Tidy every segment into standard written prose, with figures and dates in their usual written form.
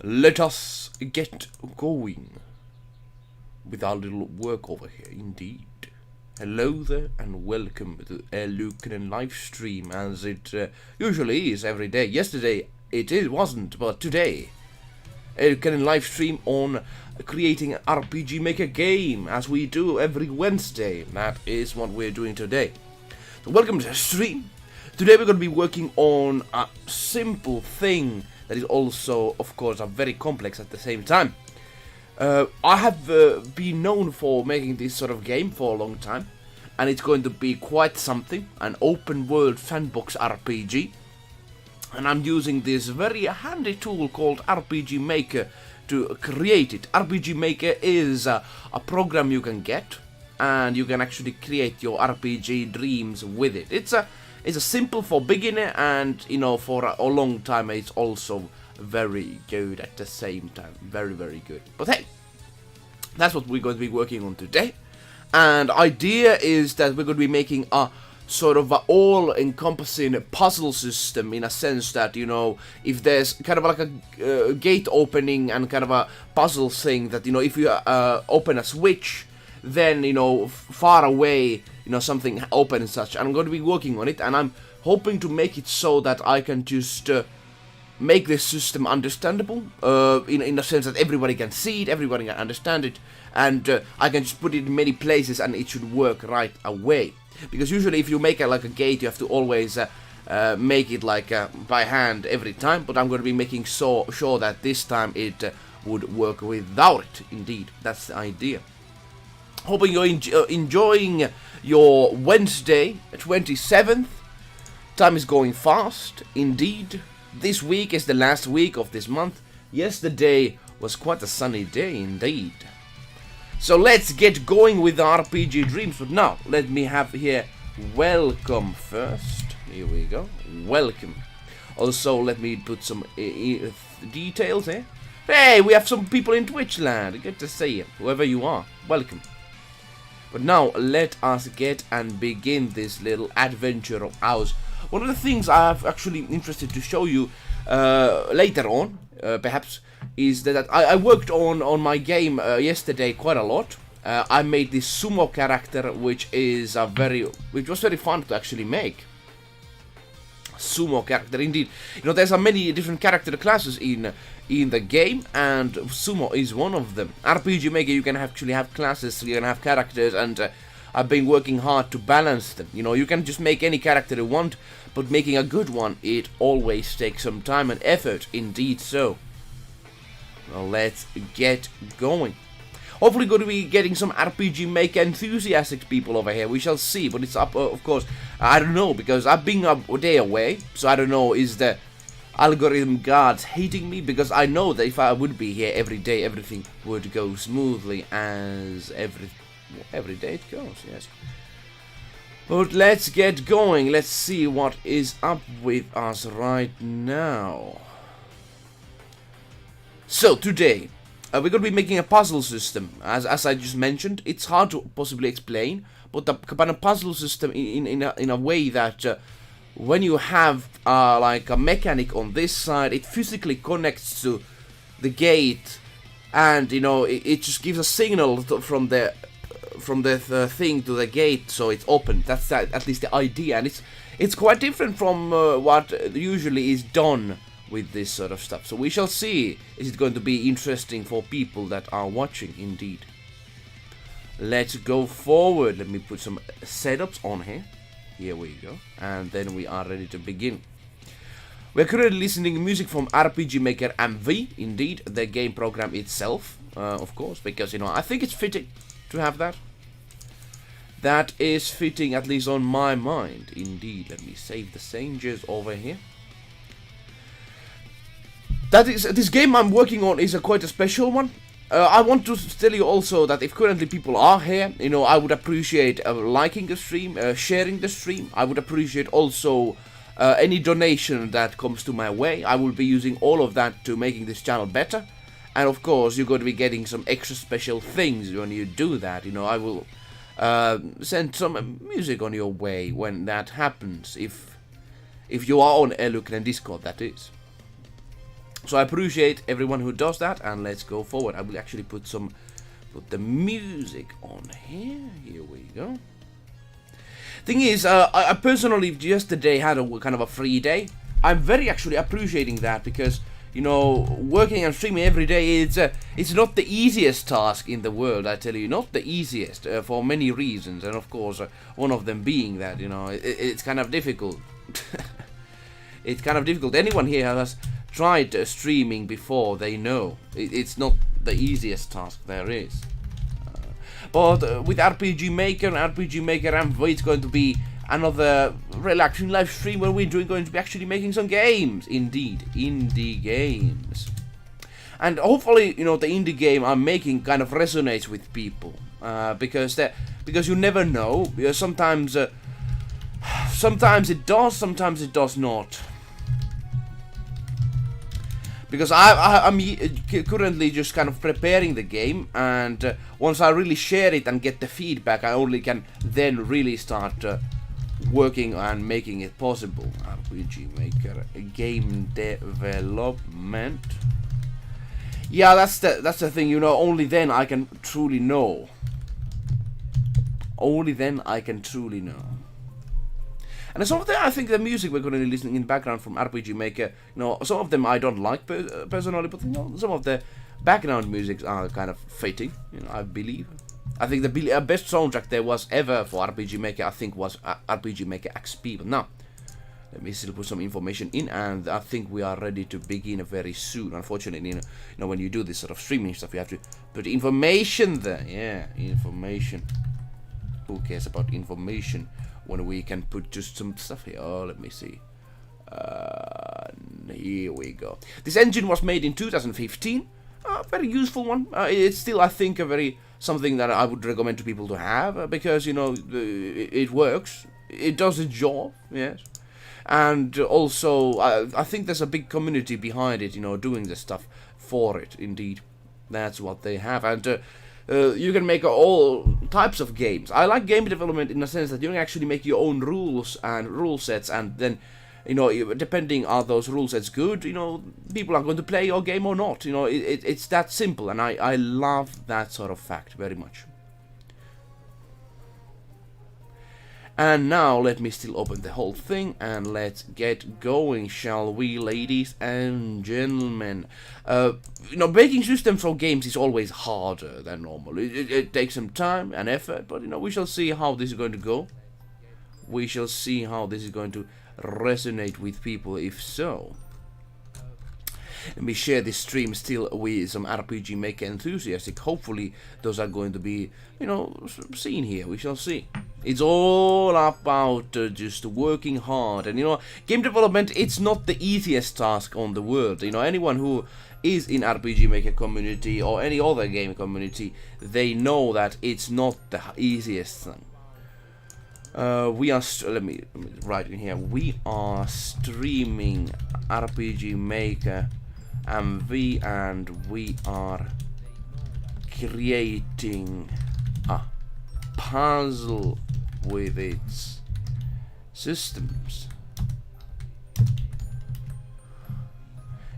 Let us get going with our little work over here, indeed. Hello there, and welcome to eluukkanen Livestream, as it usually is every day. Yesterday it wasn't, but today eluukkanen Livestream on creating an RPG Maker game, as we do every Wednesday. That is what we're doing today. So welcome to the stream. Today we're going to be working on a simple thing that is also, of course, very complex at the same time. I have been known for making this sort of game for a long time, and it's going to be quite something, an open world sandbox RPG. And I'm using this very handy tool called RPG Maker to create it. RPG Maker is a program you can get, and you can actually create your RPG dreams with it. It's a simple for beginner, and for a long time it's also very good at the same time. Very, very good. But hey, that's what we're going to be working on today. And idea is that we're going to be making a sort of all-encompassing puzzle system, in a sense that, if there's kind of like a gate opening and kind of a puzzle thing that, if you open a switch, then, far away, something opens such. I'm going to be working on it, and I'm hoping to make it so that I can just make this system understandable, in the sense that everybody can see it, everybody can understand it, and I can just put it in many places and it should work right away. Because usually if you make like a gate, you have to always make it like by hand every time, but I'm going to be making sure that this time it would work without it. Indeed, that's the idea. Hoping you're enjoying your Wednesday, 27th. Time is going fast, indeed. This week is the last week of this month. Yesterday was quite a sunny day, indeed. So let's get going with the RPG dreams. But now, let me have here welcome first. Here we go. Welcome. Also, let me put some details here. Hey, we have some people in Twitch land. Good to see you. Whoever you are, welcome. But now, let us get and begin this little adventure of ours. One of the things I'm actually interested to show you later on, perhaps, is that I worked on my game yesterday quite a lot. I made this Sumo Character, which was very fun to actually make. Sumo Character, indeed. There's many different character classes in the game, and Sumo is one of them. RPG Maker, you can actually have classes, you can have characters, and I've been working hard to balance them. You can just make any character you want, but making a good one, it always takes some time and effort, indeed so. Well, let's get going. Hopefully going to be getting some RPG Maker enthusiastic people over here. We shall see, but it's up, of course, I don't know, because I've been a day away, so I don't know, is the algorithm gods hating me? Because I know that if I would be here every day, everything would go smoothly as every day it goes, yes. But let's get going. Let's see what is up with us right now. So today, we're going to be making a puzzle system. As I just mentioned, it's hard to possibly explain, but a puzzle system in a way that when you have like a mechanic on this side, it physically connects to the gate, and it just gives a signal from the thing to the gate, so it's open. That's at least the idea, and it's quite different from what usually is done with this sort of stuff. So we shall see. Is it going to be interesting for people that are watching? Indeed. Let's go forward. Let me put some setups on here. Here we go, and then we are ready to begin. We're currently listening to music from RPG Maker MV. Indeed, the game program itself, of course, because I think it's fitting to have that. That is fitting, at least on my mind. Indeed. Let me save the changes over here. This game I'm working on is quite a special one. I want to tell you also that if currently people are here, I would appreciate liking the stream, sharing the stream. I would appreciate also any donation that comes to my way. I will be using all of that to making this channel better. And of course, you're going to be getting some extra special things when you do that. I will send some music on your way when that happens, if you are on eluukkanen Discord, that is. So I appreciate everyone who does that, and let's go forward. I will actually put the music on here. Here we go. Thing is, I personally yesterday had a kind of a free day. I'm very actually appreciating that, because you know, working and streaming every day, it's not the easiest task in the world. I tell you, not the easiest for many reasons, and of course, one of them being that you know it's kind of difficult. It's kind of difficult. Anyone here has tried streaming before, they know it's not the easiest task there is. But with RPG Maker MV, it's going to be another relaxing live stream where we're going to be actually making some games. Indeed, indie games. And hopefully, you know, the indie game I'm making kind of resonates with people. Because you never know. Sometimes it does, sometimes it does not. Because I'm currently just kind of preparing the game, and once I really share it and get the feedback, I only can then really start working and making it possible. RPG Maker game development. Yeah, that's the thing, you know. Only then I can truly know. Only then I can truly know. And some of them, I think the music we're going to be listening in background from RPG Maker, you know, some of them I don't like personally, but you know, some of the background music are kind of fitting, you know, I believe. I think the best soundtrack there was ever for RPG Maker, I think, was RPG Maker XP. But now, let me still put some information in, and I think we are ready to begin very soon. Unfortunately, you know, when you do this sort of streaming stuff, you have to put information there. Yeah, information. Who cares about information when we can put just some stuff here? Oh, let me see. Here we go. This engine was made in 2015. Very useful one. It's still, I think, a very something that I would recommend to people to have, because you know it works. It does its job. Yes. And also, I think there's a big community behind it, you know, doing this stuff for it. Indeed, that's what they have. And you can make all types of games. I like game development in the sense that you can actually make your own rules and rule sets, and then, you know, depending are those rule sets good, you know, people are going to play your game or not. You know, it's that simple, and I love that sort of fact very much. And now let me still open the whole thing, and let's get going, shall we, ladies and gentlemen? You know, making systems for games is always harder than normal. It takes some time and effort, but you know, we shall see how this is going to go. We shall see how this is going to resonate with people, if so. Let me share this stream still with some RPG Maker enthusiastic. Hopefully those are going to be, you know, seen here. We shall see. It's all about just working hard. And you know, game development, it's not the easiest task on the world. You know, anyone who is in RPG Maker community or any other game community, they know that it's not the easiest thing. We are, let me write in here, we are streaming RPG Maker MV, and we are creating a puzzle with its systems.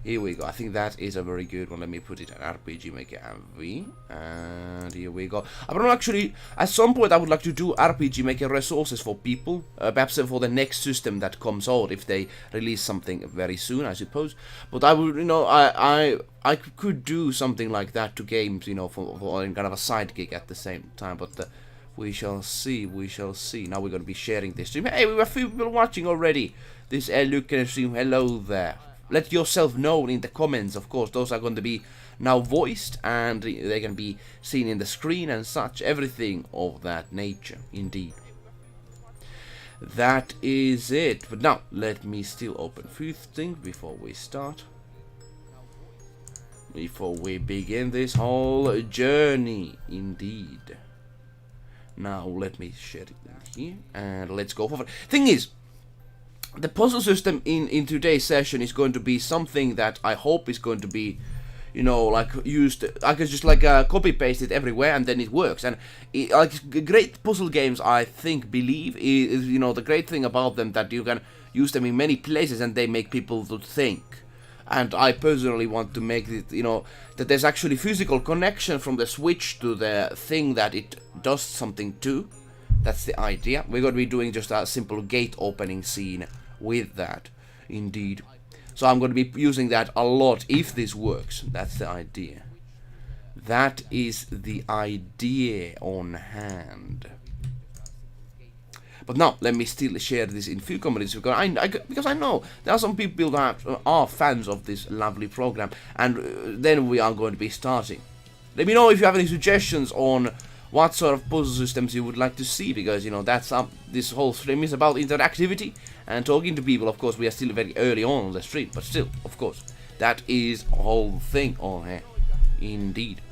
Here we go. I think that is a very good one. Let me put it in RPG Maker MV. And here we go. I don't know, actually, at some point I would like to do RPG Maker resources for people. Perhaps for the next system that comes out, if they release something very soon, I suppose. But I would, you know, I could do something like that to games, you know, for kind of a side gig at the same time. But we shall see, we shall see. Now we're going to be sharing this stream. Hey, we have a few people watching already. This eluukkanen stream, hello there. Let yourself know in the comments, of course. Those are going to be now voiced, and they can be seen in the screen and such. Everything of that nature, indeed. That is it. But now, let me still open a few things before we start. Before we begin this whole journey, indeed. Now, let me share it here, and let's go forward. Thing is, the puzzle system in today's session is going to be something that I hope is going to be, you know, like used. I can just like copy paste it everywhere, and then it works. And like great puzzle games, I believe is, you know, the great thing about them that you can use them in many places, and they make people to think. And I personally want to make it, you know, that there's actually physical connection from the Switch to the thing that it does something to. That's the idea. We're going to be doing just a simple gate opening scene with that, indeed. So I'm going to be using that a lot if this works. That's the idea. That is the idea on hand. But now, let me still share this in few communities, because I know there are some people that are fans of this lovely program, and then we are going to be starting. Let me know if you have any suggestions on what sort of puzzle systems you would like to see, because, you know, that's this whole stream is about interactivity and talking to people. Of course, we are still very early on the stream, but still, of course, that is a whole thing on here, indeed.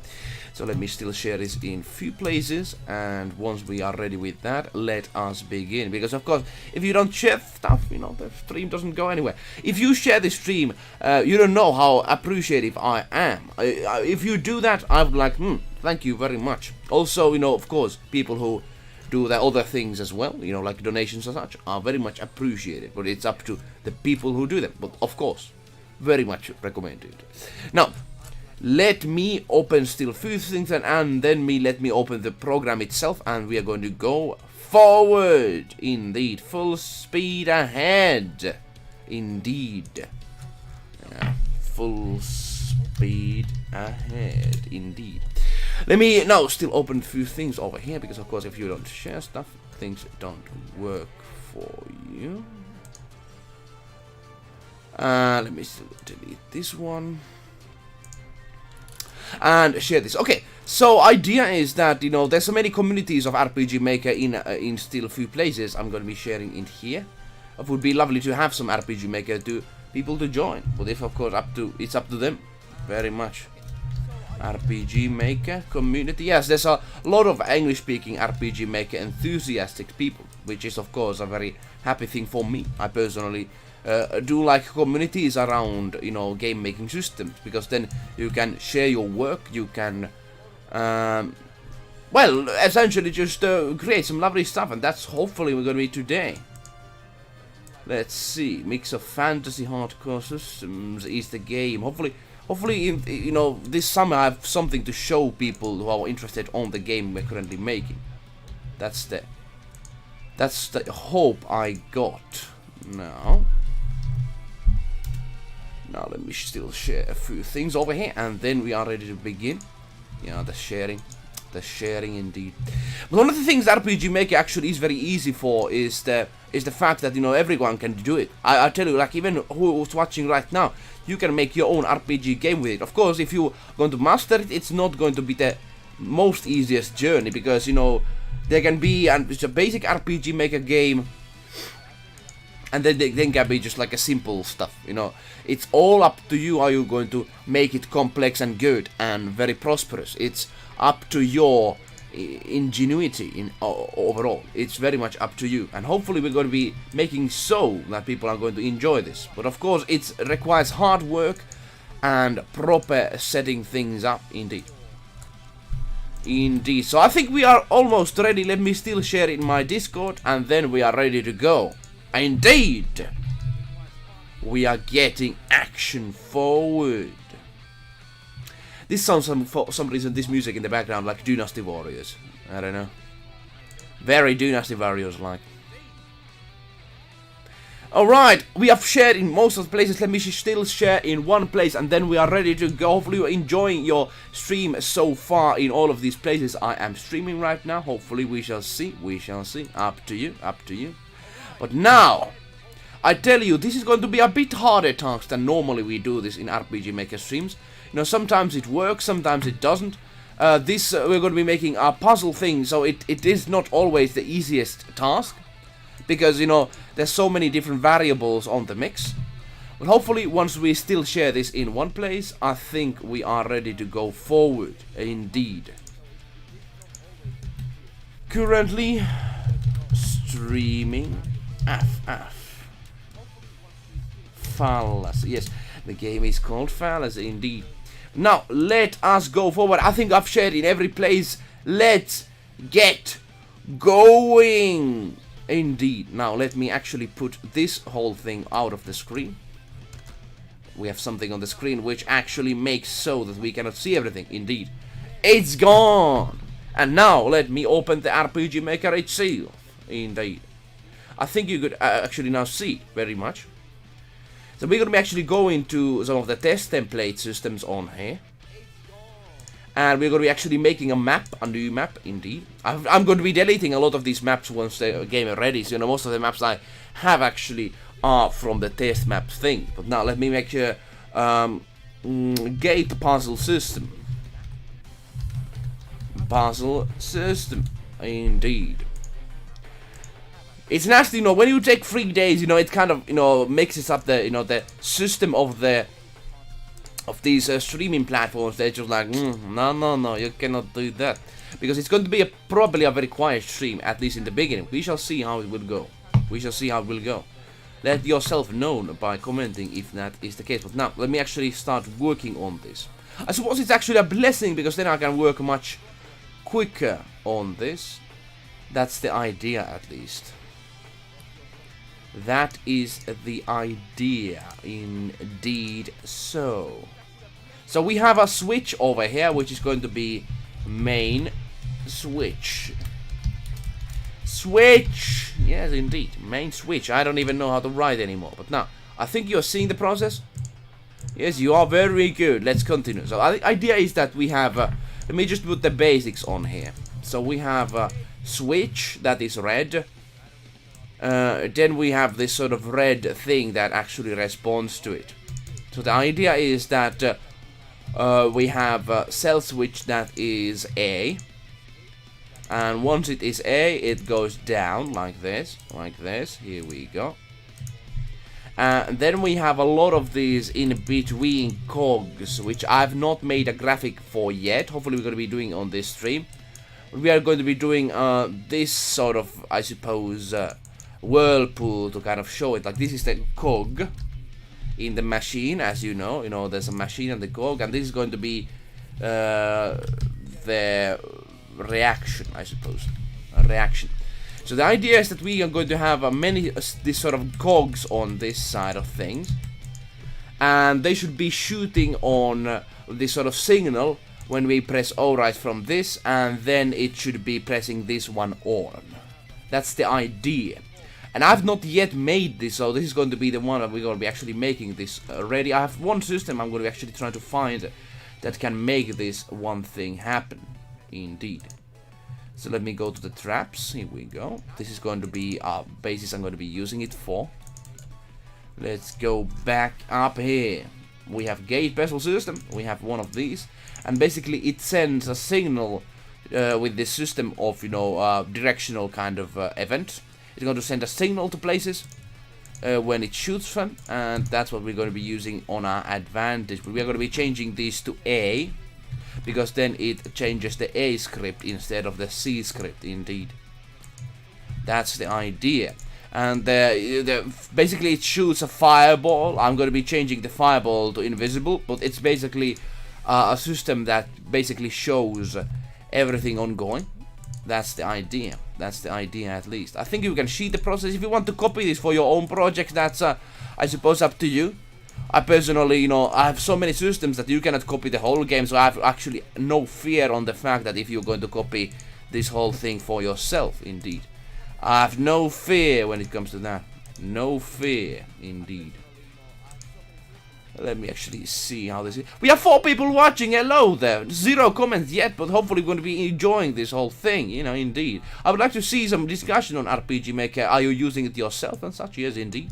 So let me still share this in few places, and once we are ready with that, let us begin. Because of course, if you don't share stuff, you know, the stream doesn't go anywhere. If you share the stream, you don't know how appreciative I am. If you do that, I would like, thank you very much. Also, you know, of course, people who do the other things as well, you know, like donations and such, are very much appreciated. But it's up to the people who do them. But of course, very much recommended. Now, let me open still few things, and then let me open the program itself, and we are going to go forward, indeed, full speed ahead, indeed, full speed ahead, indeed. Let me now still open a few things over here, because of course if you don't share stuff, things don't work for you. Let me still delete this one. And share this. Okay, so idea is that, you know, there's so many communities of RPG Maker in still a few places. I'm going to be sharing in here. It would be lovely to have some RPG Maker people to join, but if of course it's up to them, very much. RPG Maker community. Yes, there's a lot of English-speaking RPG Maker enthusiastic people, which is of course a very happy thing for me. I personally do like communities around, you know, game making systems, because then you can share your work, you can well, essentially just create some lovely stuff, and that's hopefully we're gonna be today. Let's see, mix of fantasy hardcore systems is the game. Hopefully you know, this summer I have something to show people who are interested on the game we're currently making. That's the hope I got. Now let me still share a few things over here, and then we are ready to begin. Yeah, the sharing indeed. But one of the things RPG Maker actually is very easy for is the fact that, you know, everyone can do it. I tell you, like, even who's watching right now, you can make your own RPG game with it. Of course, if you're going to master it, it's not going to be the most easiest journey, because, you know, there can be, and it's a basic RPG Maker game, and then can be just like a simple stuff, you know. It's all up to you. Are you going to make it complex and good and very prosperous? It's up to your ingenuity overall. It's very much up to you, and hopefully we're going to be making so that people are going to enjoy this. But of course, it requires hard work and proper setting things up, indeed. So I think we are almost ready. Let me still share it in my Discord, and then we are ready to go. Indeed, we are getting action forward. This sounds, for some reason, this music in the background like Dynasty Warriors. I don't know. Very Dynasty Warriors like. Alright, we have shared in most of the places. Let me still share in one place, and then we are ready to go. Hopefully you're enjoying your stream so far in all of these places I am streaming right now. Hopefully we shall see. Up to you. But now, I tell you, this is going to be a bit harder task than normally we do this in RPG Maker streams. You know, sometimes it works, sometimes it doesn't. We're going to be making a puzzle thing, so it is not always the easiest task, because, you know, there's so many different variables on the mix. But hopefully, once we still share this in one place, I think we are ready to go forward, indeed. Currently streaming Fallacy. Yes, the game is called Fallacy, indeed. Now, let us go forward. I think I've shared in every place. Let's get going. Indeed. Now, let me actually put this whole thing out of the screen. we have something on the screen which actually makes so that we cannot see everything. Indeed, it's gone. And now let me open the RPG Maker itself. Indeed, I think you could actually now see very much. So we're gonna be actually going to some of the test template systems on here. And we're going to be actually making a map, a new map, indeed. I'm going to be deleting a lot of these maps once the game is ready. So, you know, most of the maps I have actually are from the test map thing. But now let me make a gate puzzle system. Puzzle system, indeed. It's nasty, you know, when you take 3 days, you know, it kind of, you know, mixes up the, you know, the system of these streaming platforms. They're just like, no, you cannot do that. Because it's going to be probably a very quiet stream, at least in the beginning. We shall see how it will go. We shall see how it will go. Let yourself know by commenting if that is the case. But now, let me actually start working on this. I suppose it's actually a blessing, because then I can work much quicker on this. That's the idea, at least. That is the idea, indeed so. So we have a switch over here, which is going to be main switch. Switch! Yes, indeed. Main switch. I don't even know how to write anymore. But now, I think you're seeing the process. Yes, you are very good. Let's continue. So the idea is that we have... let me just put the basics on here. So we have a switch that is red. Then we have this sort of red thing that actually responds to it. So the idea is that we have a cell switch that is A, and once it is A, it goes down like this, here we go. And then we have a lot of these in between cogs, which I've not made a graphic for yet. Hopefully we're going to be doing on this stream. We are going to be doing this sort of, I suppose, whirlpool to kind of show it. Like, this is the cog in the machine, as you know, there's a machine and the cog, and this is going to be the reaction, I suppose, a reaction. So the idea is that we are going to have many this sort of cogs on this side of things, and they should be shooting on this sort of signal when we press O right from this, and then it should be pressing this one on. That's the idea. And I've not yet made this, so this is going to be the one that we're going to be actually making this ready. I have one system I'm going to be actually trying to find that can make this one thing happen. Indeed. So let me go to the traps. Here we go. This is going to be our basis I'm going to be using it for. Let's go back up here. We have gate bezel system. We have one of these. And basically it sends a signal with this system of, directional kind of event. It's going to send a signal to places when it shoots them, and that's what we're going to be using on our advantage. But we are going to be changing these to A, because then it changes the A script instead of the C script, indeed. That's the idea. And basically it shoots a fireball. I'm going to be changing the fireball to invisible, but it's basically a system that basically shows everything ongoing. That's the idea. That's the idea, at least. I think you can see the process. If you want to copy this for your own project, that's, I suppose, up to you. I personally, I have so many systems that you cannot copy the whole game, so I have actually no fear on the fact that if you're going to copy this whole thing for yourself, indeed. I have no fear when it comes to that. No fear, indeed. Let me actually see how this is. We have 4 people watching. Hello there. 0 comments yet, but hopefully we're going to be enjoying this whole thing, indeed. I would like to see some discussion on RPG Maker. Are you using it yourself and such? Yes, indeed.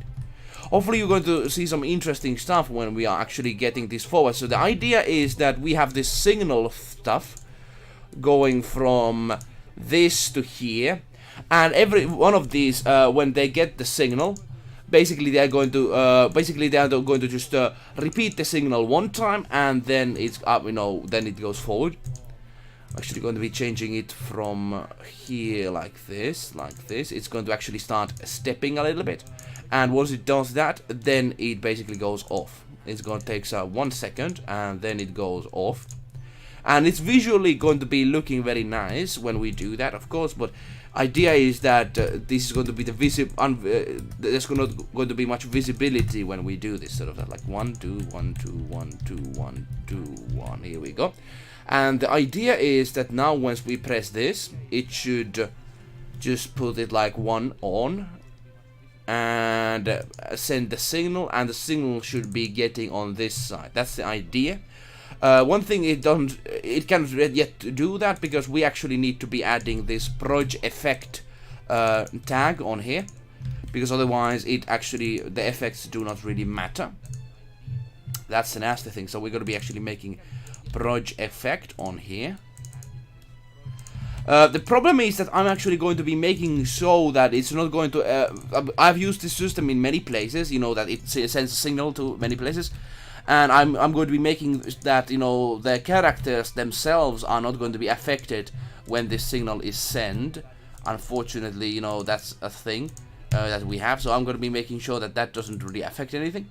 Hopefully you're going to see some interesting stuff when we are actually getting this forward. So the idea is that we have this signal stuff going from this to here. And every one of these, when they get the signal, basically they are going to just repeat the signal one time, and then it's up, then it goes forward. Actually going to be changing it from here like this. It's going to actually start stepping a little bit, and once it does that, then it basically goes off. It's going to take 1 second, and then it goes off. And it's visually going to be looking very nice when we do that, of course, but idea is that this is going to be the there's not going to be much visibility when we do this sort of like 1 2 1 2 1 2 1 2 1. Here we go. And the idea is that now once we press this, it should just put it like 1 on and send the signal, and the signal should be getting on this side. That's the idea. One thing it can't yet do that because we actually need to be adding this proj effect tag on here, because otherwise the effects do not really matter. That's the nasty thing. So we're going to be actually making proj effect on here. The problem is that I'm actually going to be making so that it's not going to... I've used this system in many places, you know, that it sends a signal to many places. And I'm going to be making that, you know, the characters themselves are not going to be affected when this signal is sent. Unfortunately, you know, that's a thing that we have. So I'm going to be making sure that that doesn't really affect anything.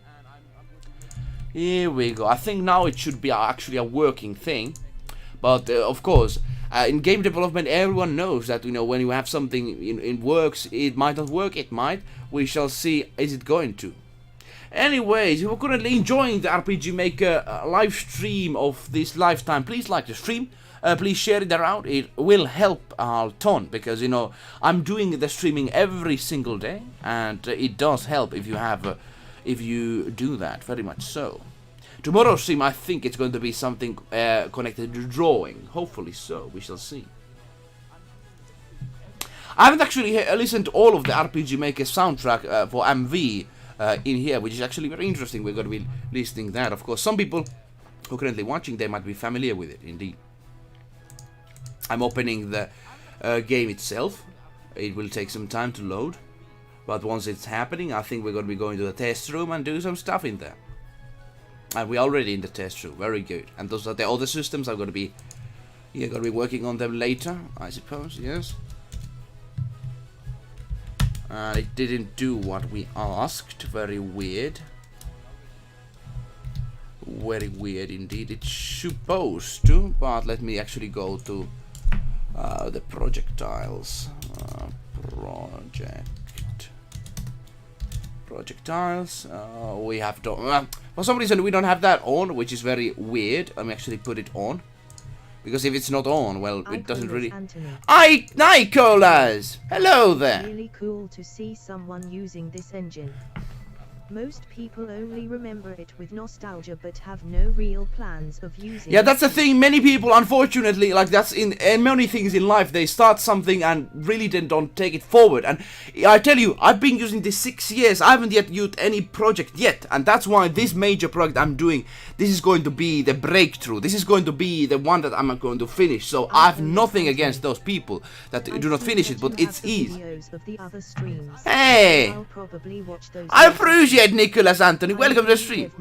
Here we go. I think now it should be actually a working thing. But, of course, in game development, everyone knows that, you know, when you have something in works, it might not work, it might. We shall see, is it going to? Anyways, if you're currently enjoying the RPG Maker live stream of this lifetime, please like the stream. Please share it around. It will help a ton because, you know, I'm doing the streaming every single day, and it does help if you have, if you do that, very much so. Tomorrow's stream, I think it's going to be something connected to drawing. Hopefully so. We shall see. I haven't actually listened to all of the RPG Maker soundtrack for MV. In here, which is actually very interesting. We're going to be listening that. Of course, some people who are currently watching, they might be familiar with it, indeed. I'm opening the game itself. It will take some time to load, but once it's happening, I think we're going to be going to the test room and do some stuff in there. And we're already in the test room. Very good. And those are the other systems. I'm going to be, going to be working on them later, I suppose. Yes. It didn't do what we asked. Very weird. Very weird indeed. It's supposed to, but let me actually go to the projectiles. Projectiles. We have to. For some reason, we don't have that on, which is very weird. Let me actually put it on. Because if it's not on, well, it doesn't really... Nicolas! Hello there! Really cool to see someone using this engine. Most people only remember it with nostalgia but have no real plans of using it. Yeah, that's the thing. Many people, unfortunately, like that's in many things in life, they start something and really then don't take it forward. And I tell you, I've been using this 6 years. I haven't yet used any project yet. And that's why this major project I'm doing, this is going to be the breakthrough. This is going to be the one that I'm going to finish. So I have nothing against those people that do not finish it, but it's easy. Hey! I appreciate Nicholas Anthony. Welcome to the stream.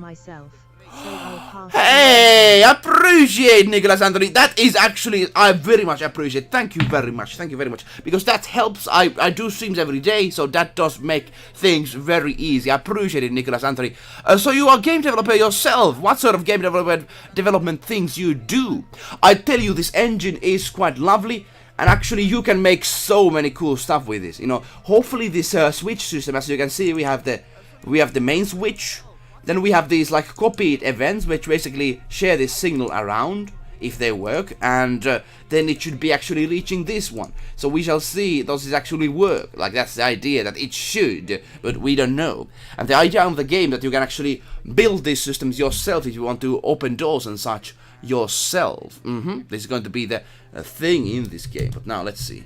Hey, appreciate Nicholas Anthony. That is actually, I very much appreciate. Thank you very much. Thank you very much. Because that helps. I do streams every day, so that does make things very easy. I appreciate it, Nicholas Anthony. So you are a game developer yourself. What sort of game development things you do? I tell you, this engine is quite lovely. And actually, you can make so many cool stuff with this. You know, hopefully this switch system, as you can see, we have the main switch. Then we have these like copied events which basically share this signal around if they work, and then it should be actually reaching this one. So we shall see does it actually work. Like that's the idea, that it should, but we don't know. And the idea of the game that you can actually build these systems yourself if you want to open doors and such yourself. This is going to be the thing in this game. But now let's see.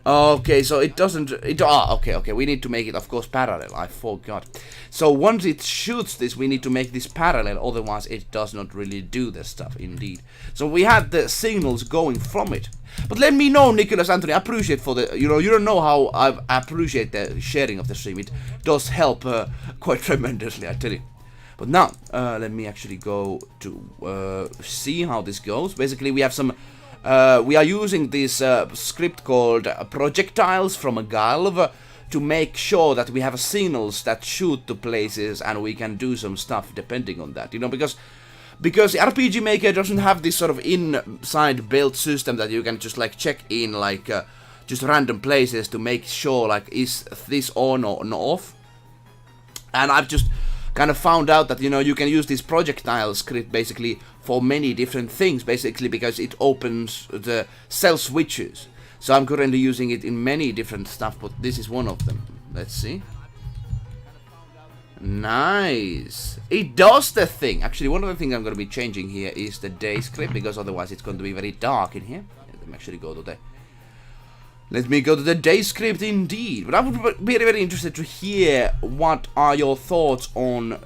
Okay, so it doesn't... okay, we need to make it, of course, parallel. I forgot. So once it shoots this, we need to make this parallel, otherwise it does not really do the stuff, indeed. So we had the signals going from it. But let me know, Nicholas Anthony, I appreciate for the... You don't know how I appreciate the sharing of the stream. It does help quite tremendously, I tell you. But now, let me actually go to see how this goes. Basically, we have some... we are using this script called Projectiles from a Galv to make sure that we have signals that shoot to places and we can do some stuff depending on that. You know, because because RPG Maker doesn't have this sort of inside built system that you can just like check in like just random places to make sure like is this on or off. And I've just kind of found out that, you know, you can use this projectile script basically for many different things, basically because it opens the cell switches. So I'm currently using it in many different stuff, but this is one of them. Let's see. Nice. It does the thing. Actually, one of the things I'm going to be changing here is the day script, because otherwise it's going to be very dark in here. Let me actually go to the... Let me go to the day script indeed. But I would be very interested to hear what are your thoughts on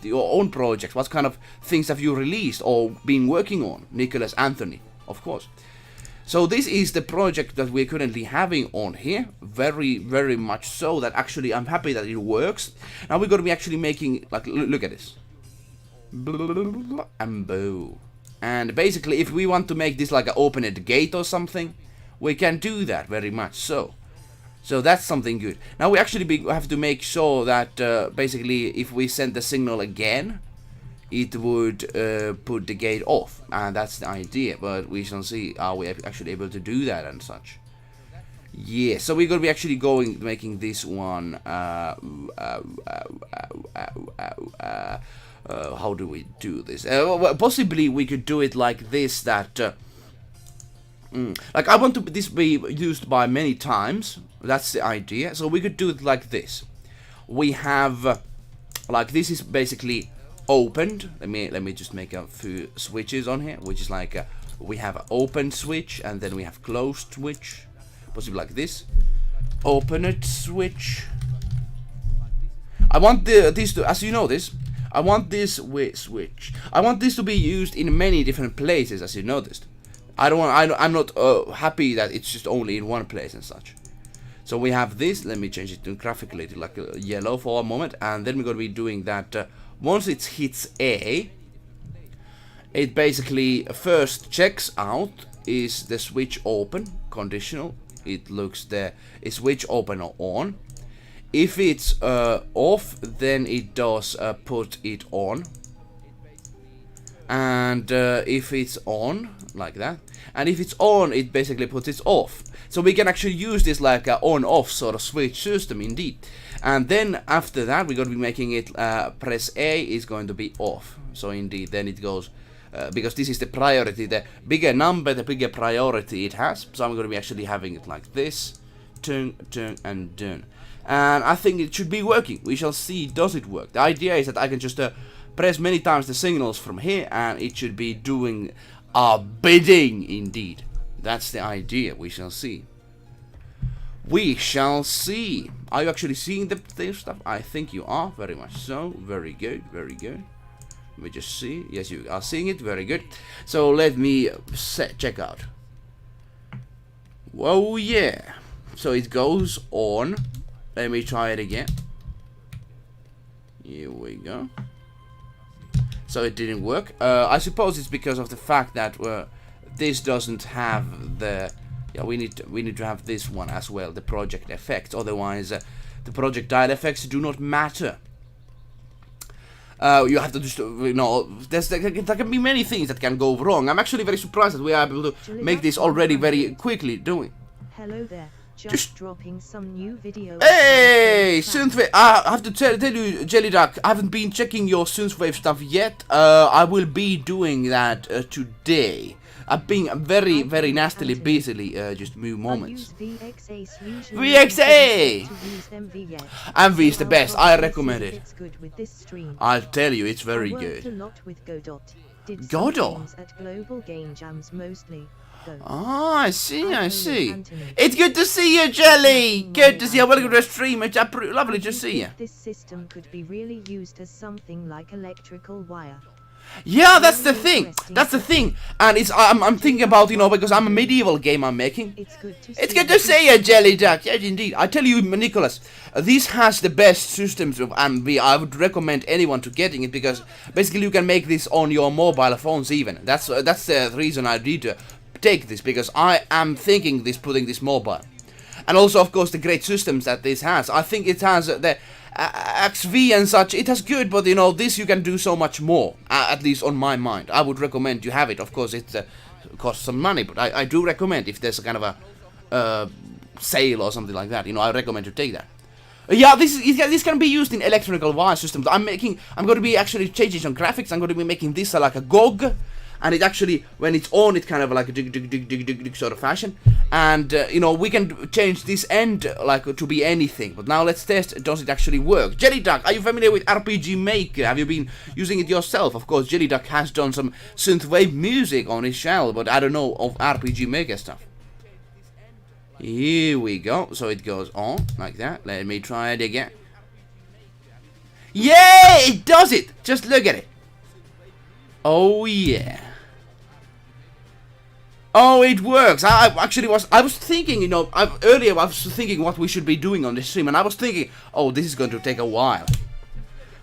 your own projects. What kind of things have you released or been working on? Nicholas Anthony, of course. So this is the project that we're currently having on here. Very much so that actually I'm happy that it works. Now we're going to be actually making, like, look at this. And basically if we want to make this like an open-ended gate or something, we can do that very much so. So that's something good. Now we actually have to make sure that basically if we send the signal again, it would put the gate off, and that's the idea. But we shall see, are we actually able to do that and such. Yeah, so we're gonna be actually making this one. How do we do this? Well, possibly we could do it like this. That like I want this be used by many times. That's the idea. So we could do it like this. We have like this is basically opened. Let me just make a few switches on here, which is like we have an open switch and then we have closed switch, possibly like this. Open it switch. I want this to, as you know this, I want this switch. I want this to be used in many different places, as you noticed. I'm not happy that it's just only in one place and such. So we have this. Let me change it to graphically to like yellow for a moment, and then we're going to be doing that. Once it hits A, it basically first checks out is the switch open, conditional. It looks the is switch open or on. If it's off, then it does put it on. And if it's on, like that, and if it's on, it basically puts it off. So we can actually use this like a on-off sort of switch system indeed. And then after that, we're going to be making it press A is going to be off. So indeed, then it goes, because this is the priority, the bigger number, the bigger priority it has. So I'm going to be actually having it like this, turn, and done. And I think it should be working. We shall see, does it work? The idea is that I can just press many times the signals from here, and it should be doing our bidding indeed. That's the idea. We shall see. We shall see. Are you actually seeing the stuff? I think you are. Very much so. Very good. Very good. Let me just see. Yes, you are seeing it. Very good. So let me check out. Whoa, yeah. So it goes on. Let me try it again. Here we go. So it didn't work. I suppose it's because of the fact that this doesn't have the... Yeah, we need to have this one as well, the project effects. Otherwise, the projectile effects do not matter. You have to just, you know, there can be many things that can go wrong. I'm actually very surprised that we are able to make this already very quickly doing. Hello there. Just dropping some new videos. Hey, Synthwave! I have to tell you, Jellyduck, I haven't been checking your Synthwave stuff yet. I will be doing that today. I've been very nastily busy, just few moments. VXA! MV is the best. I recommend it. I'll tell you, it's very good. Godot? Ah, I see. It's good to see you, Jelly! Good to see you. Welcome to the stream. It's lovely to see you. This system could be really used as something like electrical wire. Yeah, that's the thing. That's the thing. And I'm thinking about, you know, because I'm a medieval game I'm making. It's good to see you, Jelly Duck. Yes, indeed. I tell you, Nicholas, this has the best systems of MV. I would recommend anyone to getting it, because basically you can make this on your mobile phones even. That's the reason I need to take this, because I am thinking putting this mobile. And also, of course, the great systems that this has. I think it has the XV and such, it has good, but you know, this you can do so much more, at least on my mind. I would recommend you have it. Of course, it costs some money, but I do recommend if there's a kind of a sale or something like that, you know, I recommend to take that. Yeah, this can be used in electrical wire systems. I'm going to be actually changing some graphics. I'm going to be making this like a GOG, and it actually, when it's on, it's kind of like a dig sort of fashion. And you know, we can change this end like to be anything. But now let's test, does it actually work? Jelly Duck, are you familiar with RPG Maker? Have you been using it yourself? Of course, Jelly Duck has done some synthwave music on his channel, but I don't know of RPG Maker stuff. Here we go. So it goes on like that. Let me try it again. Yeah, it does it. Just look at it. Oh yeah. Oh, it works. I was thinking, you know, earlier I was thinking what we should be doing on this stream, and I was thinking, oh, this is going to take a while.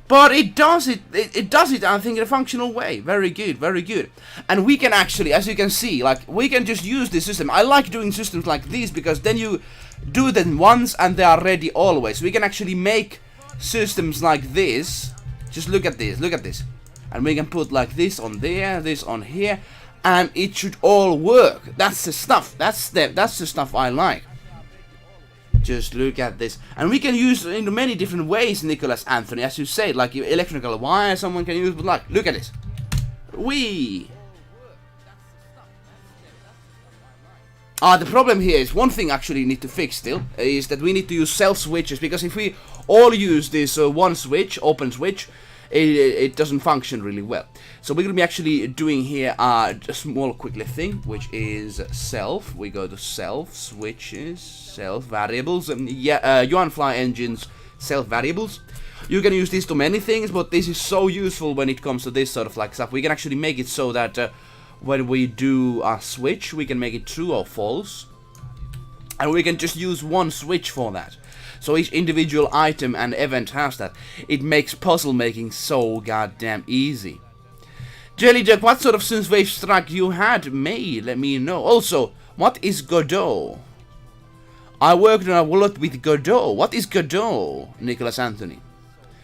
But it does it. It does it, I think, in a functional way. Very good, very good. And we can actually, as you can see, like, we can just use this system. I like doing systems like these because then you do them once and they are ready always. We can actually make systems like this. Just look at this, look at this. And we can put like this on there, this on here, and it should all work. That's the stuff. That's the stuff I like. Just look at this. And we can use it in many different ways, Nicholas Anthony, as you say, like electrical wire someone can use, but like, look at this. Whee! The problem here is one thing actually we need to fix still, is that we need to use self switches, because if we all use this one switch, open switch, it doesn't function really well. So we're going to be actually doing here a small quickly thing, which is self. We go to self switches, self variables, and yeah, Yuanfly engines, self variables. You can use this to many things, but this is so useful when it comes to this sort of like stuff. We can actually make it so that when we do a switch, we can make it true or false, and we can just use one switch for that. So each individual item and event has that. It makes puzzle making so goddamn easy. Jelly Duck, what sort of synthwave strike you had made? Let me know. Also, what is Godot? I worked on a lot with Godot. What is Godot, Nicholas Anthony?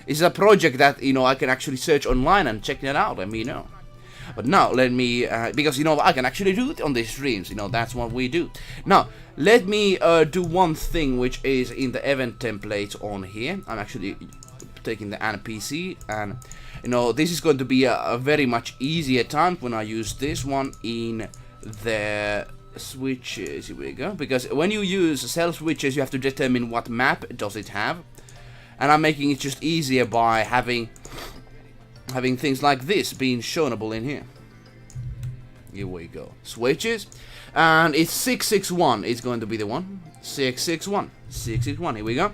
Is it a project that, you know, I can actually search online and check that out? Let me know. But now, let me, because, you know, I can actually do it on these streams, you know, that's what we do. Now, let me do one thing, which is in the event template on here. I'm actually taking the NPC, and, you know, this is going to be a very much easier time when I use this one in the switches. Here we go. Because when you use self switches, you have to determine what map does it have. And I'm making it just easier by having things like this being shownable in here. Here we go. Switches. And it's 661 is going to be the one. 661. 661. Here we go.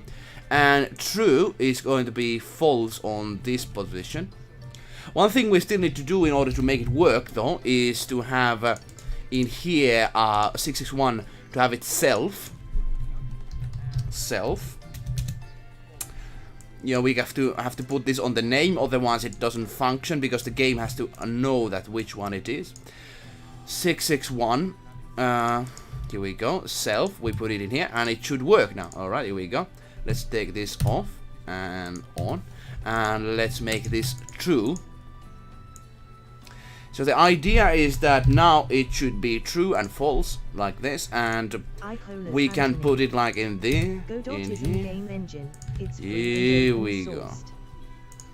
And true is going to be false on this position. One thing we still need to do in order to make it work, though, is to have in here 661 to have it self. You know, we have to put this on the name, otherwise it doesn't function, because the game has to know that which one it is. 661. Here we go. Self. We put it in here, and it should work now. All right, here we go. Let's take this off and on, and let's make this true. So the idea is that now it should be true and false, like this, and we can put it like in there, in here. Here we go.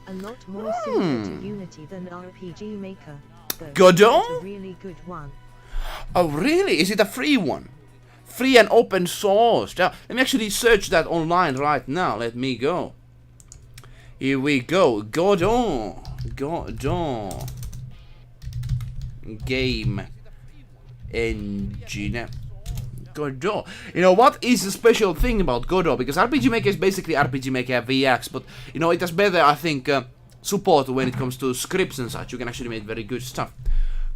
A lot more similar to Unity than RPG Maker. Godot? It's a really good one. Oh really? Is it a free one? Free and open source. Now, let me actually search that online right now. Let me go. Here we go. Godot. Godot. Game engine. Godot. You know, what is the special thing about Godot? Because RPG Maker is basically RPG Maker VX, but, you know, it has better, I think, support when it comes to scripts and such. You can actually make very good stuff.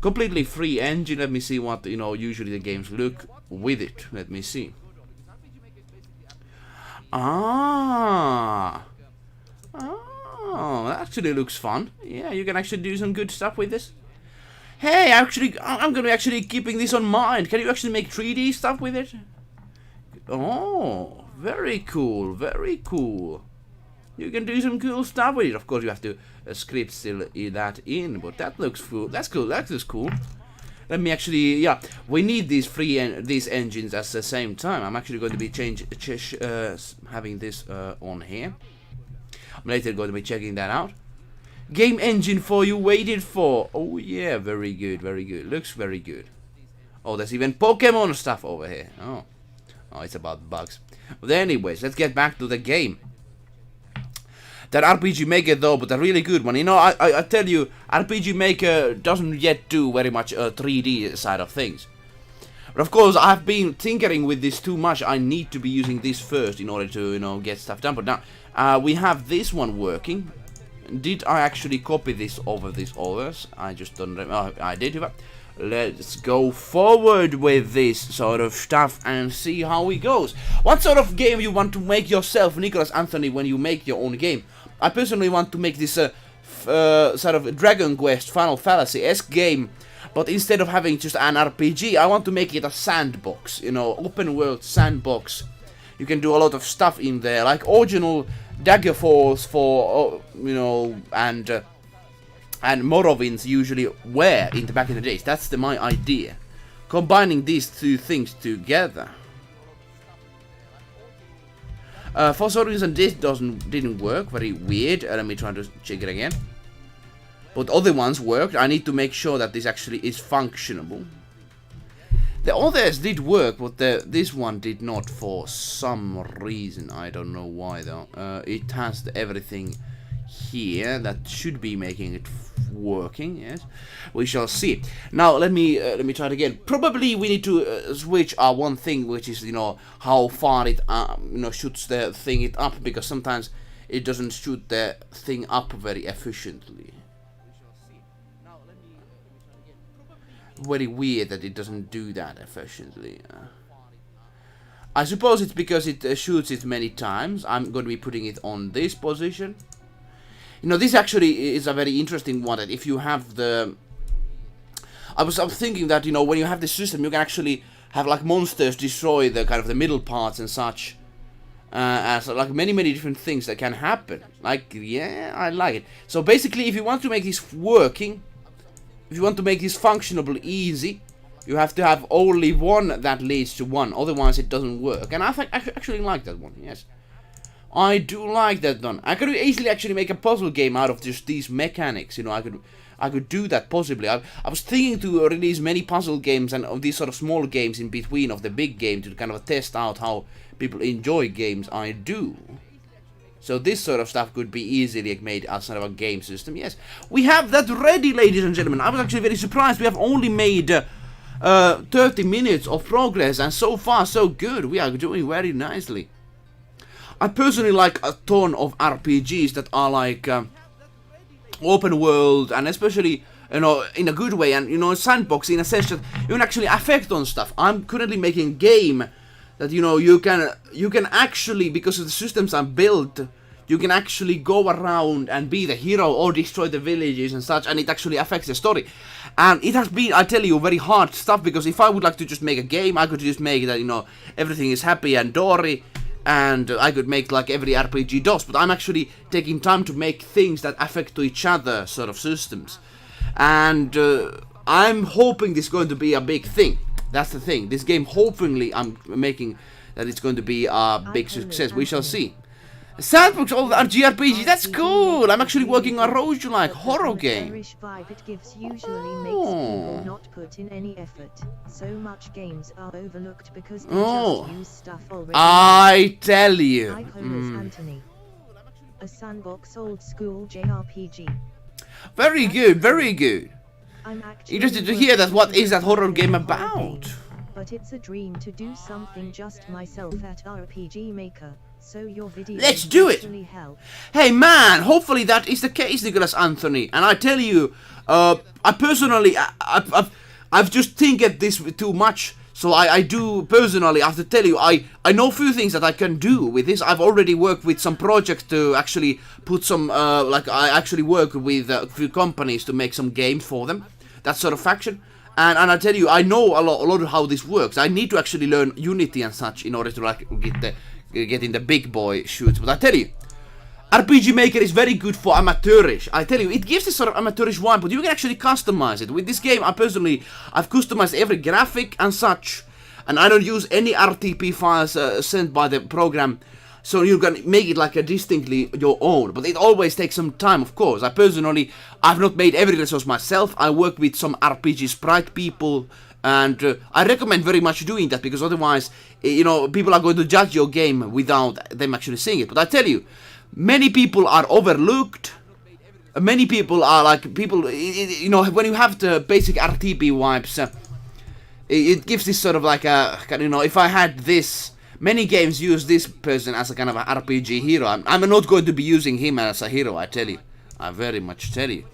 Completely free engine. Let me see what, you know, usually the games look with it. Let me see. Oh, that actually looks fun. Yeah, you can actually do some good stuff with this. Hey, actually, I'm gonna be actually keeping this on mind. Can you actually make 3D stuff with it? Oh, very cool, very cool. you can do some cool stuff with it. Of course, you have to script still that in, but that looks cool. That's cool. That looks cool. Let me actually, yeah, we need these these engines at the same time. I'm actually going to be having this on here. I'm later going to be checking that out. Game engine for you waited for. Oh yeah, very good, very good. Looks very good. Oh, there's even Pokemon stuff over here. Oh, it's about bugs. But anyways, let's get back to the game. That RPG Maker though, but a really good one. You know, I tell you, RPG Maker doesn't yet do very much 3D side of things. But of course, I've been tinkering with this too much. I need to be using this first in order to, you know, get stuff done. But now, we have this one working. Did I actually copy this over these others? I just don't remember. I did. Let's go forward with this sort of stuff and see how it goes. What sort of game you want to make yourself, Nicholas Anthony, when you make your own game? I personally want to make this sort of Dragon Quest Final Fantasy-esque game, but instead of having just an RPG, I want to make it a sandbox, you know, open world sandbox. You can do a lot of stuff in there, like original Dagger Falls for, you know, and Morrowinds usually were back in the days. That's my idea. Combining these two things together. For some reason this didn't work. Very weird. Let me try to check it again. But other ones worked. I need to make sure that this actually is functionable. The others did work, but this one did not for some reason. I don't know why though. It has everything here that should be making it working. Yes, we shall see. Now let me try it again. Probably we need to switch our one thing, which is, you know, how far it you know, shoots the thing it up, because sometimes it doesn't shoot the thing up very efficiently. Very weird that it doesn't do that efficiently. I suppose it's because it shoots it many times. I'm going to be putting it on this position. You know, this actually is a very interesting one. That if you have the, I was thinking that, you know, when you have this system, you can actually have like monsters destroy the kind of the middle parts and such. As like many different things that can happen. Like, yeah, I like it. So basically, if you want to make this working, if you want to make this functionable easy, you have to have only one that leads to one. Otherwise, it doesn't work. And I actually like that one. Yes. I do like that one. I could easily actually make a puzzle game out of just these mechanics. You know, I could do that possibly. I was thinking to release many puzzle games and of these sort of small games in between of the big game to kind of test out how people enjoy games I do. So this sort of stuff could be easily made as sort of a game system. Yes, we have that ready, ladies and gentlemen. I was actually very surprised. We have only made 30 minutes of progress, and so far so good. We are doing very nicely. I personally like a ton of RPGs that are like open world, and especially, you know, in a good way, and, you know, sandbox in a sense that you can actually affect on stuff. I'm currently making a game that, you know, you can actually, because of the systems I'm built, you can actually go around and be the hero or destroy the villages and such, and it actually affects the story. And it has been, I tell you, very hard stuff, because if I would like to just make a game, I could just make that, you know, everything is happy and dory, and I could make like every RPG does, but I'm actually taking time to make things that affect to each other sort of systems. And I'm hoping this is going to be a big thing. That's the thing. This game, hopefully, I'm making that it's going to be a big success. We shall see. Sandbox of RGRPG, that's cool! I'm actually working on a roguelike horror game. It gives usually makes people not put in any effort. So much games are overlooked because they just use stuff already. I tell you. Anthony. A sandbox old school JRPG. Very good, very good. I'm interested to hear that. What is that horror game about? But it's a dream to do something just myself at RPG Maker. So your video Let's do it! Hey man, hopefully that is the case, Nicholas Anthony. And I tell you, I personally, I've just think this too much. So I do personally have to tell you, I know a few things that I can do with this. I've already worked with some projects to actually put some, like I actually work with a few companies to make some games for them. That sort of faction. And I tell you, I know a lot of how this works. I need to actually learn Unity and such in order to like get in the big boy shoots. But I tell you, RPG Maker is very good for amateurish. I tell you, it gives this sort of amateurish vibe, but you can actually customize it. With this game, I've customized every graphic and such, and I don't use any RTP files sent by the program, so you can make it like a distinctly your own. But it always takes some time, of course. I've not made every resource myself. I work with some RPG sprite people, and I recommend very much doing that, because otherwise, you know, people are going to judge your game without them actually seeing it. But I tell you, many people are overlooked. Many people are like you know, when you have the basic RTP wipes, it gives this sort of like a, you know, if I had this, many games use this person as a kind of a RPG hero. I'm not going to be using him as a hero, I tell you. I very much tell you.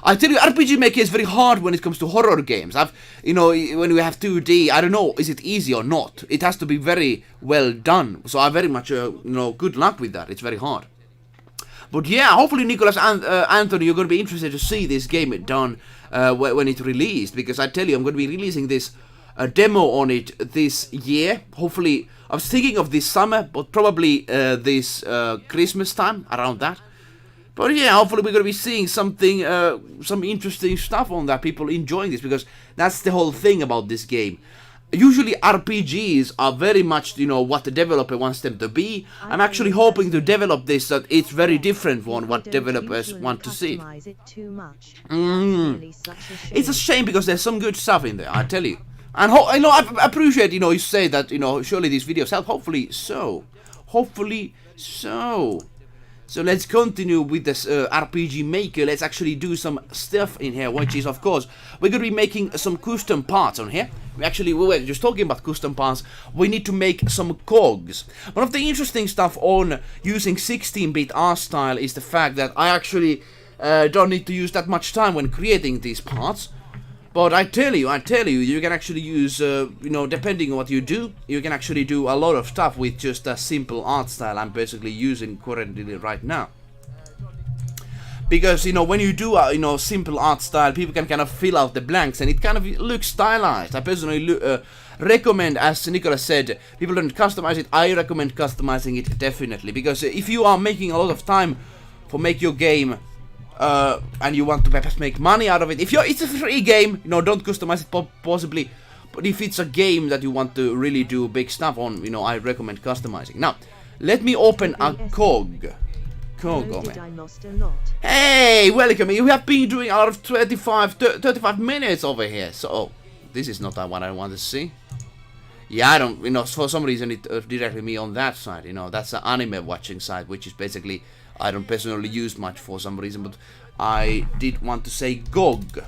I tell you, RPG Maker is very hard when it comes to horror games. You know, when we have 2D, I don't know, is it easy or not? It has to be very well done. So I very much, you know, good luck with that. It's very hard. But yeah, hopefully Nicholas and Anthony, you're going to be interested to see this game done when it's released. Because I tell you, I'm going to be releasing this demo on it this year. Hopefully, I was thinking of this summer, but probably this Christmas time, around that. But yeah, hopefully we're going to be seeing something, some interesting stuff on that, people enjoying this, because that's the whole thing about this game. Usually RPGs are very much, you know, what the developer wants them to be. I'm actually hoping to develop this that it's very different from what developers want to see. It's a shame, because there's some good stuff in there, I tell you. And I know, I appreciate, you know, you say that, you know, surely these videos help. Hopefully so. Hopefully so. So let's continue with this RPG Maker. Let's actually do some stuff in here, which is, of course, we're going to be making some custom parts on here. We were just talking about custom parts. We need to make some cogs. One of the interesting stuff on using 16-bit art style is the fact that I actually don't need to use that much time when creating these parts. But I tell you, you can actually use, you know, depending on what you do, you can actually do a lot of stuff with just a simple art style I'm basically using currently right now. Because, you know, when you do a, you know, simple art style, people can kind of fill out the blanks and it kind of looks stylized. I personally recommend, as Nicholas said, people don't customize it. I recommend customizing it definitely. Because if you are making a lot of time for make your game, and you want to perhaps make money out of it, it's a free game, you know, don't customize it possibly. But if it's a game that you want to really do big stuff on, you know, I recommend customizing. Now, let me open a cog. Hey, welcome. You have been doing out of 35 minutes over here. So, this is not what I want to see. Yeah, I don't, you know, for some reason it directed me on that side, you know, that's an anime watching side, which is basically, I don't personally use much for some reason, but I did want to say GOG,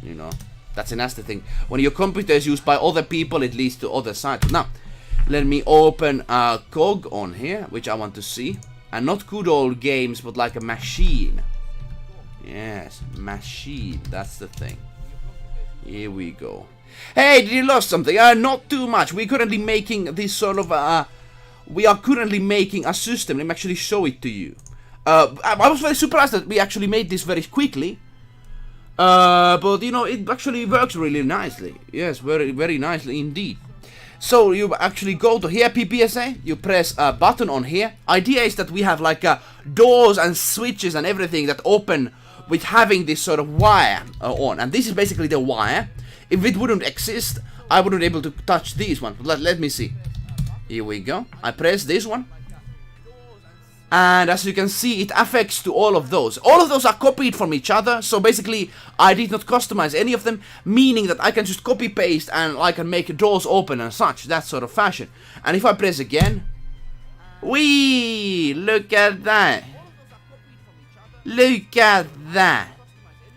you know, that's a nasty thing. When your computer is used by other people, it leads to other sites. Now, let me open a GOG on here, which I want to see, and not good old games, but like a machine. Yes, machine, that's the thing. Here we go. Hey, did you lost something? Not too much. We're currently making this sort of we are currently making a system. Let me actually show it to you. I was very surprised that we actually made this very quickly. But you know, it actually works really nicely. Yes, very, very nicely indeed. So you actually go to here, PPSA, you press a button on here. Idea is that we have like doors and switches and everything that open with having this sort of wire on. And this is basically the wire. If it wouldn't exist, I wouldn't be able to touch these ones. Let me see. Here we go. I press this one. And as you can see, it affects to all of those. All of those are copied from each other. So basically, I did not customize any of them. Meaning that I can just copy paste and I can make doors open and such. That sort of fashion. And if I press again. Whee! Look at that. Look at that.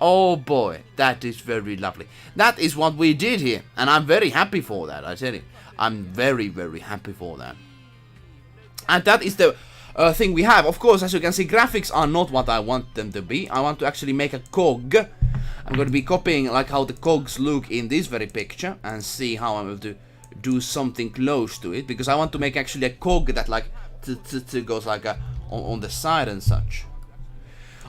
Oh boy, that is very lovely. That is what we did here, and I'm very happy for that, I tell you. I'm very, very happy for that. And that is the thing we have. Of course, as you can see, graphics are not what I want them to be. I want to actually make a cog. I'm going to be copying like how the cogs look in this very picture, and see how I'm able to do something close to it. Because I want to make actually a cog that like goes like on the side and such.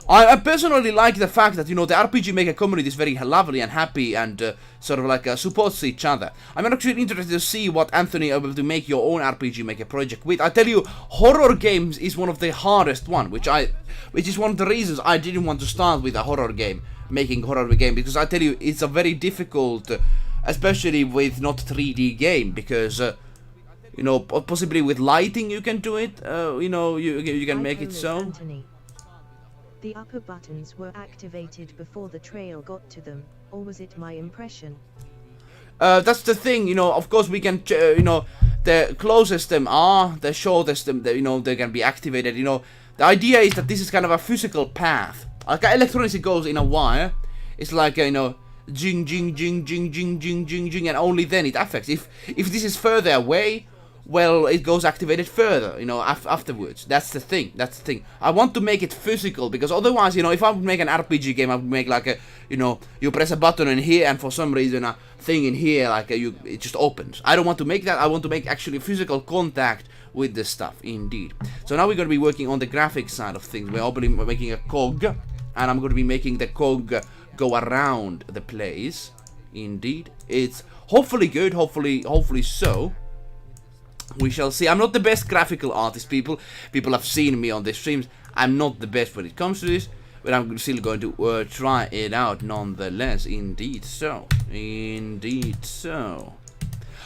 I personally like the fact that, you know, the RPG Maker community is very lovely and happy and sort of like supports each other. I'm actually interested to see what Anthony is able to make your own RPG Maker project with. I tell you, horror games is one of the hardest one, which is one of the reasons I didn't want to start with a horror game, making horror game, because I tell you, it's a very difficult, especially with not 3D game, because you know, possibly with lighting you can do it, you know, you can make it so. Anthony. The upper buttons were activated before the trail got to them, or was it my impression? That's the thing, you know, of course we can, you know, the closest them are, the shortest them, you know, they can be activated, you know. The idea is that this is kind of a physical path. Like electronics, it goes in a wire. It's like, you know, jing, jing, jing, jing, jing, jing, jing, jing, and only then it affects. If this is further away, well, it goes activated further, you know, afterwards. That's the thing, I want to make it physical, because otherwise, you know, if I would make an RPG game, I would make like a, you know, you press a button in here, and for some reason a thing in here, like it just opens. I don't want to make that, I want to make actually physical contact with this stuff, indeed. So now we're going to be working on the graphic side of things. We're obviously making a cog, and I'm going to be making the cog go around the place, indeed. It's hopefully good, hopefully so. We shall see. I'm not the best graphical artist, people. People have seen me on the streams. I'm not the best when it comes to this, but I'm still going to try it out nonetheless. Indeed so. Indeed so.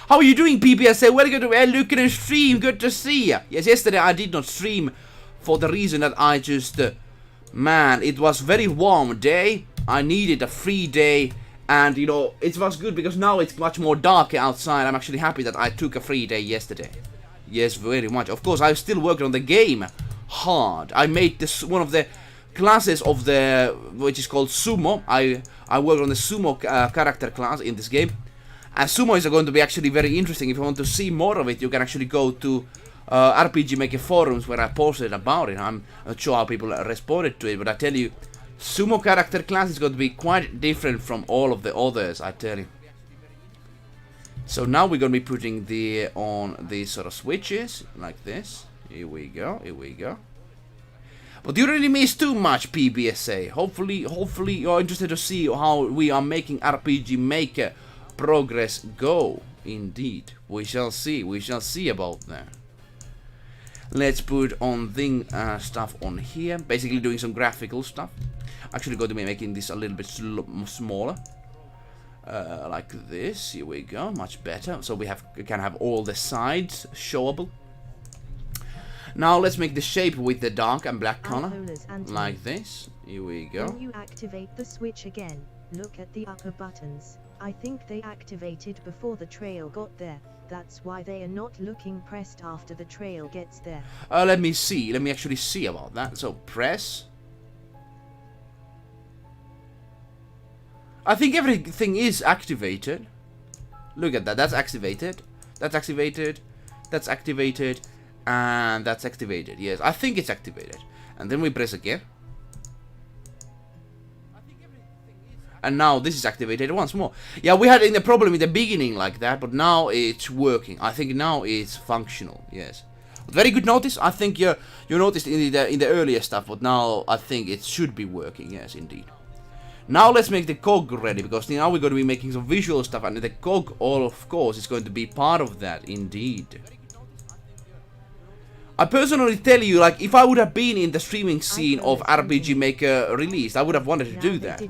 How are you doing, PBSA? Welcome to eluukkanen stream. Good to see ya. Yes, yesterday I did not stream for the reason that I just... man, it was very warm day. I needed a free day. And, you know, it was good because now it's much more dark outside. I'm actually happy that I took a free day yesterday. Yes, very much. Of course, I still worked on the game hard. I made this one of the classes of the, which is called Sumo. I worked on the Sumo character class in this game. And Sumo is going to be actually very interesting. If you want to see more of it, you can actually go to RPG Maker forums where I posted about it. I'm not sure how people responded to it, but I tell you, Sumo character class is going to be quite different from all of the others, I tell you. So now we're going to be putting on these sort of switches, like this. Here we go, here we go. But you really miss too much, PBSA. Hopefully you're interested to see how we are making RPG Maker progress go. Indeed, we shall see about that. Let's put on stuff on here, basically doing some graphical stuff. Actually going to be making this a little bit smaller, like this. Here we go, much better. So we can have all the sides showable. Now let's make the shape with the dark and black color, like this. Here we go. When you activate the switch again, look at the upper buttons. I think they activated before the trail got there. That's why they are not looking pressed after the trail gets there. Let me see. Let me actually see about that. So press. I think everything is activated. Look at that. That's activated. That's activated. That's activated. And that's activated. Yes, I think it's activated. And then we press again. And now this is activated once more. Yeah, we had a problem in the beginning like that, but now it's working. I think now it's functional. Yes, but very good notice. I think you noticed in the earlier stuff, but now I think it should be working. Yes, indeed. Now let's make the cog ready, because now we're going to be making some visual stuff, and the cog, of course, is going to be part of that. Indeed. I personally tell you, like, if I would have been in the streaming scene of RPG Maker released, I would have wanted to do that.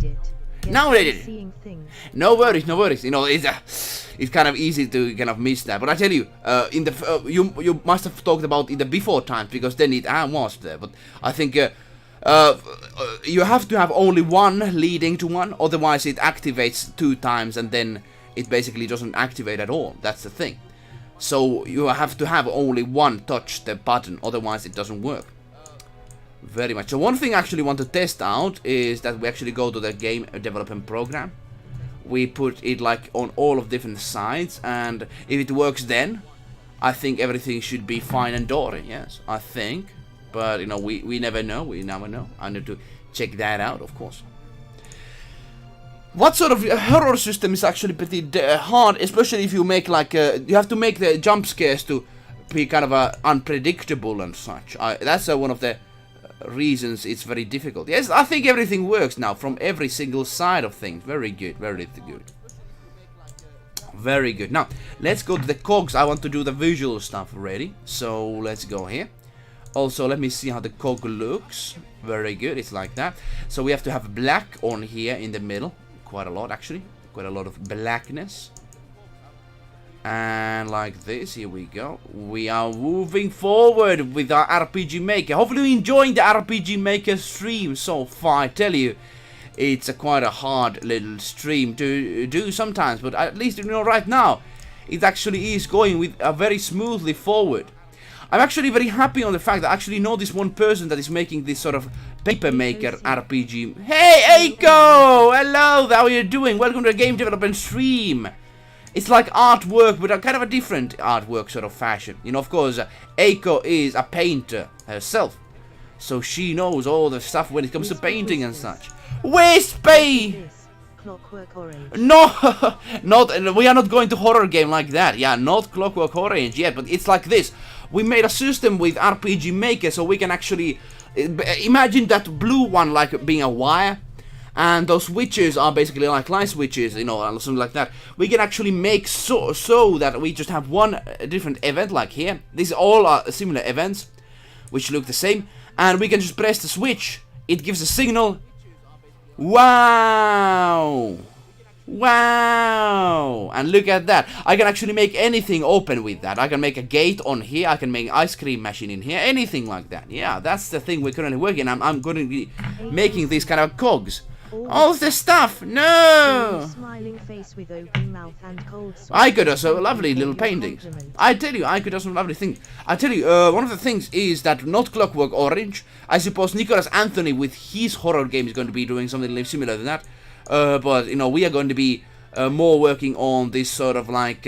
Now they did it. No worries, no worries. You know, it's kind of easy to kind of miss that. But I tell you, in the you must have talked about in the before times, because then it was there. But I think you have to have only one leading to one, otherwise it activates 2 times and then it basically doesn't activate at all. That's the thing. So you have to have only one touch the button, otherwise it doesn't work. Very much. So one thing I actually want to test out is that we actually go to the game development program. We put it like on all of different sides, and if it works then, I think everything should be fine and dory. Yes, I think. But you know, we never know. We never know. I need to check that out, of course. What sort of horror system is actually pretty hard, especially if you make like you have to make the jump scares to be kind of unpredictable and such. That's one of the reasons it's very difficult. Yes, I think everything works now from every single side of things. Very good, very good. Very good. Now, let's go to the cogs. I want to do the visual stuff ready. So, let's go here. Also, let me see how the cog looks. Very good, it's like that. So, we have to have black on here in the middle. Quite a lot, actually. Quite a lot of blackness. And like this, here we go. We are moving forward with our RPG Maker. Hopefully you're enjoying the RPG Maker stream so far. I tell you, it's quite a hard little stream to do sometimes. But at least, you know, right now, it actually is going with very smoothly forward. I'm actually very happy on the fact that I actually know this one person that is making this sort of paper maker RPG. Hey, Eiko! Hello, how are you doing? Welcome to the game development stream. It's like artwork, but a kind of a different artwork sort of fashion. You know, of course, Eiko is a painter herself. So she knows all the stuff when it comes to painting and such. Wispy! Clockwork Orange. No, not. We are not going to horror game like that. Yeah, not Clockwork Orange yet, but it's like this. We made a system with RPG Maker so we can actually imagine that blue one like being a wire. And those switches are basically like light switches, you know, something like that. We can actually make so that we just have one different event, like here. These all are similar events, which look the same. And we can just press the switch. It gives a signal. Wow! Wow! And look at that. I can actually make anything open with that. I can make a gate on here. I can make an ice cream machine in here. Anything like that. Yeah, that's the thing we're currently working on. I'm going to be making these kind of cogs. All the stuff! No! Smiling face with open mouth and cold I could do some lovely little paintings. I tell you, I could do some lovely things. I tell you, one of the things is that not Clockwork Orange. I suppose Nicholas Anthony with his horror game is going to be doing something similar to that. But, you know, we are going to be more working on this sort of like...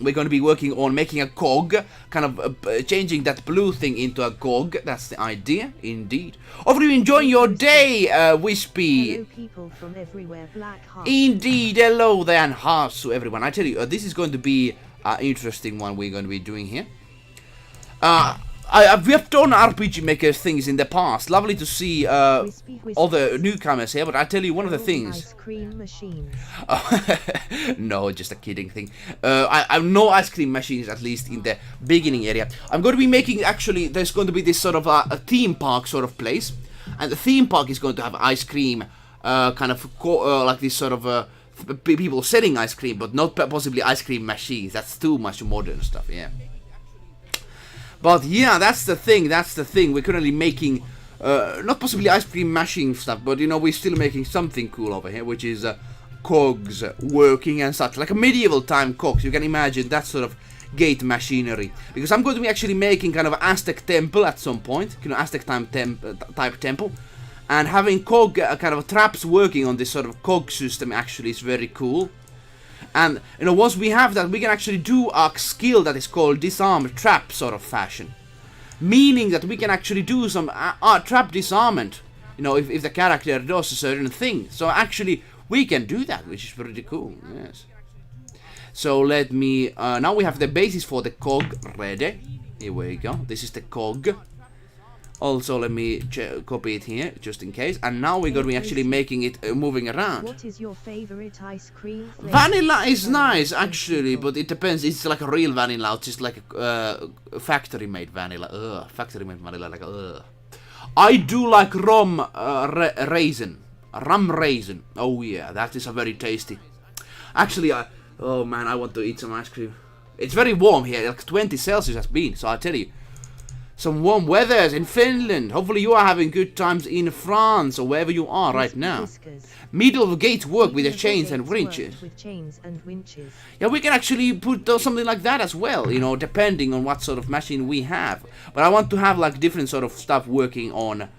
we're going to be working on making a cog, kind of changing that blue thing into a cog. That's the idea, indeed. Hopefully you're enjoying your day, Wispy. Hello, people from everywhere, black heart. Indeed, hello there and hearts to everyone. I tell you, this is going to be an interesting one we're going to be doing here. We have done RPG Maker things in the past. Lovely to see all the newcomers here, but I tell you one of the things... Ice cream machines. No, just a kidding thing. I'm no ice cream machines, at least in the beginning area. I'm going to be making, actually, there's going to be this sort of a theme park sort of place. And the theme park is going to have ice cream, kind of like this sort of people selling ice cream, but not possibly ice cream machines. That's too much modern stuff, yeah. But yeah, that's the thing, we're currently making, not possibly ice cream machine stuff, but you know, we're still making something cool over here, which is cogs working and such, like a medieval time cogs. You can imagine that sort of gate machinery. Because I'm going to be actually making kind of an Aztec temple at some point, you know, Aztec type temple. And having cog, kind of traps working on this sort of cog system actually is very cool. And, you know, once we have that, we can actually do a skill that is called Disarm Traps sort of fashion. Meaning that we can actually do some trap disarmament, you know, if the character does a certain thing. So actually, we can do that, which is pretty cool, yes. So let me, now we have the basis for the cog ready. Here we go, this is the cog. Also, let me copy it here, just in case. And now we're going to be actually making it moving around. What is your favorite ice cream flavor? Vanilla is nice, actually, but it depends. It's like a real vanilla, it's just like a factory-made vanilla. Factory-made vanilla, like I do like rum raisin. Rum raisin. Oh yeah, that is a very tasty. Actually, oh man, I want to eat some ice cream. It's very warm here, like 20 Celsius has been, so I tell you. Some warm weathers in Finland. Hopefully you are having good times in France or wherever you are right now. Middle of gate work with the chains and winches. Yeah, we can actually put something like that as well, you know, depending on what sort of machine we have. But I want to have like different sort of stuff working on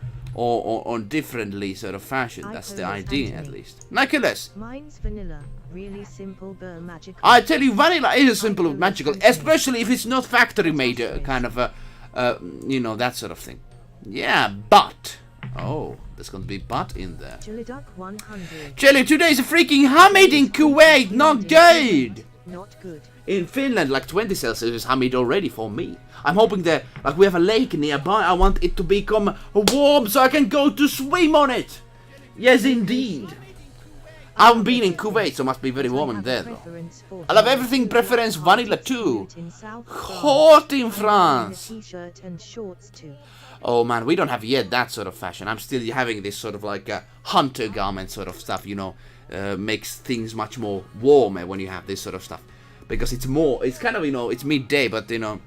differently sort of fashion. That's the idea, at least. Nicholas. Mine's vanilla. Really simple but magical. I tell you, vanilla is simple but magical, especially if it's not factory made kind of you know, that sort of thing. Yeah, but... Oh, there's going to be but in there. Jelly Duck 100. Jelly, today's a freaking Hamid in Kuwait, not good! Not good. In Finland, like 20 Celsius is humid already for me. I'm hoping that, like, we have a lake nearby. I want it to become warm so I can go to swim on it. Yes, indeed. I've been in Kuwait, so must be very warm in there, though. I love everything preference vanilla too. Hot in France. Oh man, we don't have yet that sort of fashion. I'm still having this sort of like hunter garment sort of stuff, you know. Makes things much more warmer when you have this sort of stuff. Because it's kind of, you know, it's midday, but, you know,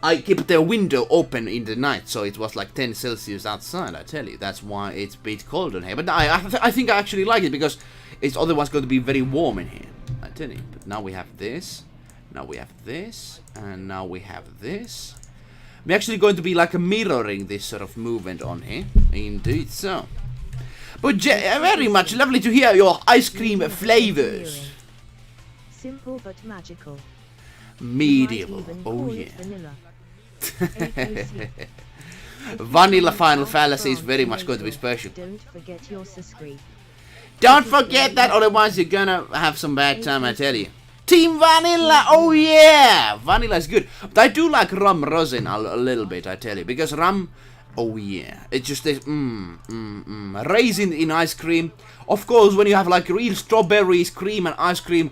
I keep the window open in the night, so it was like 10 Celsius outside, I tell you. That's why it's a bit cold in here. But I think I actually like it, because it's otherwise going to be very warm in here, I tell you. But now we have this, now we have this, and now we have this. We're actually going to be like mirroring this sort of movement on here. Indeed so. But very much lovely to hear your ice cream flavors. Simple but magical. Medieval. Oh yeah. Vanilla Final Fallacy is very much going to be special. Don't forget your subscribe. Don't forget that, otherwise you're gonna have some bad time, I tell you. Team Vanilla, oh yeah! Vanilla is good. But I do like rum rosin a little bit, I tell you. Because rum, oh yeah. It's just this, raisin in ice cream. Of course, when you have like real strawberries, cream and ice cream.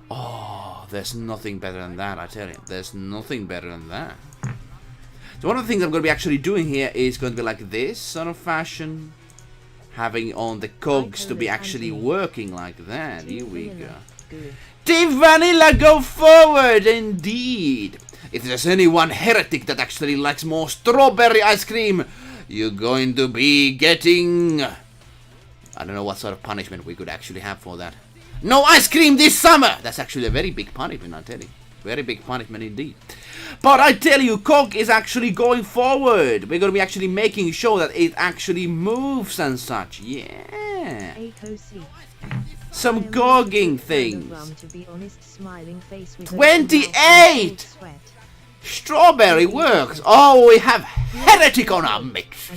Oh, there's nothing better than that, I tell you. There's nothing better than that. So one of the things I'm going to be actually doing here is going to be like this sort of fashion. Having on the cogs to be actually working like that. Here we go. Team Vanilla, go forward, indeed. If there's anyone heretic that actually likes more strawberry ice cream, you're going to be getting... I don't know what sort of punishment we could actually have for that. No ice cream this summer! That's actually a very big punishment, I tell you. Very big punishment indeed. But I tell you, Cog is actually going forward. We're going to be actually making sure that it actually moves and such. Yeah. Some gogging things. 28! Strawberry works. Oh, we have heretic on our mix.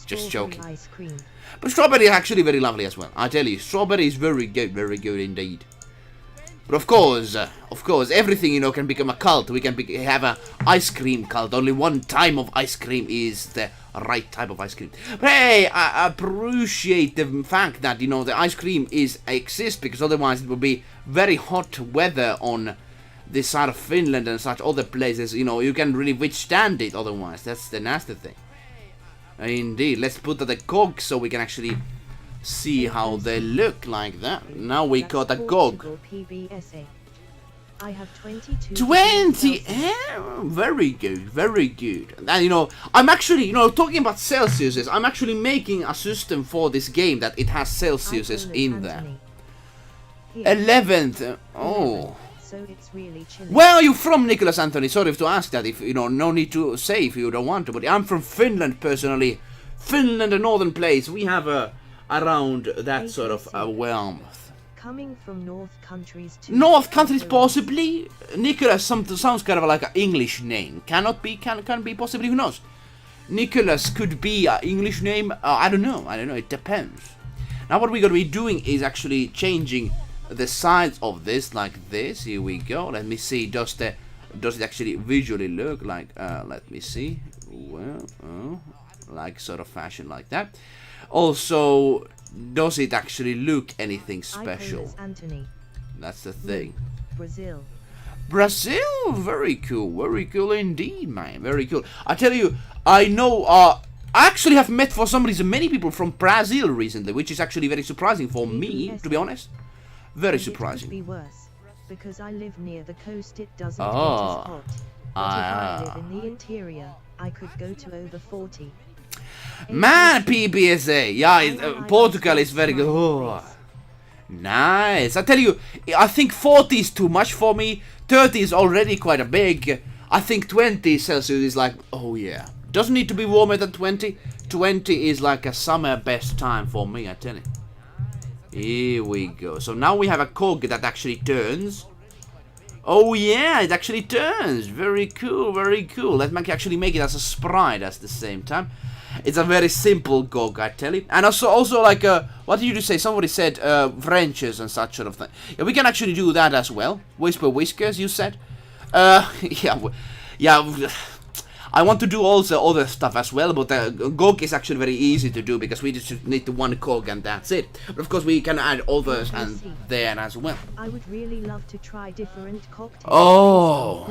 Just joking. But strawberry is actually very lovely as well. I tell you, strawberry is very good indeed. But of course, everything, you know, can become a cult. We can have a ice cream cult. Only one type of ice cream is the right type of ice cream. But hey, I appreciate the fact that, you know, the ice cream exists, because otherwise it would be very hot weather on this side of Finland and such other places. You know, you can really withstand it otherwise. That's the nasty thing. Indeed. Let's put the cogs so we can actually see how they look like that. Now we got a cog. I have 22. 20! Very good, very good. And you know, I'm actually, you know, talking about Celsiuses, I'm actually making a system for this game that it has Celsiuses in there. 11th. Oh. So it's really chilly. Where are you from, Nicholas Anthony? Sorry to ask that, if you know, no need to say if you don't want to, but I'm from Finland personally. Finland, a northern place. We have around that sort of warmth. Coming from North Countries to North Countries possibly? Nicholas sounds kind of like an English name. Can be possibly, who knows? Nicholas could be an English name. I don't know, it depends. Now what we're going to be doing is actually changing the sides of this like this. Here we go. Let me see, does it actually visually look like, let me see. Well, like sort of fashion like that. Also, does it actually look anything special? That's the thing. Brazil, very cool indeed, man, very cool. I tell you, I know, I actually have met for some reason many people from Brazil recently, which is actually very surprising for me, to be honest. Very surprising. It could be worse, because I live near the coast, it doesn't get as hot. But if I live in the interior, I could go to over 40. Man, PBSA, yeah, Portugal is very good. Oh, nice. I tell you, I think 40 is too much for me. 30 is already quite a big. I think 20 Celsius is like, oh yeah. Doesn't need to be warmer than 20. 20 is like a summer best time for me, I tell you. Here we go. So now we have a cog that actually turns. Oh yeah, it actually turns. Very cool, very cool. Let's actually make it as a sprite at the same time. It's a very simple GOG, I tell you. And also like, what did you say? Somebody said wrenches and such sort of thing. Yeah, we can actually do that as well. Whisper whiskers, you said. Yeah. I want to do also other stuff as well, but GOG is actually very easy to do because we just need the one GOG and that's it. But of course we can add others and there as well. I would really love to try different cocktails. Oh.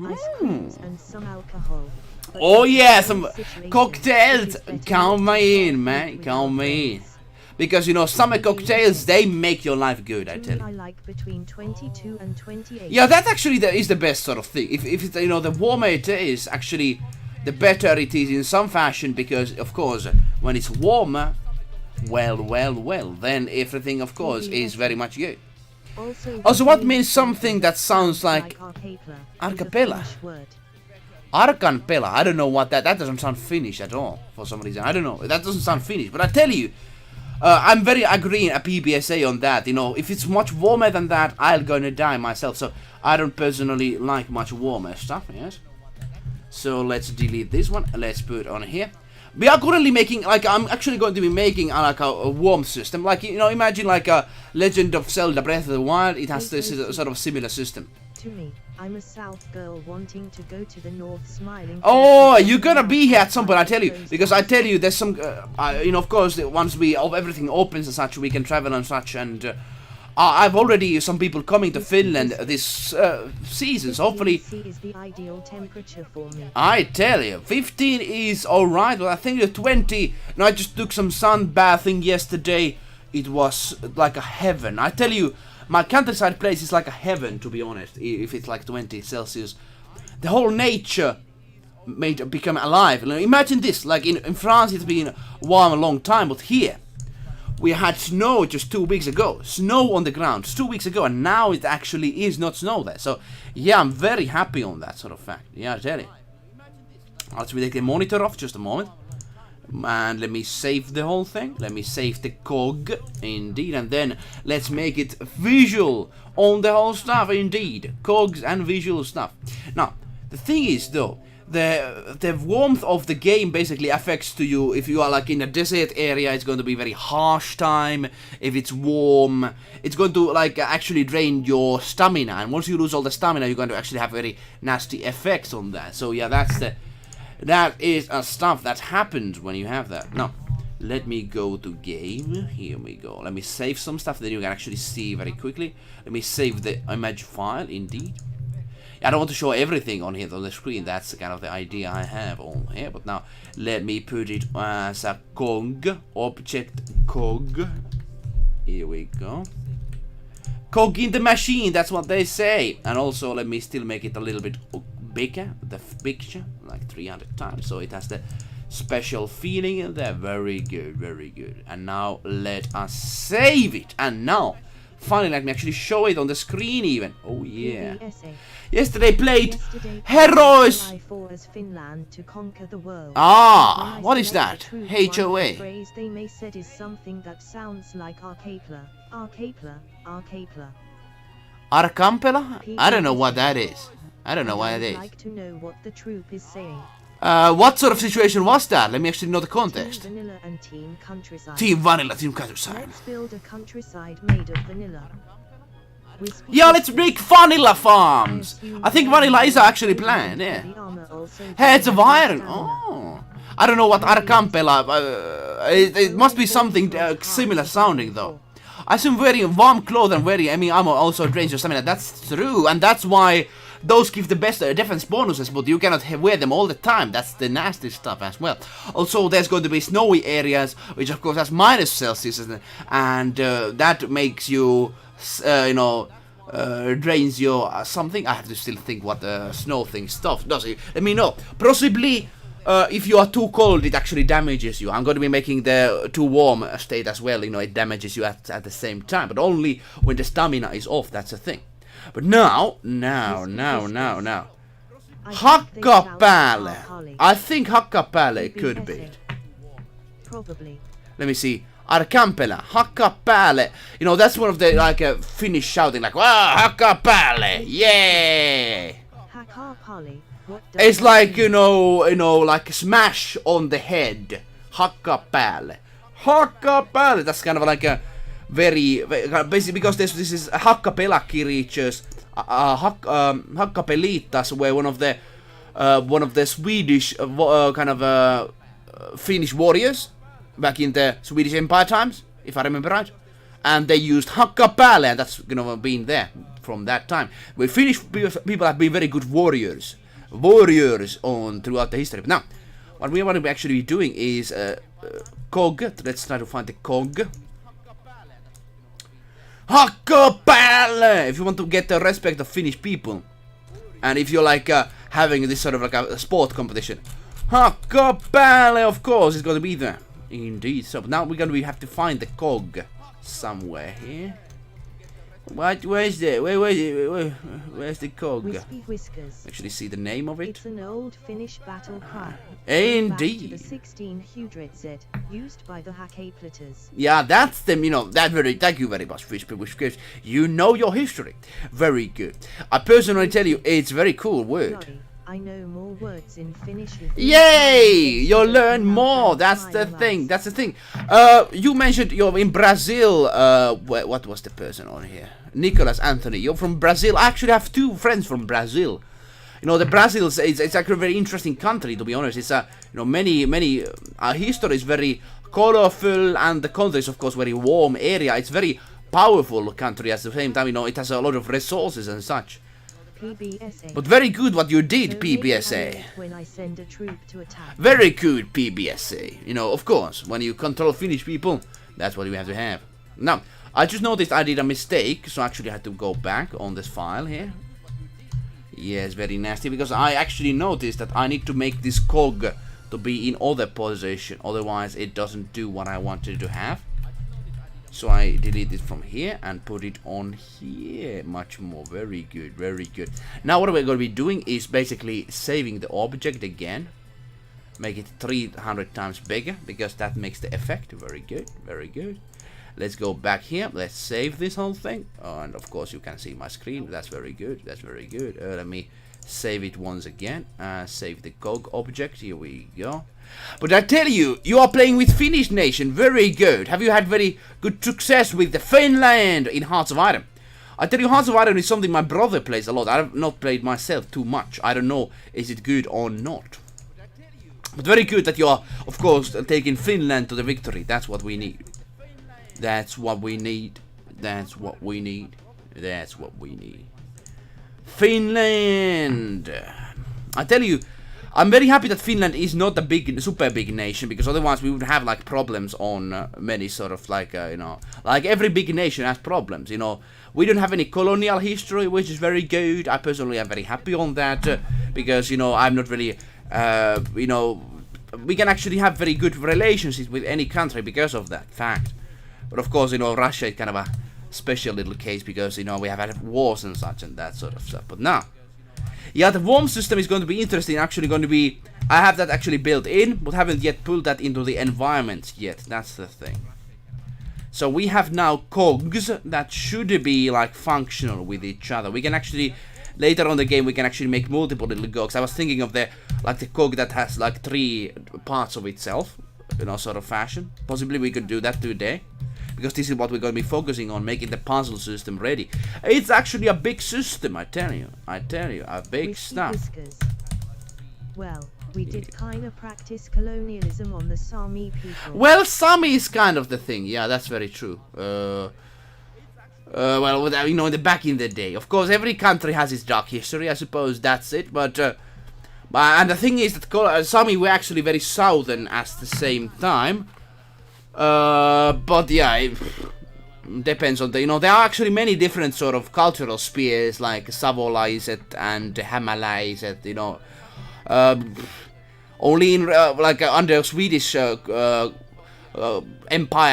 Ice creams and some alcohol. Oh yeah, some cocktails. Count me in, man. Count me in. Because, you know, summer cocktails, they make your life good, I tell you. I like between 22 and 28. Yeah, that actually is the best sort of thing. If it's, you know, the warmer it is, actually, the better it is in some fashion. Because, of course, when it's warmer, well, then everything, of course, is very much good. Also, what means something that sounds like archipela? Arkanpela, I don't know what that doesn't sound Finnish at all, for some reason. I don't know, that doesn't sound Finnish, but I tell you, I'm very agreeing a PBSA on that. You know, if it's much warmer than that, I'm gonna die myself. So I don't personally like much warmer stuff. Yes. So let's delete this one. Let's put it on here. We are currently making, like, I'm actually going to be making like a warm system. Like, you know, imagine like a Legend of Zelda Breath of the Wild. It has this sort of similar system. To me, I'm a South girl wanting to go to the North, smiling. Oh, you're gonna be here at some point, I tell you, because I tell you, there's some, you know, of course, once everything opens and such, we can travel and such, and I've already some people coming to Finland this season, so hopefully. Is the ideal temperature for me. I tell you, 15 is alright, but I think the 20. No, I just took some sunbathing yesterday. It was like a heaven. I tell you. My countryside place is like a heaven, to be honest, if it's like 20 Celsius. The whole nature made become alive. Imagine this, like in France it's been warm a long time, but here we had snow just 2 weeks ago. Snow on the ground 2 weeks ago, and now it actually is not snow there. So yeah, I'm very happy on that sort of fact. Yeah, I tell you. Let's take the monitor off just a moment. And let me save the whole thing. Let me save the cog, indeed, and then let's make it visual on the whole stuff, indeed. Cogs and visual stuff. Now, the thing is, though, the warmth of the game basically affects to you. If you are like in a desert area, it's going to be very harsh time. If it's warm, it's going to like actually drain your stamina, and once you lose all the stamina, you're going to actually have very nasty effects on that. So yeah, that is stuff that happens when you have that. Now, let me go to game. Here we go. Let me save some stuff that you can actually see very quickly. Let me save the image file, indeed. I don't want to show everything on here on the screen. That's kind of the idea I have on here. But now, let me put it as a cog. Object cog. Here we go. Cog in the machine, that's what they say. And also, let me still make it a little bit bigger, the picture, like 300 times, so it has the special feeling in there. Very good, very good. And now let us save it. And now, finally, let me actually show it on the screen even. Oh yeah. Yesterday played Heroes. Ah, what is that? HOA. Phrase they may said is something that sounds like Arcapla. Arcampela? I don't know what that is. I don't know what it is. I'd like to know what the troop is saying. What sort of situation was that? Let me actually know the context. Team Vanilla and Team Countryside. Team Vanilla, Team Countryside. Let's build a countryside made of vanilla. Yeah, let's make vanilla farms. I think vanilla is actually planned, yeah. Heads of iron. Oh. I don't know what Arcampela. It must be something similar sounding though. I assume wearing warm clothes and wearing enemy armor also drains your stamina. That's true, and that's why those give the best defense bonuses, but you cannot wear them all the time. That's the nasty stuff as well. Also, there's going to be snowy areas, which of course has minus Celsius, and that makes you, you know, drains your something. I have to still think what the snow thing stuff does. Let me know. Possibly, if you are too cold, it actually damages you. I'm going to be making the too warm state as well. You know, it damages you at the same time, but only when the stamina is off. That's the thing. But now. Hakkapäälle. I think Hakkapäälle could be. Probably. Let me see. Arcampela, Hakkapäälle. You know, that's one of the like Finnish shouting like, wow, Hakkapäälle, yeah. What does It's that like, mean? like smash on the head. Hakka päälle. Hakka päälle. That's kind of like a basically because this is hakkapelakki creatures. Hakkapelitas were one of the Swedish Finnish warriors back in the Swedish Empire times, if I remember right. And they used hakka päälle, and that's been there from that time. Where Finnish people have been very good warriors on throughout the history. But now, what we want to actually be doing is cog. Let's try to find the cog. Hakka päälle! If you want to get the respect of Finnish people, and if you're like having this sort of like a sport competition, hakka päälle, of course, is going to be there. Indeed. So now we're going to have to find the cog somewhere here. Where's the cog? Wispy Whiskers. Actually see the name of it. It's an old Finnish battle cry. Indeed. Back to the 1600s, used by the Hakkapelitas. Yeah, that's them, thank you very much, Wispy Whiskers. You know your history. Very good. I personally tell you, it's a very cool word. Sorry, I know more words in Finnish. Yay! You'll learn more. That's the thing. That's the thing. You mentioned you're in Brazil. What was the person on here? Nicholas Anthony. You're from Brazil. I actually have two friends from Brazil. The Brazil it's actually a very interesting country, to be honest. It's many history is very colorful, and the country is of course very warm area. It's very powerful country at the same time. It has a lot of resources and such. PBSA. But very good what you did, So maybe I PBSA. left when I send a troop to attack. Very good, PBSA. Of course, when you control Finnish people, that's what you have to have. Now, I just noticed I did a mistake, so I actually had to go back on this file here. Yes, very nasty, because I actually noticed that I need to make this cog to be in other position, otherwise it doesn't do what I wanted to have. So I delete it from here and put it on here. Much more. Very good, very good. Now what we're going to be doing is basically saving the object again. Make it 300 times bigger, because that makes the effect. Very good, very good. Let's go back here. Let's save this whole thing. Oh, and of course you can see my screen. That's very good. That's very good. Let me save it once again. Save the cog object. Here we go. But I tell you, you are playing with Finnish nation. Very good. Have you had very good success with the Finland in Hearts of Iron? I tell you, Hearts of Iron is something my brother plays a lot. I have not played myself too much. I don't know, is it good or not? But very good that you are, of course, taking Finland to the victory. That's what we need. That's what we need. That's what we need. That's what we need. Finland! I tell you, I'm very happy that Finland is not a super big nation, because otherwise we would have like problems on many sort of like like every big nation has problems. We don't have any colonial history, which is very good. I personally am very happy on that because I'm not really we can actually have very good relationships with any country because of that fact. But of course, Russia is kind of a special little case because we have had wars and such and that sort of stuff. But now. Yeah, the warm system is going to be interesting. Actually going to be... I have that actually built in, but haven't yet pulled that into the environment yet. That's the thing. So we have now cogs that should be like functional with each other. We can actually... Later on in the game, we can actually make multiple little cogs. I was thinking of the cog that has like 3 parts of itself. Sort of fashion. Possibly we could do that today. Because this is what we're going to be focusing on, making the puzzle system ready. It's actually a big system, I tell you. A big stuff. Whiskers. Well, we did kind of practice colonialism on the Sami people. Well, Sami is kind of the thing. Yeah, that's very true. Well, in the back in the day. Of course, every country has its dark history. I suppose that's it. But and the thing is that Sami were actually very southern at the same time. But yeah, it depends on there are actually many different sort of cultural spheres, like Savolaiset and Hämäläiset, only in under Swedish Empire,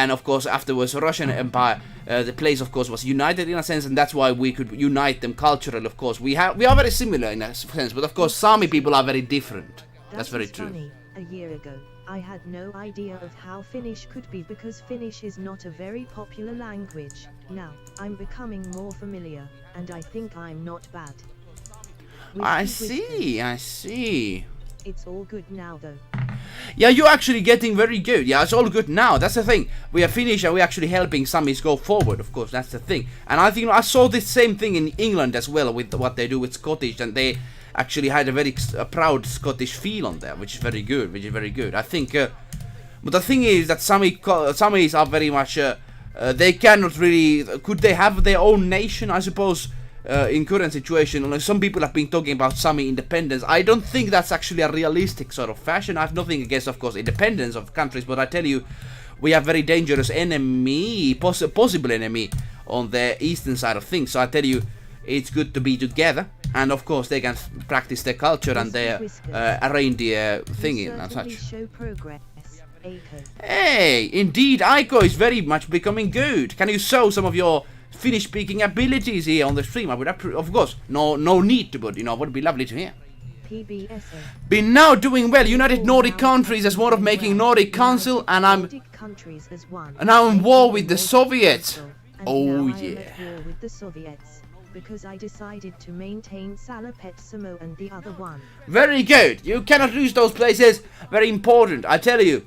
and of course afterwards Russian Empire, the place of course was united in a sense, and that's why we could unite them culturally. Of course we are very similar in a sense, but of course Sami people are very different. That's very true. Funny. A year ago, I had no idea of how Finnish could be, because Finnish is not a very popular language. Now, I'm becoming more familiar, and I think I'm not bad. I see. It's all good now though. Yeah, you're actually getting very good. Yeah, it's all good now. That's the thing. We are finished and we're actually helping Samis go forward, of course. That's the thing. And I think I saw this same thing in England as well with what they do with Scottish. And they actually had a very proud Scottish feel on there, which is very good. I think... but the thing is that Samis are very much... they cannot really... Could they have their own nation, I suppose? In current situation, some people have been talking about Sami independence. I don't think that's actually a realistic sort of fashion. I have nothing against, of course, independence of countries, but I tell you, we have very dangerous enemy, possible enemy, on the eastern side of things. So I tell you, it's good to be together, and of course they can practice their culture and their reindeer thingy and such. Show progress, Hey, indeed, Aiko is very much becoming good. Can you show some of your Finnish speaking abilities here on the stream? I would of course, no need to, but would be lovely to hear. Been now doing well. United Nordic countries as one of making Nordic Council, and I'm now in war with the Soviets. Oh yeah. With the Soviets because I decided to maintain Salapet Sumo and the other one. Very good. You cannot lose those places. Very important, I tell you.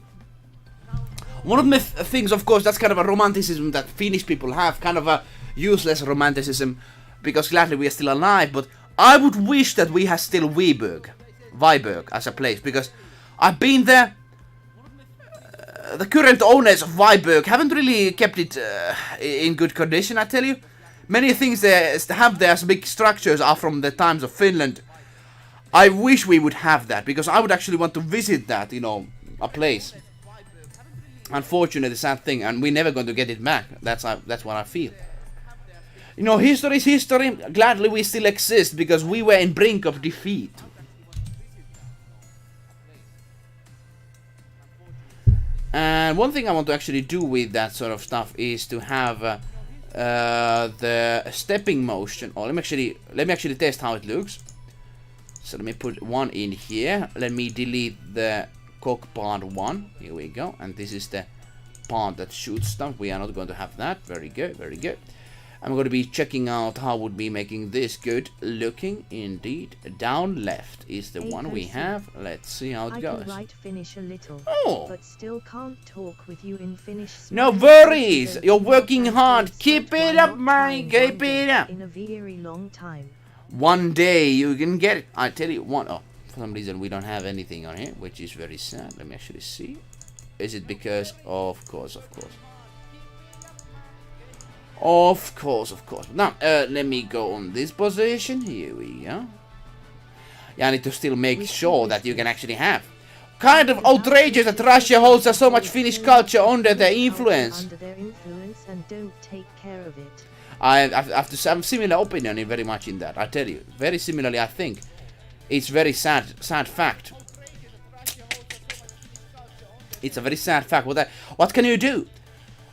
One of the things, of course, that's kind of a romanticism that Finnish people have, kind of a useless romanticism, because gladly we are still alive, but I would wish that we had still Viborg as a place, because I've been there. The current owners of Viborg haven't really kept it in good condition, I tell you. Many things they have there as big structures are from the times of Finland. I wish we would have that, because I would actually want to visit that, a place. Unfortunately, sad thing, and we're never going to get it back. That's what I feel. History is history. Gladly we still exist because we were in brink of defeat. And one thing I want to actually do with that sort of stuff is to have the stepping motion. Or let me actually test how it looks. So let me put one in here. Let me delete the cock part 1. Here we go. And this is the part that shoots stuff. We are not going to have that. Very good, very good. I'm going to be checking out how would be making this good looking. Indeed. Down left is the one we have. Let's see how it goes. I can write Finnish a little, but still can't talk with you in Finnish. No worries. You're working hard. Keep it up, man. Keep it up. In a very long time. One day you can get it. I tell you one. Oh, for some reason we don't have anything on here, which is very sad. Let me actually see. Is it because? Of course. Of course. Now, let me go on this position. Here we go. Yeah, I need to still make sure that you can actually have. Kind of outrageous that Russia holds so much Finnish culture under their influence. Under their influence and don't take care of it. I have to have similar opinion very much in that. I tell you, very similarly. I think it's very sad fact. It's a very sad fact. What can you do?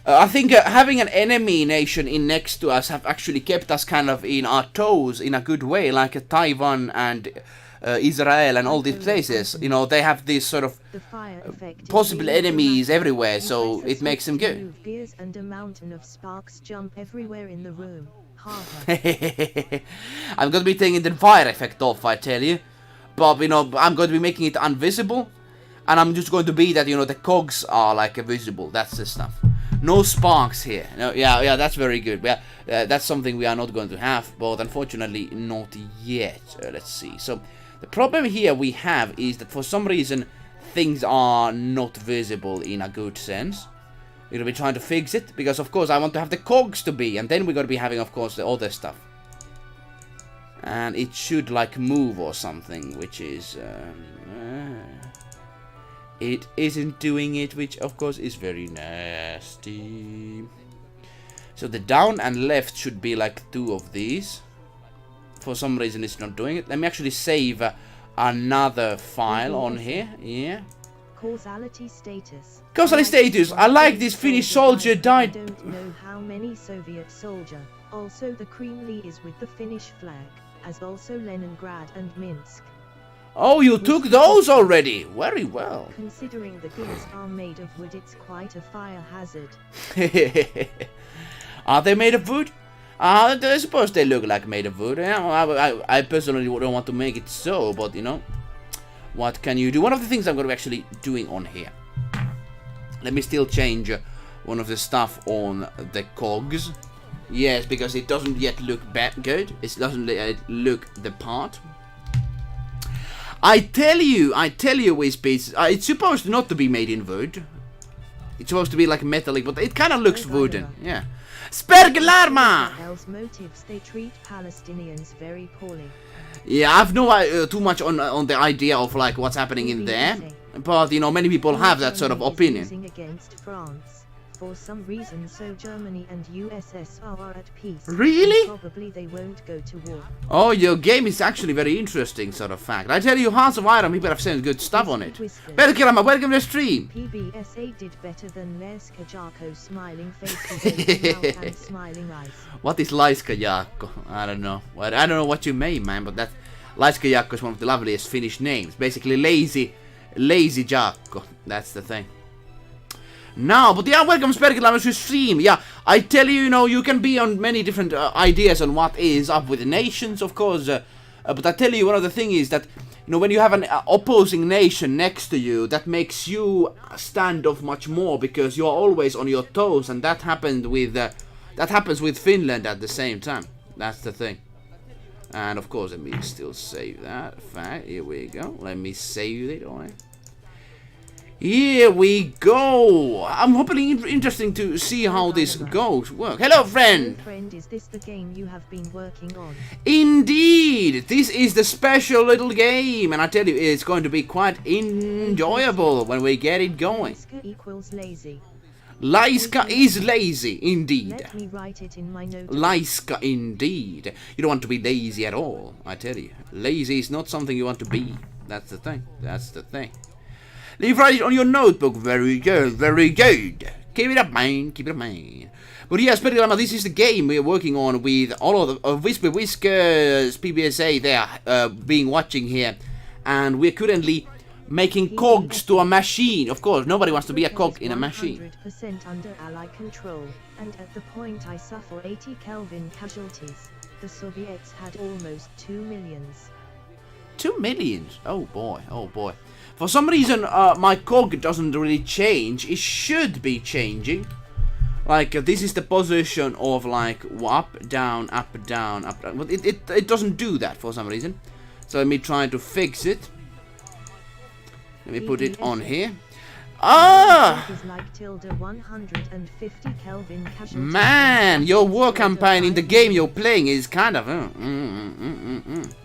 I think having an enemy nation in next to us have actually kept us kind of in our toes in a good way, like Taiwan and Israel and all these places. They have these sort of possible enemies everywhere, so it makes them good. And a mountain of sparks jump everywhere in the room. I'm going to be taking the fire effect off, I tell you. But, I'm going to be making it invisible. And I'm just going to be that, the cogs are like visible. That's the stuff. No sparks here. No, yeah, that's very good. Yeah, that's something we are not going to have, but unfortunately not yet. Let's see. So the problem here we have is that for some reason things are not visible in a good sense. We're going to be trying to fix it because, of course, I want to have the cogs to be, and then we're going to be having, of course, the other stuff. And it should like move or something, which is it isn't doing it, which of course is very nasty. So the down and left should be like 2 of these. For some reason it's not doing it. Let me actually save another file on here. Yeah. Causality status. Causality status. I like this Finnish soldier died. I don't know how many Soviet soldier. Also the Kremlin is with the Finnish flag, as also Leningrad and Minsk. Oh, you took those already. Very well. Considering the goods are made of wood, it's quite a fire hazard. Are they made of wood? I suppose they look like made of wood. I personally don't want to make it so, but you know, what can you do? One of the things I'm going to be actually doing on here. Let me still change one of the stuff on the cogs. Yes, because it doesn't yet look good. It doesn't look the part. I tell you, Whizbeats, it's supposed not to be made in wood. It's supposed to be like metallic, but it kind of looks wooden. Yeah. Spergelarma! Motives, they treat Palestinians very poorly. Yeah, I've no too much on the idea of like what's happening in there, but you know, many people have that sort of opinion. Against France. For some reason, so Germany and USSR are at peace. Really? Probably they won't go to war. Oh, your game is actually very interesting, sort of fact. I tell you, Hearts of Iron, people have said good stuff on it. Welcome to the stream. PBSA did better than Laiska Jaakko, smiling face and smiling eyes. What is Laiska Jaakko? I don't know. I don't know what you mean, man, but that Laiska Jaakko is one of the loveliest Finnish names. Basically, lazy Jaakko. That's the thing. No, but yeah, welcome Spergelamus to stream. Yeah, I tell you, you know, you can be on many different ideas on what is up with the nations, of course. But I tell you, one of the things is that, you know, when you have an opposing nation next to you, that makes you stand off much more because you're always on your toes, and that happens with Finland at the same time. That's the thing. And of course, let me still save that fact. Here we go. Let me save it. All right. Here we go. I'm hopefully interesting to see how this goes. Hello, friend. Friend, is this the game you have been working on? Indeed, this is the special little game, and I tell you, it's going to be quite enjoyable when we get it going. Laiska equals lazy. Laiska is lazy, indeed. Let me write it in my notes. Laiska, indeed. You don't want to be lazy at all, I tell you. Lazy is not something you want to be. That's the thing. That's the thing. Leave write it on your notebook. Very good, very good. Keep it up, man. Keep it up, man. But yeah, Spergelamus, this is the game we're working on with all of the Whisper Whiskers, PBSA, they are being watching here. And we're currently making cogs to a machine. Of course, nobody wants to be a cog in a machine. 100% under ally control, and at the point I suffer 80 Kelvin casualties. The Soviets had almost 2 millions. 2 millions? Oh boy, oh boy. For some reason, my cog doesn't really change. It should be changing. Like, this is the position of, like, up, down, up, down, up, down. But it doesn't do that for some reason. So let me try to fix it. Let me put it on here. Ah! Man, your war campaign in the game you're playing is kind of...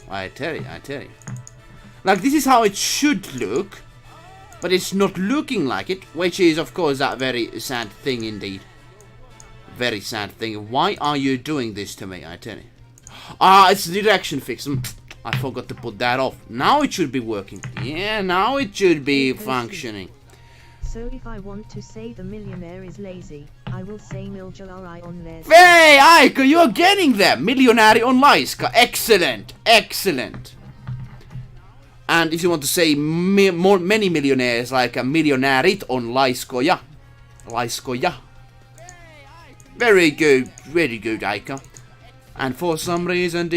I tell you. Like, this is how it should look, but it's not looking like it, which is, of course, a very sad thing indeed. Very sad thing. Why are you doing this to me, I tell you? Ah, it's the direction fix. I forgot to put that off. Now it should be working. Yeah, now it should be functioning. So if I want to say the millionaire is lazy, I will say Miljarari on Laiska. Hey, Aiko, you're getting there! Millionary on Laiska. Excellent, excellent. And if you want to say many millionaires, like a millionairit on Laiskoja. Laiskoja. Very good, Aika. And for some reason,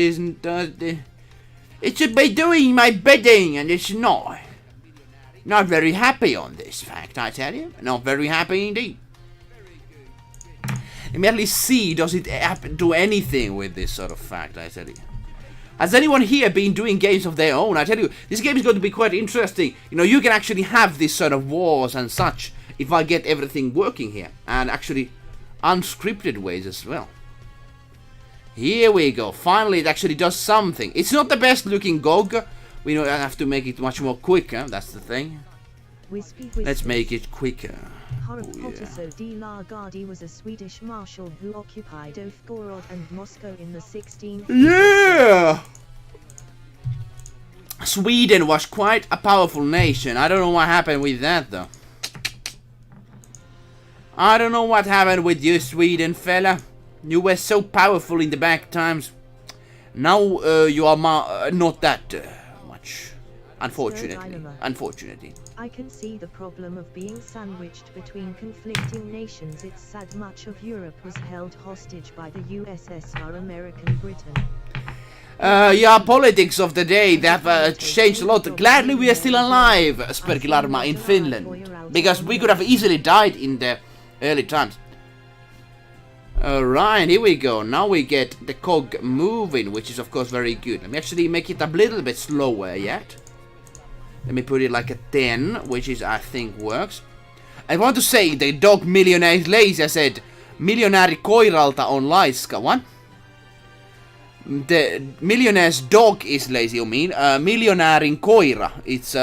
it should be doing my bidding, and it's not. Not very happy on this fact, I tell you. Not very happy indeed. Let me at least see, does it do anything with this sort of fact, I tell you. Has anyone here been doing games of their own? I tell you, this game is going to be quite interesting. You know, you can actually have this sort of wars and such if I get everything working here. And actually, unscripted ways as well. Here we go. Finally, it actually does something. It's not the best looking GOG. We know I have to make it much more quicker. That's the thing. Let's make it quicker. Harry de la Garde was a Swedish marshal who occupied Novgorod and Moscow in the 16th. Yeah! Sweden was quite a powerful nation. I don't know what happened with that though. I don't know what happened with you, Sweden fella. You were so powerful in the back times. Now you are not that much. Unfortunately. I can see the problem of being sandwiched between conflicting nations. It's sad much of Europe was held hostage by the USSR, American Britain. Yeah, politics of the day, they have changed a lot. Gladly we are still alive, Spergilarma, in Finland. Because we could have easily died in the early times. Alright, here we go. Now we get the cog moving, which is of course very good. Let me actually make it a little bit slower yet. Let me put it like a 10, which is, I think, works. I want to say the dog millionaire is lazy. I said, miljonääri koiralta on laiska. What? The millionaire's dog is lazy, you mean? Miljonäärin koira. It's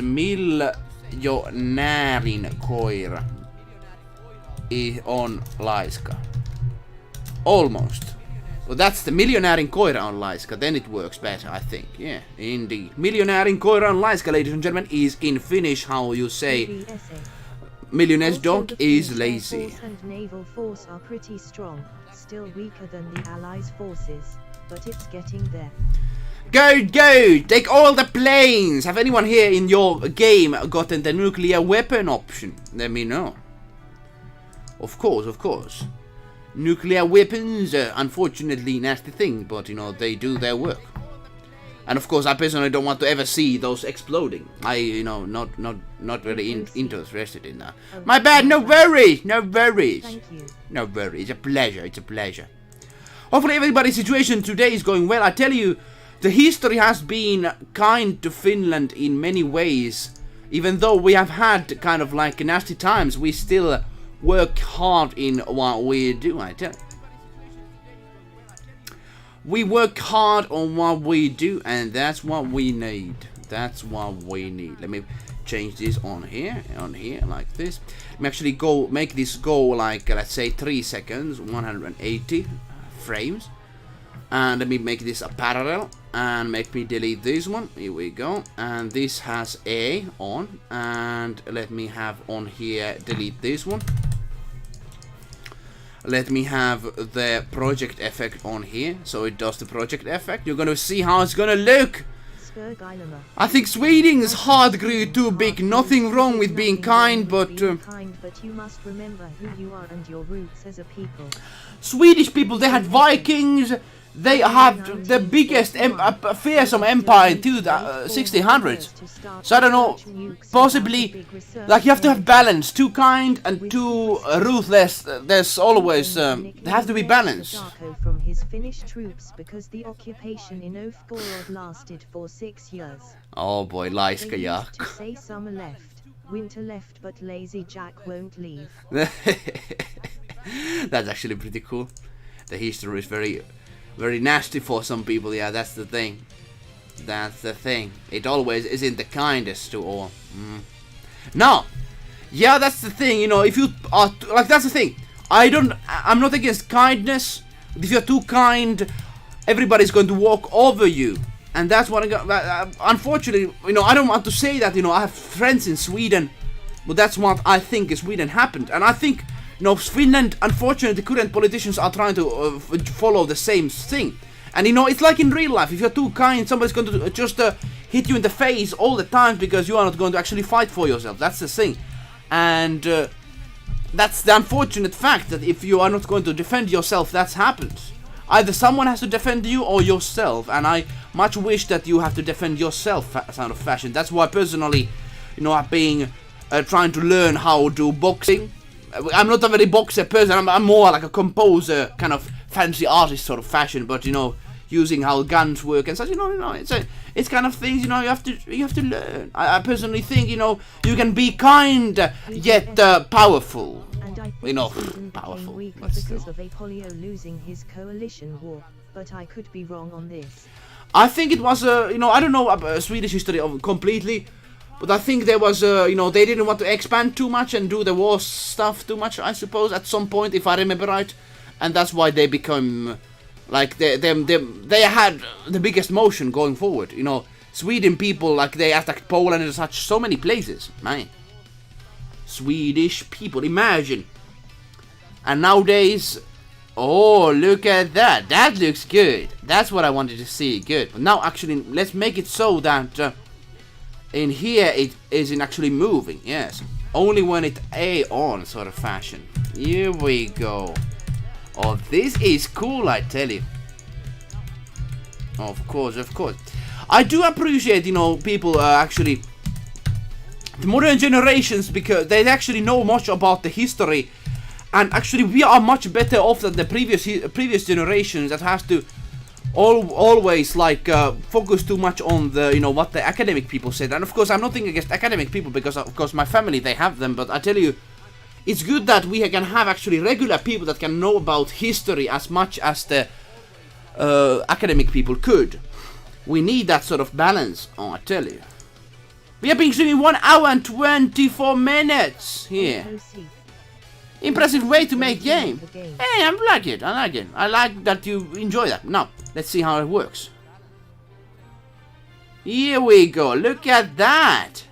miljonäärin koira. On laiska. Almost. Well, that's the miljonäärin koira on laiska. Then it works better, I think. Yeah, indeed. Miljonäärin koira on laiska, ladies and gentlemen, is in Finnish how you say millionaire's dog is lazy. Air Force and naval force are pretty strong, still weaker than the Allies' forces, but it's getting there. Go! Take all the planes! Have anyone here in your game gotten the nuclear weapon option? Let me know. Of course. Nuclear weapons are unfortunately nasty thing, but you know, they do their work. And of course, I personally don't want to ever see those exploding. Not really interested in that. My bad, no worries. Thank you. No worries, it's a pleasure. Hopefully everybody's situation today is going well. I tell you, the history has been kind to Finland in many ways. Even though we have had kind of like nasty times, we still work hard in what we do, I tell you. We work hard on what we do, and that's what we need. Let me change this on here, like this. Let me actually make this go like, let's say 3 seconds, 180 frames. And let me make this a parallel, and make me delete this one. Here we go. And this has A on, and let me have on here, delete this one. Let me have the project effect on here, so it does the project effect. You're gonna see how it's gonna look. I think Sweden's heart grew too big. Nothing wrong with being kind, but you must remember who you are and your roots as a people. Swedish people, they had Vikings. They have the biggest fearsome empire in 1600s. So I don't know, possibly, like you have to have balance. Too kind and too ruthless. There's always, there has to be balance. From his Finnish troops because the occupation in Novgorod lasted for 6 years. Oh boy, Laiska Jaak. To say summer left, winter left, but lazy Jack won't leave. That's actually pretty cool. The history is very nasty for some people. Yeah, that's the thing. It always isn't the kindest to all. No. Yeah, that's the thing. You know, if you are like, that's the thing. I'm not against kindness. If you're too kind, everybody's going to walk over you, and that's what I got. Unfortunately, you know, I don't want to say that. You know, I have friends in Sweden, but that's what I think in Sweden happened, and I think. You know, Finland, unfortunately, the current politicians are trying to follow the same thing. And you know, it's like in real life. If you're too kind, somebody's going to just hit you in the face all the time because you are not going to actually fight for yourself. That's the thing. And that's the unfortunate fact that if you are not going to defend yourself, that happens. Either someone has to defend you or yourself. And I much wish that you have to defend yourself, kind of fashion. That's why personally, you know, I've been trying to learn how to do boxing. I'm not a very boxer person, I'm more like a composer, kind of fancy artist sort of fashion, but you know, using how guns work and such, you know, it's kind of things, you know, you have to learn. I personally think, you know, you can be kind, yet powerful. You know, powerful. Because of Apollio losing his coalition war, but I could be wrong on this. I think it was, you know, I don't know Swedish history completely, but I think there was, you know, they didn't want to expand too much and do the war stuff too much, I suppose, at some point, if I remember right. And that's why they become, like, they had the biggest motion going forward. You know, Sweden people, like, they attacked Poland and such, so many places, man. Swedish people, imagine. And nowadays, Oh, look at that. That looks good. That's what I wanted to see. Good. But now, actually, let's make it so that in here it isn't actually moving. Yes. Only when it's on sort of fashion. Here we go. Oh, this is cool, I tell you. Of course, of course. I do appreciate, you know, people actually... the modern generations, because they actually know much about the history. And actually, we are much better off than the previous generations that has to always like focus too much on the, you know, what the academic people said. And of course, I'm nothing against academic people, because of course my family, they have them. But I tell you, it's good that we can have actually regular people that can know about history as much as the academic people could. We need that sort of balance. Oh, I tell you. We have been streaming 1 hour and 24 minutes here. Impressive way to make game. Hey, I like it. I like it. I like that you enjoy that. Now, let's see how it works. Here we go. Look at that.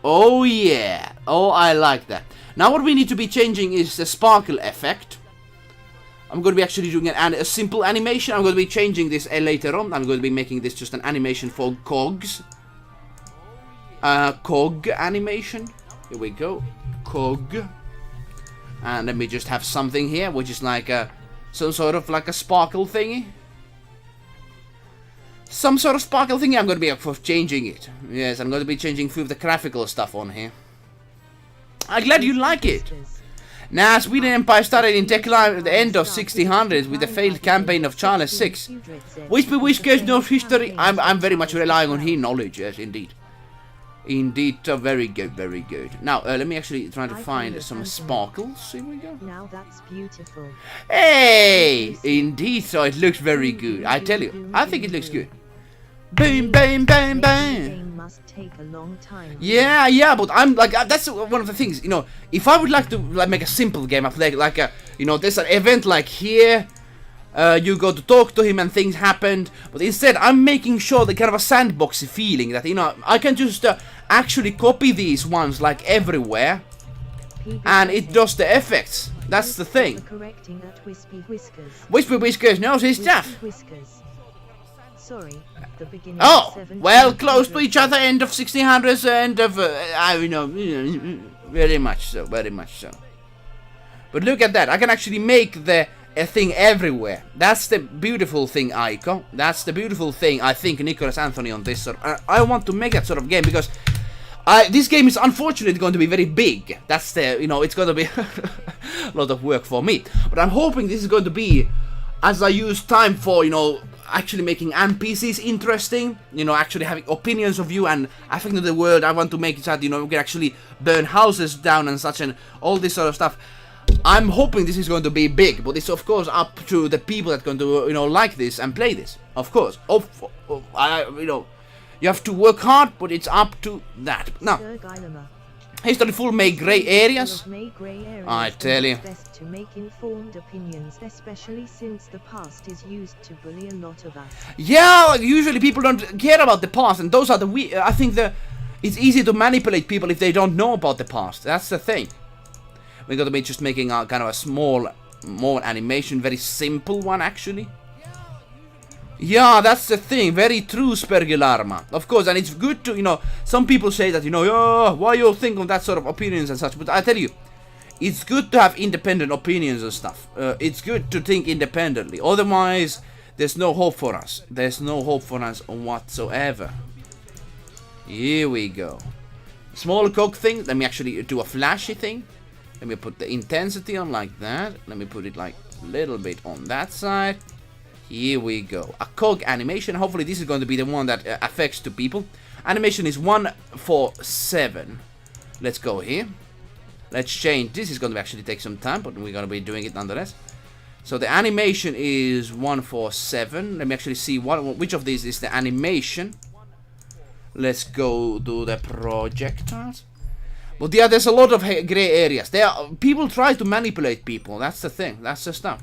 Oh, yeah. Oh, I like that. Now, what we need to be changing is the sparkle effect. I'm going to be actually doing a simple animation. I'm going to be changing this later on. I'm going to be making this just an animation for cogs. Cog animation. Here we go. Cog. And let me just have something here, which is like some sort of like a sparkle thingy. Some sort of sparkle thingy. I'm going to be for changing it. Yes, I'm going to be changing through the graphical stuff on here. I'm glad you like it. Now, Sweden Empire started in decline at the end of 1600s with the failed campaign of Charles VI. Whisper Whiskers knows history. I'm very much relying on his knowledge. Yes, indeed. Indeed, very good, very good. Now, let me actually try to find some sparkles. Here we go. Now that's beautiful. Hey! Indeed, so it looks very good. I tell you, I think it looks good. Boom, boom, boom, boom. Must take a long time. Yeah, but I'm like, that's one of the things, you know, if I would like to like make a simple game, I play like a, you know, there's an event like here. You go to talk to him and things happened, but instead I'm making sure the kind of a sandboxy feeling that, you know, I can just actually copy these ones like everywhere, and it does the effects. That's the thing. Whisper Whiskers knows his stuff. Sorry, the beginning. Oh, well, close to each other, end of 1600s, end of, you know, very much so, very much so. But look at that, I can actually make the a thing everywhere. That's the beautiful thing, Aiko. That's the beautiful thing, I think, Nicholas Anthony on this sort of, I want to make that sort of game, because this game is unfortunately going to be very big. That's the, you know, it's going to be a lot of work for me. But I'm hoping this is going to be, as I use time for, you know, actually making NPCs interesting, you know, actually having opinions of you and affecting the world. I want to make it so that, you know, we can actually burn houses down and such and all this sort of stuff. I'm hoping this is going to be big, but it's of course up to the people that are going to, you know, like this and play this. Of course, you know, you have to work hard, but it's up to that. Now, history full may grey areas. I tell you. Best to make informed opinions, especially since the past is used to bully a lot of us. Yeah, usually people don't care about the past, and those are the I think it's easy to manipulate people if they don't know about the past. That's the thing. We're going to be just making a kind of a small, more animation, very simple one actually. Yeah, that's the thing. Very true, Spergilarma. Of course, and it's good to, you know, some people say that, you know, oh, why you think of that sort of opinions and such. But I tell you, it's good to have independent opinions and stuff. It's good to think independently. Otherwise, there's no hope for us. There's no hope for us whatsoever. Here we go. Small cog thing. Let me actually do a flashy thing. Let me put the intensity on like that. Let me put it like a little bit on that side. Here we go. A cog animation. Hopefully this is going to be the one that affects two people. Animation is 147. Let's go here. Let's change. This is going to actually take some time, but we're going to be doing it nonetheless. So the animation is 147. Let me actually see which of these is the animation. Let's go to the projectiles. But yeah, there's a lot of grey areas. People try to manipulate people. That's the thing. That's the stuff.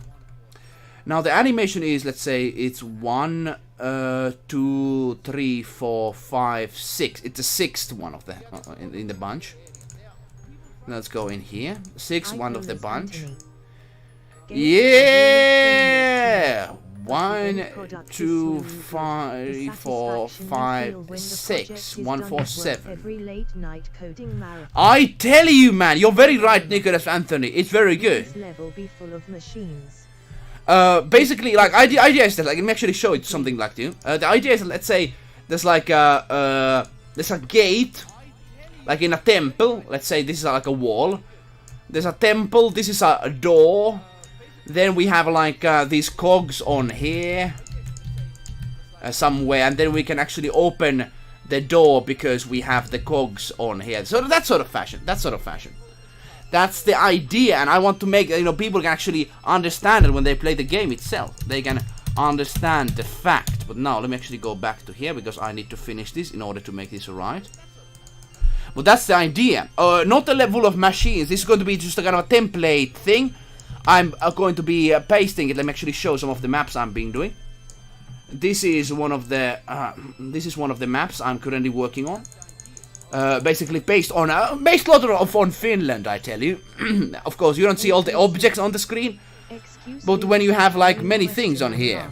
Now the animation is, let's say, it's 1, 2, 3, 4, 5, 6. It's the sixth one of the in the bunch. Let's go in here. Sixth one of the bunch. Yeah! 1, 2, 3, 4, 5, 6, 1, 4, 7. I tell you, man, you're very right, Nicholas Anthony. It's very good. Basically, like, idea is that, like, let me actually show it something like you. The idea is, let's say, there's like a gate, like in a temple. Let's say this is like a wall. There's a temple. This is a door. Then we have like these cogs on here somewhere, and then we can actually open the door because we have the cogs on here. So that sort of fashion. That's the idea, and I want to make, you know, people can actually understand it when they play the game itself. They can understand the fact. But now let me actually go back to here because I need to finish this in order to make this right. But that's the idea. Not a level of machines. This is going to be just a kind of a template thing. I'm going to be pasting it. Let me actually show some of the maps I'm doing. This is one of the maps I'm currently working on. Basically based on on Finland, I tell you. Of course, you don't see all the objects on the screen, but when you have like many things on here.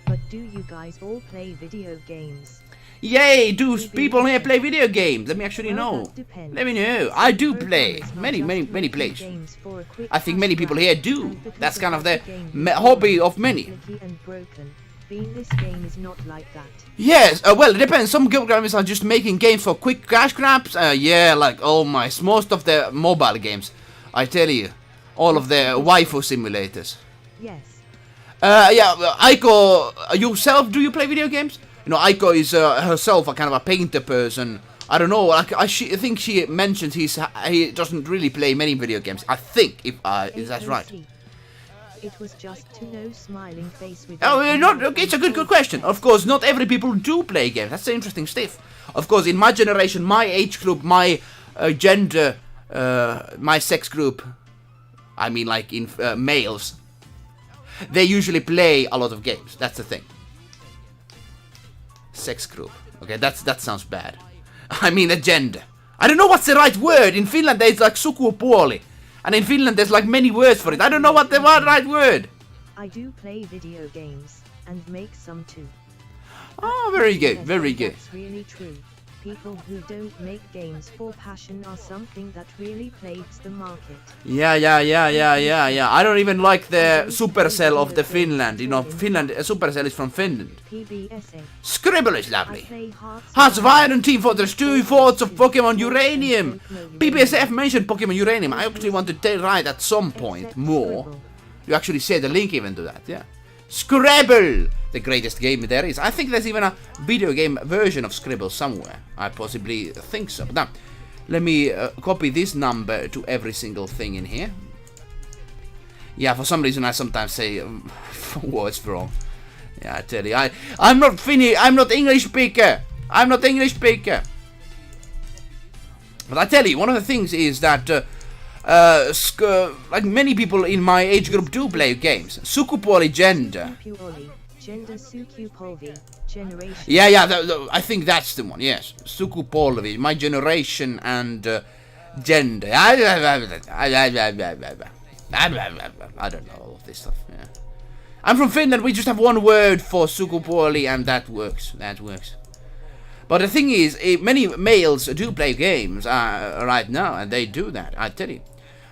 But do you guys all play video games? Yay! Do people here play video games? Let me actually know. Let me know. I do play many plays. I think many people here do. That's kind of the hobby of many. This game is not like that. Yes, well, it depends. Some programmers are just making games for quick cash grabs. Yeah, like most of the mobile games. I tell you, all of the waifu simulators. Yes. Yeah, Aiko, yourself, do you play video games? You know, Aiko is herself a kind of a painter person. I don't know. I think she mentioned he doesn't really play many video games. I think if that's right. It was just to know smiling face with. Oh, it's a good question. Of course, not every people do play games. That's the interesting stuff. Of course, in my generation, my age group, my gender, my sex group, I mean, like in males, they usually play a lot of games. That's the thing. Sex group. Okay, that sounds bad. I mean, a gender. I don't know what's the right word. In Finland, there's like sukupuoli. And in Finland, there's like many words for it. I don't know what the right word. I do play video games and make some too. Oh, very good, very good. That's really true. People who don't make games for passion are something that really plagues the market. Yeah. I don't even like the Supercell of the Finland. You know, Supercell is from Finland. Scribble is lovely. Hearts of Iron, Team Fortress 2, Forts of Pokemon Uranium. PBSF mentioned Pokemon Uranium. I actually want to write at some point more. You actually said the link even to that, yeah. Scrabble! The greatest game there is. I think there's even a video game version of Scribble somewhere. I possibly think so. But now, let me copy this number to every single thing in here. Yeah, for some reason I sometimes say words wrong. Yeah, I tell you, I'm not Finnish. I'm not English speaker. I'm not English speaker. But I tell you, one of the things is that like many people in my age group do play games. Sukupuoli gender. Yeah, I think that's the one, yes. Sukupolvi, my generation and gender. I don't know all of this stuff, yeah. I'm from Finland, we just have one word for sukupuoli and that works, But the thing is, many males do play games right now, and they do that, I tell you.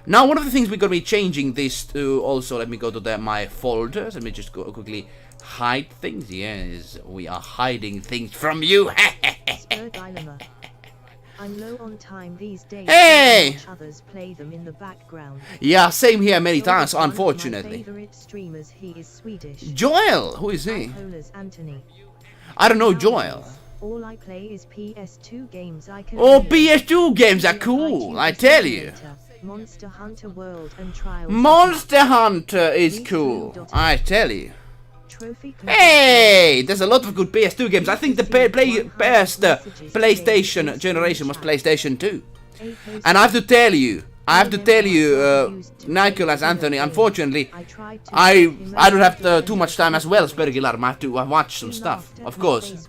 Now, one of the things we're going to be changing this to also, let me go to my folders, let me just go quickly hide things. Yes, we are hiding things from you. I'm low on time these days. Hey! Others play them in the background. Yeah, same here many times, unfortunately. My favorite streamers, he is Swedish. Joel, who is he? Anthony. I don't know Joel. All I play is PS2 games. PS2 games are cool, I tell you. Monster Hunter World and Trials. Monster Hunter is cool, I tell you. Hey, there's a lot of good PS2 games. I think the best PlayStation generation was PlayStation 2. And I have to tell you, Nicholas Anthony, unfortunately, I don't have too much time as well, Spergilar. I have to watch some stuff, of course.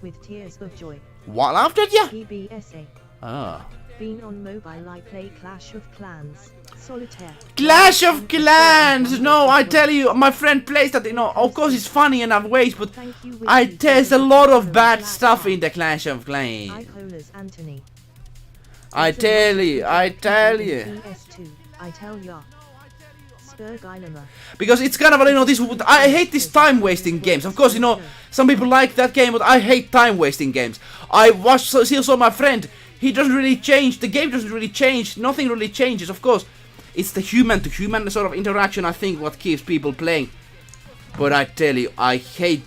What laughed at ya? Ah. been on mobile. I play Clash of Clans, Solitaire. Clash of Clans! No, I tell you, my friend plays that, you know, of course it's funny in other ways, but there's a lot of bad stuff in the Clash of Clans. I tell you. I tell ya. Because it's kind of, you know, this. I hate these time-wasting games. Of course, you know, some people like that game, but I hate time-wasting games. I saw my friend. He doesn't really change. The game doesn't really change. Nothing really changes. Of course, it's the human-to-human sort of interaction, I think, what keeps people playing. But I tell you, I hate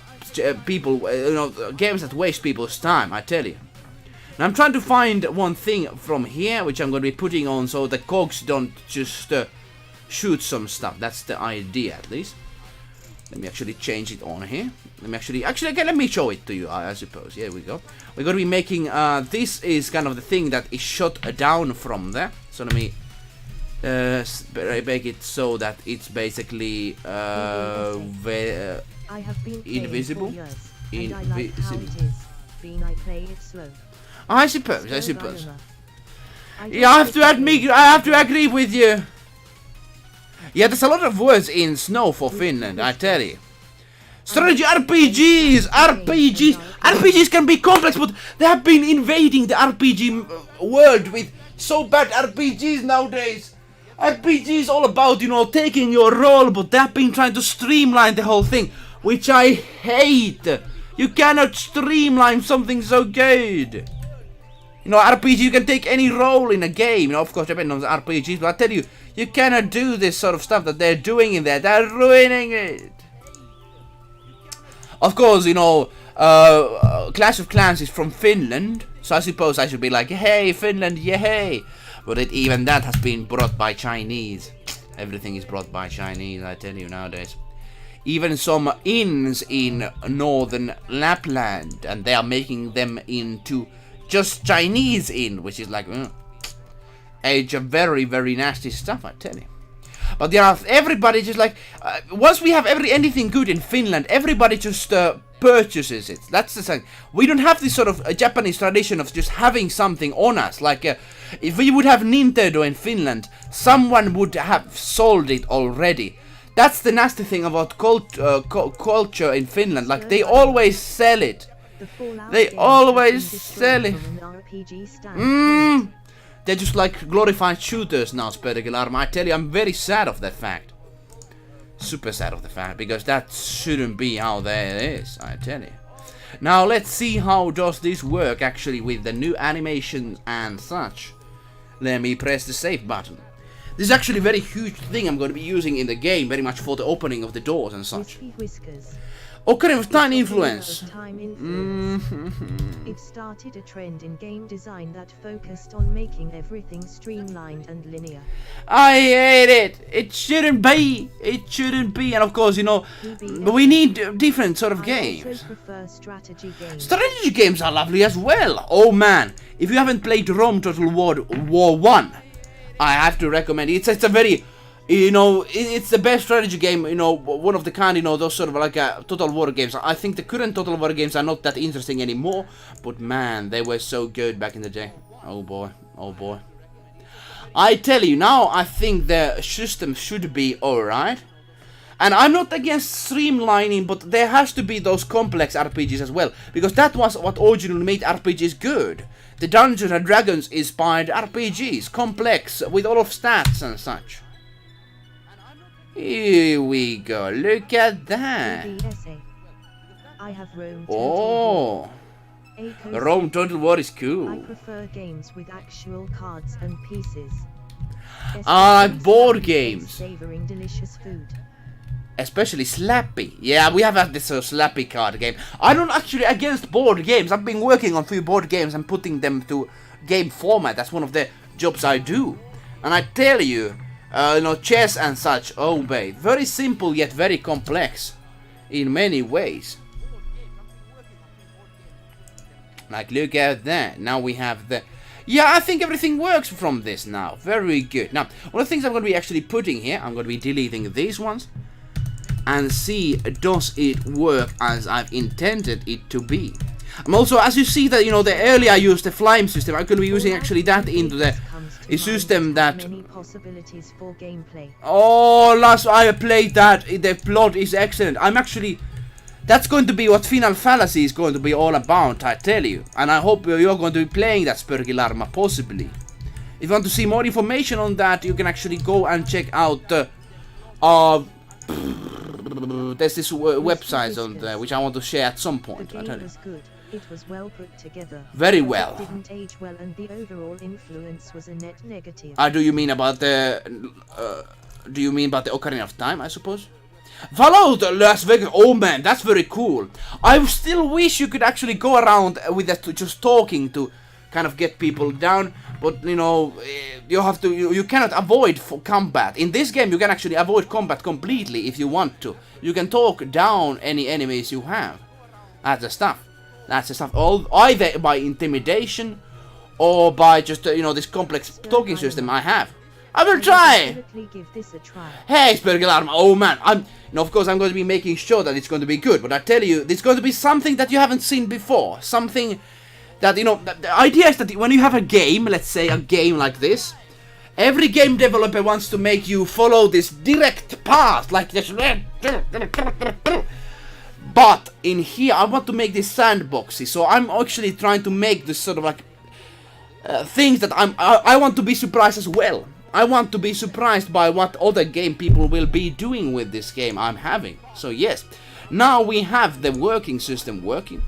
people, you know, games that waste people's time. I tell you. Now I'm trying to find one thing from here, which I'm going to be putting on so the cogs don't just shoot some stuff. That's the idea, at least. Let me actually change it on here. Let me actually okay, let me show it to you, I suppose. Here we go. We're going to be making, this is kind of the thing that is shot down from there. So let me make it so that it's basically invisible. I suppose. Yeah, I have to agree with you. Yeah, there's a lot of words in snow for Finland, I tell you. Strategy RPGs! RPGs can be complex, but they have been invading the RPG world with so bad RPGs nowadays. RPG is all about, you know, taking your role, but they have been trying to streamline the whole thing, which I hate. You cannot streamline something so good. You know, RPG, you can take any role in a game. You know, of course, depending on the RPGs, but I tell you, you cannot do this sort of stuff that they're doing in there. They're ruining it. Of course, you know, Clash of Clans is from Finland, so I suppose I should be like, hey, Finland, yay. But even that has been brought by Chinese. Everything is brought by Chinese, I tell you, nowadays. Even some inns in northern Lapland, and they are making them into just Chinese inn, which is like, age of very, very nasty stuff, I tell you. But yeah, everybody just like, once we have anything good in Finland, everybody just purchases it. That's the thing. We don't have this sort of Japanese tradition of just having something on us. Like, if we would have Nintendo in Finland, someone would have sold it already. That's the nasty thing about culture in Finland. Like, they always sell it. They always sell it. They're just like glorified shooters now, Spödegelarm. I tell you, I'm very sad of that fact. Super sad of the fact, because that shouldn't be how that is, I tell you. Now let's see how does this work actually with the new animations and such. Let me press the save button. This is actually a very huge thing I'm going to be using in the game, very much for the opening of the doors and such. Occurring of time influence. It started a trend in game design that focused on making everything streamlined and linear. I hate it. It shouldn't be. It shouldn't be. And of course, you know, we need different sort of games. I also prefer strategy games. Strategy games are lovely as well. Oh man, if you haven't played Rome Total War 1, I have to recommend it. It's a very, you know, it's the best strategy game, you know, one of the kind, you know, those sort of like Total War games. I think the current Total War games are not that interesting anymore, but man, they were so good back in the day. Oh boy, oh boy. I tell you, now I think the system should be alright. And I'm not against streamlining, but there has to be those complex RPGs as well, because that was what originally made RPGs good. The Dungeons and Dragons inspired RPGs, complex, with all of stats and such. Here we go, look at that. I have Rome Oh, Rome Total War is cool. I prefer games with actual cards and pieces. I like board games. Savoring delicious food. Especially Slappy. Yeah, we have had this Slappy card game. I'm not actually against board games. I've been working on a few board games and putting them to game format. That's one of the jobs I do. And I tell you, you know, chess and such, oh babe, very simple yet very complex in many ways. Like, look at that. Now we have the... Yeah, I think everything works from this now. Very good. Now, one of the things I'm going to be actually putting here, I'm going to be deleting these ones. And see, does it work as I've intended it to be? I'm also, as you see that, you know, the earlier I used the flame system, I'm going to be using actually that into the system that... Many possibilities for gameplay. Oh, last I played that, the plot is excellent. I'm actually... That's going to be what Final Fallacy is going to be all about, I tell you. And I hope you're going to be playing that Spurgilarma, possibly. If you want to see more information on that, you can actually go and check out there's this website on there, which I want to share at some point. The game was good. It was well put together. Very well. It didn't age well, and the overall influence was a net negative. Do you mean about the Ocarina of Time, I suppose? Follow the Las Vegas. Oh man, that's very cool. I still wish you could actually go around with that, just talking to kind of get people down. But you know, you have to. You cannot avoid combat. In this game, you can actually avoid combat completely if you want to. You can talk down any enemies you have. That's the stuff. That's the stuff. Either by intimidation or by just you know, this complex talking system I have. I will try. Give this a try. Hey, Spurgilarma. Oh man, of course I'm going to be making sure that it's going to be good. But I tell you, it's going to be something that you haven't seen before. Something that, you know, the idea is that when you have a game, let's say a game like this, every game developer wants to make you follow this direct path, like this. But in here, I want to make this sandboxy. So I'm actually trying to make this sort of like things that I want to be surprised as well. I want to be surprised by what other game people will be doing with this game I'm having. So yes, now we have the working system working.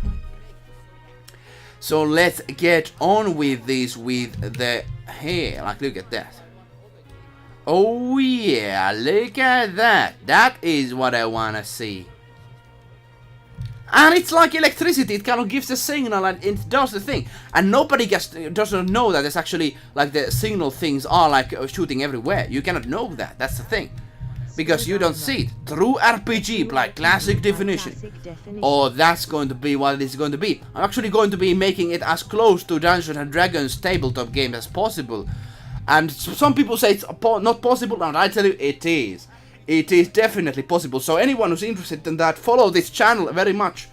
So let's get on with this with the hair. Like, look at that. Oh yeah, look at that. That is what I wanna see. And it's like electricity, it kind of gives a signal and it does the thing. And nobody doesn't know that it's actually like the signal things are like shooting everywhere. You cannot know that, that's the thing. Because you don't see it. True RPG, like classic definition. Oh, that's going to be what it is going to be. I'm actually going to be making it as close to Dungeons and Dragons tabletop game as possible. And some people say it's not possible, and I tell you it is. It is definitely possible. So anyone who's interested in that, follow this channel very much.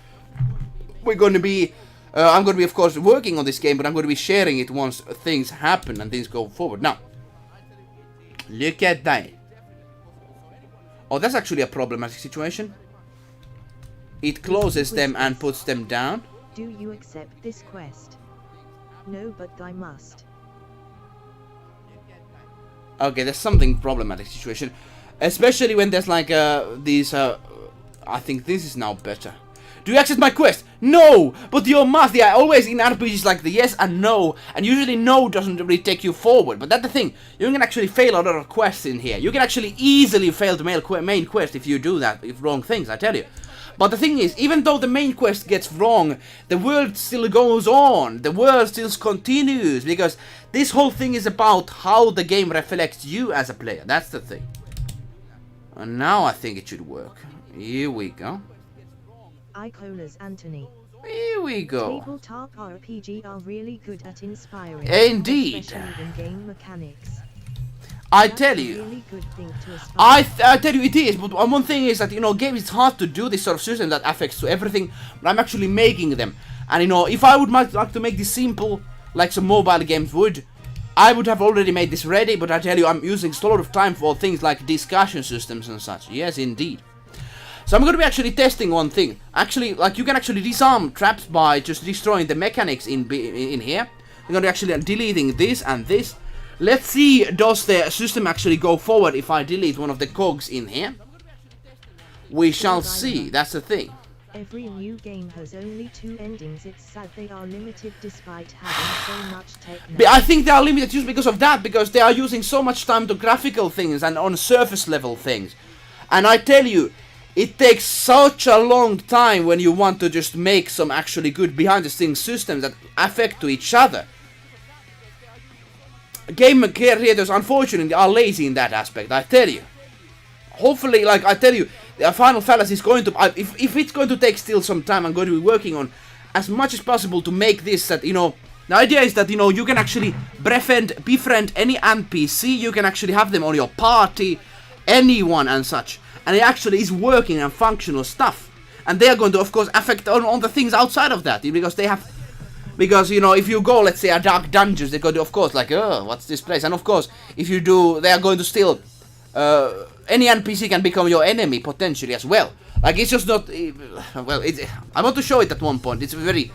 We're going to be, I'm going to be of course working on this game, but I'm going to be sharing it once things happen and things go forward. Now, look at that. Oh, that's actually a problematic situation. It closes them and puts them down. Do you accept this quest? No, but I must. Okay, there's something problematic situation. Especially when there's like these I think this is now better. Do you accept my quest? No! But you must! They are always in RPGs like the yes and no, and usually no doesn't really take you forward. But that's the thing, you can actually fail a lot of quests in here. You can actually easily fail the main quest if you do that, if wrong things, I tell you. But the thing is, even though the main quest gets wrong, the world still goes on. The world still continues, because this whole thing is about how the game reflects you as a player. That's the thing. And now I think it should work. Here we go. Icola's Anthony. Here we go. Tabletop RPG are really good at inspiring. Indeed. Especially in game mechanics. I That's tell a you. really good thing to aspire. I tell you it is, but one thing is that, you know, games, it's hard to do this sort of system that affects to everything, but I'm actually making them. And you know, if I would like to make this simple, like some mobile games would, I would have already made this ready, but I tell you, I'm using a lot of time for things like discussion systems and such. Yes, indeed. So I'm going to be actually testing one thing. Actually, like, you can actually disarm traps by just destroying the mechanics in here. I'm going to actually deleting this and this. Let's see, does the system actually go forward if I delete one of the cogs in here? We shall see, that's the thing. Every new game has only 2 endings. It's sad they are limited despite having so much technology. I think they are limited just because of that, because they are using so much time to graphical things and on surface level things. And I tell you, it takes such a long time when you want to just make some actually good behind the scenes systems that affect to each other. Game creators unfortunately are lazy in that aspect, I tell you. Hopefully, like I tell you, the Final Fallacy is going to, if it's going to take still some time, I'm going to be working on as much as possible to make this that, you know, the idea is that, you know, you can actually befriend any NPC, you can actually have them on your party, anyone and such. And it actually is working and functional stuff. and they are going to, of course, affect on the things outside of that, because they have, because, you know, if you go, let's say, a dark dungeons, they're going to, of course, like, oh, what's this place? And of course, if you do, they are going to still, any NPC can become your enemy potentially as well. Like, it's just not, well, I want to show it at one point. It's a very,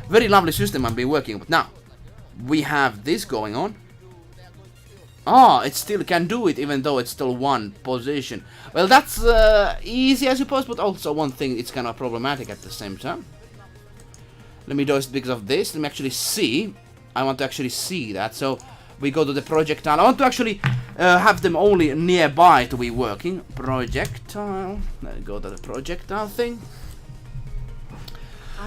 very lovely system I've been working with. Now, we have this going on. Ah, it still can do it even though it's still one position. Well, that's easy, I suppose, but also one thing, it's kind of problematic at the same time. Let me do it because of this. Let me actually see. I want to actually see that. So we go to the projectile. I want to actually have them only nearby to be working. Projectile. Let me go to the projectile thing.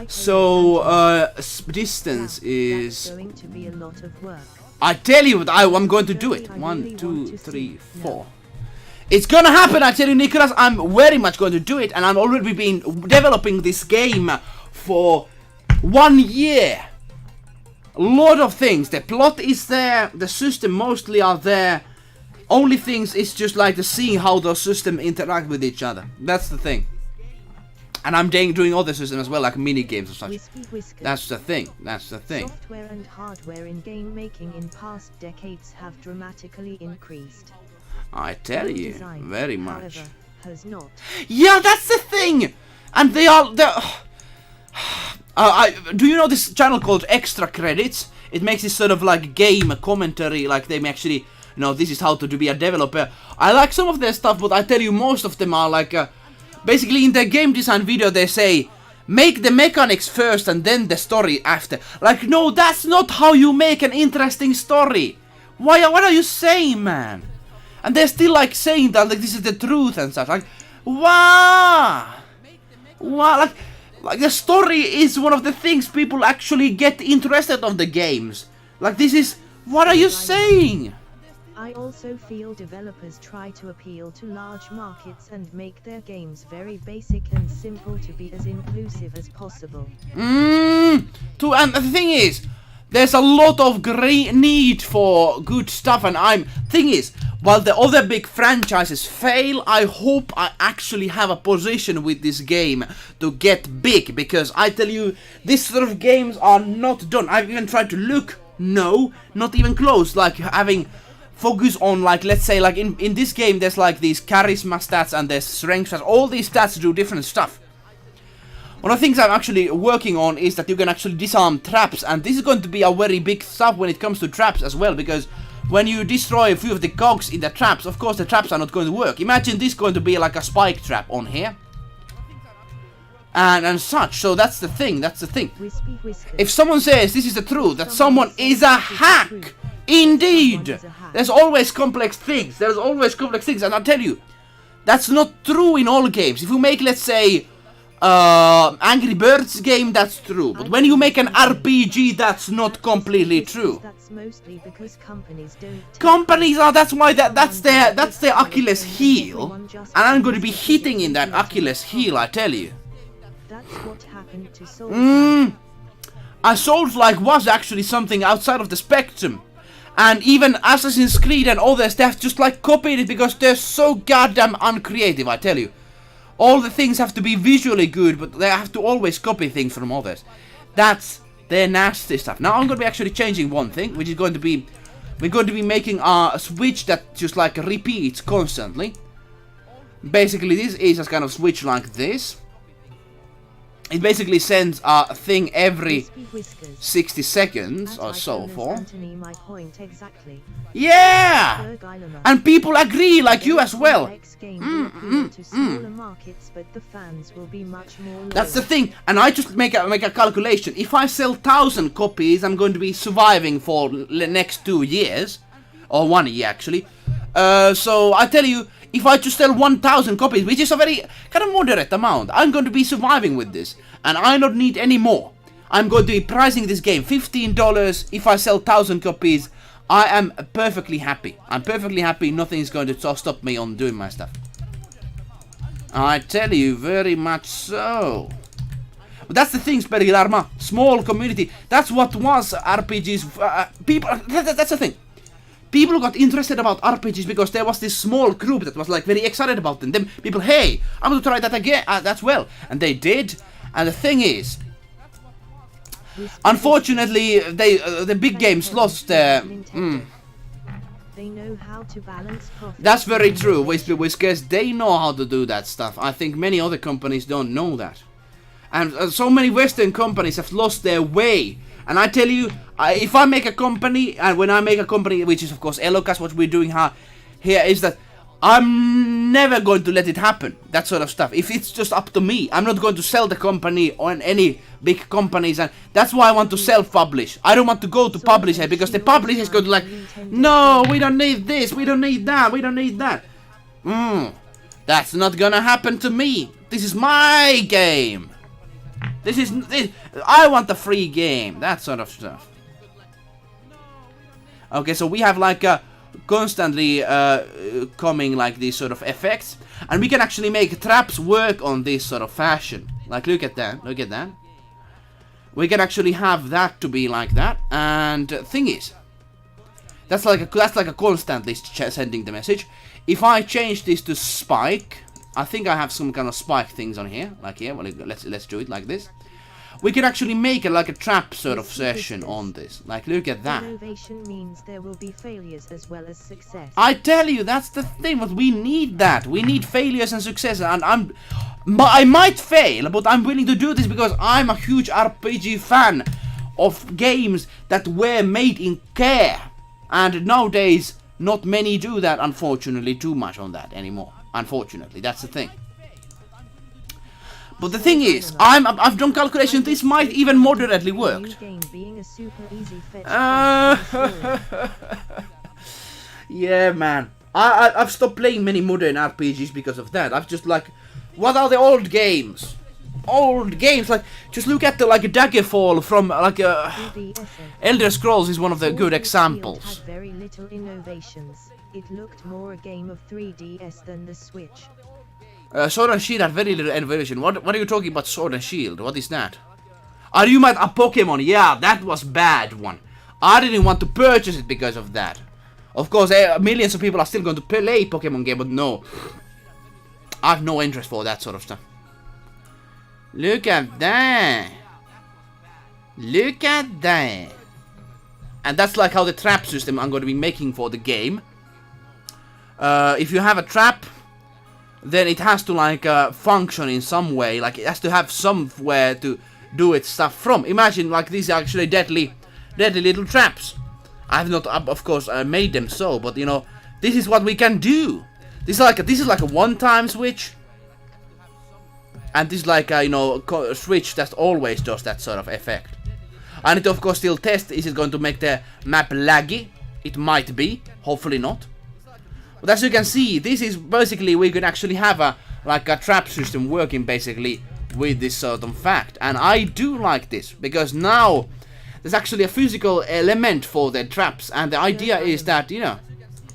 So distance is. Going to be a lot of work. I tell you, I'm going to do it. 1, 2, 3, 4. It's gonna happen, I tell you, Nicholas. I'm very much going to do it, and I'm already been developing this game for 1 year. A lot of things. The plot is there, the system mostly are there. Only things is just like the seeing how those systems interact with each other. That's the thing. And I'm doing other systems as well, like mini games or such. That's the thing. That's the thing. Software and hardware in game making in past decades have dramatically increased. I tell you, Design, very much. however, has not. Yeah, that's the thing. And they're do you know this channel called Extra Credits? It makes this sort of like game commentary, like they actually, you know, this is how to be a developer. I like some of their stuff, but I tell you, most of them are like. Basically, in their game design video, they say, make the mechanics first and then the story after. Like, no, that's not how you make an interesting story. What are you saying, man? And they're still, like, saying that, like, this is the truth and such. Like, wow. Wow, like, the story is one of the things people actually get interested of the games. Like, this is, what are you saying? I also feel developers try to appeal to large markets and make their games very basic and simple to be as inclusive as possible. And the thing is, there's a lot of great need for good stuff, and thing is, while the other big franchises fail, I hope I actually have a position with this game to get big, because I tell you, this sort of games are not done. I've even tried to look, no, not even close, like having focus on, like, let's say, like in this game there's like these charisma stats and there's strength stats. All these stats do different stuff. One of the things I'm actually working on is that you can actually disarm traps, and this is going to be a very big stuff when it comes to traps as well, because when you destroy a few of the cogs in the traps, of course the traps are not going to work. Imagine this going to be like a spike trap on here. And such, so that's the thing, If someone says this is the truth, that someone is a hack, indeed, there's always complex things, and I'll tell you, that's not true in all games. If you make, let's say, Angry Birds game, that's true, but when you make an RPG, that's not completely true. That's mostly because companies are, that's why that's their Achilles heel, and I'm going to be hitting in that Achilles heel, I tell you. That's what happened to Souls-like. A Souls-like was actually something outside of the spectrum. And even Assassin's Creed and others, they have just like copied it because they're so goddamn uncreative, I tell you. All the things have to be visually good, but they have to always copy things from others. That's their nasty stuff. Now I'm going to be actually changing one thing, which is going to be, we're going to be making a switch that just like repeats constantly. Basically this is a kind of switch like this. It basically sends a thing every 60 seconds or so for. Yeah! And people agree, like you as well. That's the thing, and I just make a calculation. If I sell 1,000 copies, I'm going to be surviving for the next 2 years. Or 1 year, actually. So, I tell you, if I just sell 1,000 copies, which is a very kind of moderate amount, I'm going to be surviving with this. And I don't need any more. I'm going to be pricing this game $15. If I sell 1,000 copies, I am perfectly happy. I'm perfectly happy. Nothing is going to stop me on doing my stuff. I tell you, very much so. But that's the thing, Sperilarma. Small community. That's what was RPGs. People. That's the thing. people got interested about RPGs because there was this small group that was like very excited about them. Then people, hey, I'm going to try that again, as well. And they did. And the thing is, unfortunately, the big games lost their... They know how to balance profit. That's very true. Whiskers, they know how to do that stuff. I think many other companies don't know that. And so many Western companies have lost their way. And I tell you, if I make a company, and when I make a company, which is of course eluukkas, what we're doing here is that I'm never going to let it happen. That sort of stuff. If it's just up to me, I'm not going to sell the company on any big companies, and that's why I want to self-publish. I don't want to go to publisher because the publisher is going to like, no, we don't need this, we don't need that, we don't need that. That's not gonna happen to me. This is my game. I want a free game. That sort of stuff. Okay, so we have like a constantly coming like these sort of effects, and we can actually make traps work on this sort of fashion. Like, look at that, look at that. We can actually have that to be like that, and thing is, that's like a constantly sending the message. If I change this to spike, I think I have some kind of spike things on here, like here. Well, let's do it like this. We can actually make it like a trap sort of session on this. Like, look at that. Innovation means there will be failures as well as success. I tell you, that's the thing. But we need that. We need failures and success. And I might fail, but I'm willing to do this because I'm a huge RPG fan of games that were made in care. And nowadays, not many do that. Unfortunately, too much on that anymore. Unfortunately, that's the thing. But the thing is, I've done calculations. This might even moderately work. Yeah, man. I've stopped playing many modern RPGs because of that. I've just like, what are the old games? Old games, like just look at the like a Daggerfall from like Elder Scrolls is one of the good examples. Had very little innovations. It looked more a game of 3DS than the Switch. Sword and Shield had very little innovation. What are you talking about, Sword and Shield? What is that? Are you mad? A Pokemon? Yeah, that was bad one. I didn't want to purchase it because of that. Of course, millions of people are still going to play Pokemon game, but no. I have no interest for that sort of stuff. Look at that. Look at that. And that's like how the trap system I'm going to be making for the game. If you have a trap, then it has to like function in some way. Like it has to have somewhere to do its stuff from. Imagine like these are actually deadly little traps. I have not, of course, made them so, but you know, this is what we can do. This is like a one-time switch, and this is like a, you know, switch that always does that sort of effect. I need to, of course, still test. Is it going to make the map laggy? It might be. Hopefully not. But as you can see, this is basically we could actually have a trap system working basically with this sort of fact, and I do like this because now there's actually a physical element for the traps, and the idea is that, you know,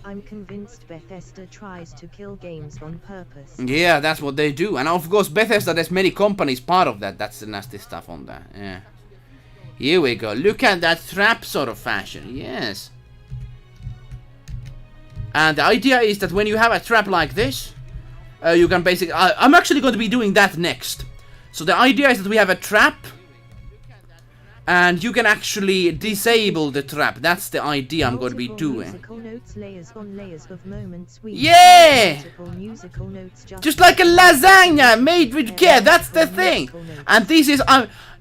I'm convinced Bethesda tries to kill games on purpose. Yeah, that's what they do, and of course Bethesda, there's many companies part of that. That's the nasty stuff on that. Yeah. Here we go. Look at that trap sort of fashion. Yes. And the idea is that when you have a trap like this, you can basically... I'm actually going to be doing that next. So the idea is that we have a trap, and you can actually disable the trap. That's the idea I'm going to be doing. Yeah! Just like a lasagna made with care. That's the thing. And this is...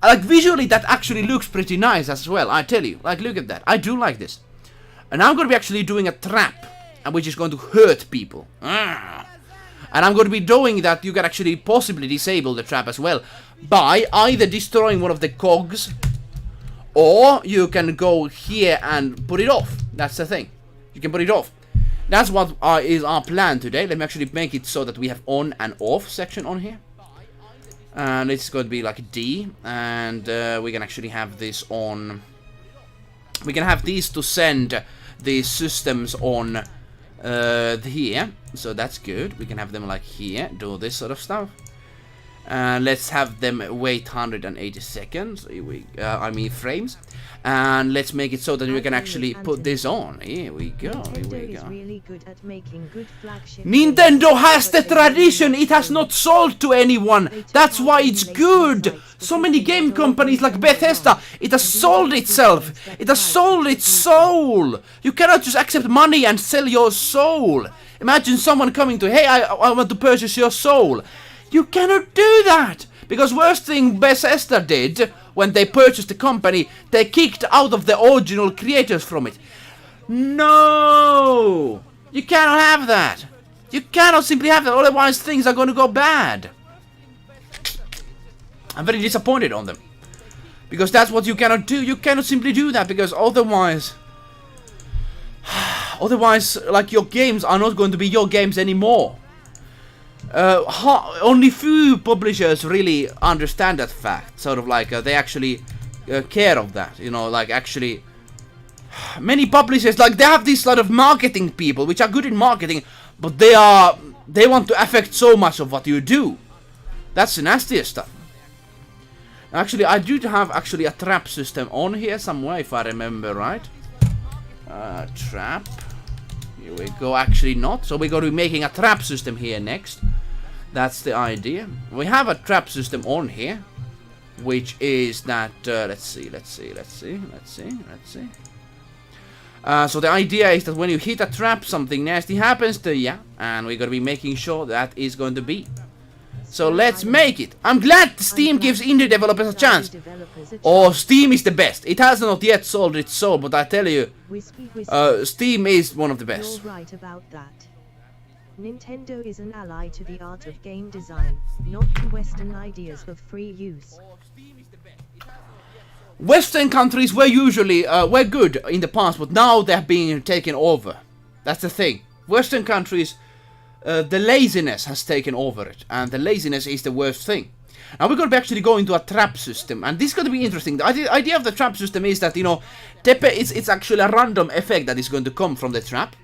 like visually that actually looks pretty nice as well. I tell you. Like, look at that. I do like this. And I'm going to be actually doing a trap, which is going to hurt people. And I'm going to be doing that. You can actually possibly disable the trap as well by either destroying one of the cogs, or you can go here and put it off. That's the thing. You can put it off. That's what is our plan today. Let me actually make it so that we have on and off section on here. And it's going to be like D, and we can actually have this on. We can have these to send these systems on here, so that's good. We can have them like here, do this sort of stuff. Let's have them wait 180 seconds. I mean frames. And let's make it so that we can actually put this on. Here we go. Nintendo is really good at making good flagship Nintendo games, has the but they tradition. really It has not sold to anyone. That's why it's good. So many game companies like Bethesda, it has sold itself. It has sold its soul. You cannot just accept money and sell your soul. Imagine someone coming to, hey, I want to purchase your soul. You cannot do that. Because worst thing Bethesda did when they purchased the company, they kicked out of the original creators from it. No! You cannot have that. You cannot simply have that, otherwise things are going to go bad. I'm very disappointed on them. Because that's what you cannot do. You cannot simply do that, because otherwise... Otherwise, like, your games are not going to be your games anymore. Only few publishers really understand that fact. Sort of like, they actually care of that. You know, like, actually... Many publishers, like, they have these sort of marketing people, which are good in marketing, but they want to affect so much of what you do. That's the nastiest stuff. Actually, I do have actually a trap system on here somewhere, if I remember right. Trap. Here we go. Actually not. So we're going to be making a trap system here next. That's the idea. We have a trap system on here, which is that. Let's see. So the idea is that when you hit a trap, something nasty happens to you, and we're going to be making sure that is going to be. So let's make it. I'm glad Steam gives indie developers a chance. Oh, Steam is the best. It has not yet sold its soul, but I tell you, Steam is one of the best. You're right about that. Nintendo is an ally to the art of game design, not to Western ideas of free use. Western countries were usually were good in the past, but now they're being taken over. That's the thing. Western countries, the laziness has taken over it, and the laziness is the worst thing. Now we're going to be actually going to a trap system, and this is going to be interesting. The idea of the trap system is that, you know, it's actually a random effect that is going to come from the trap.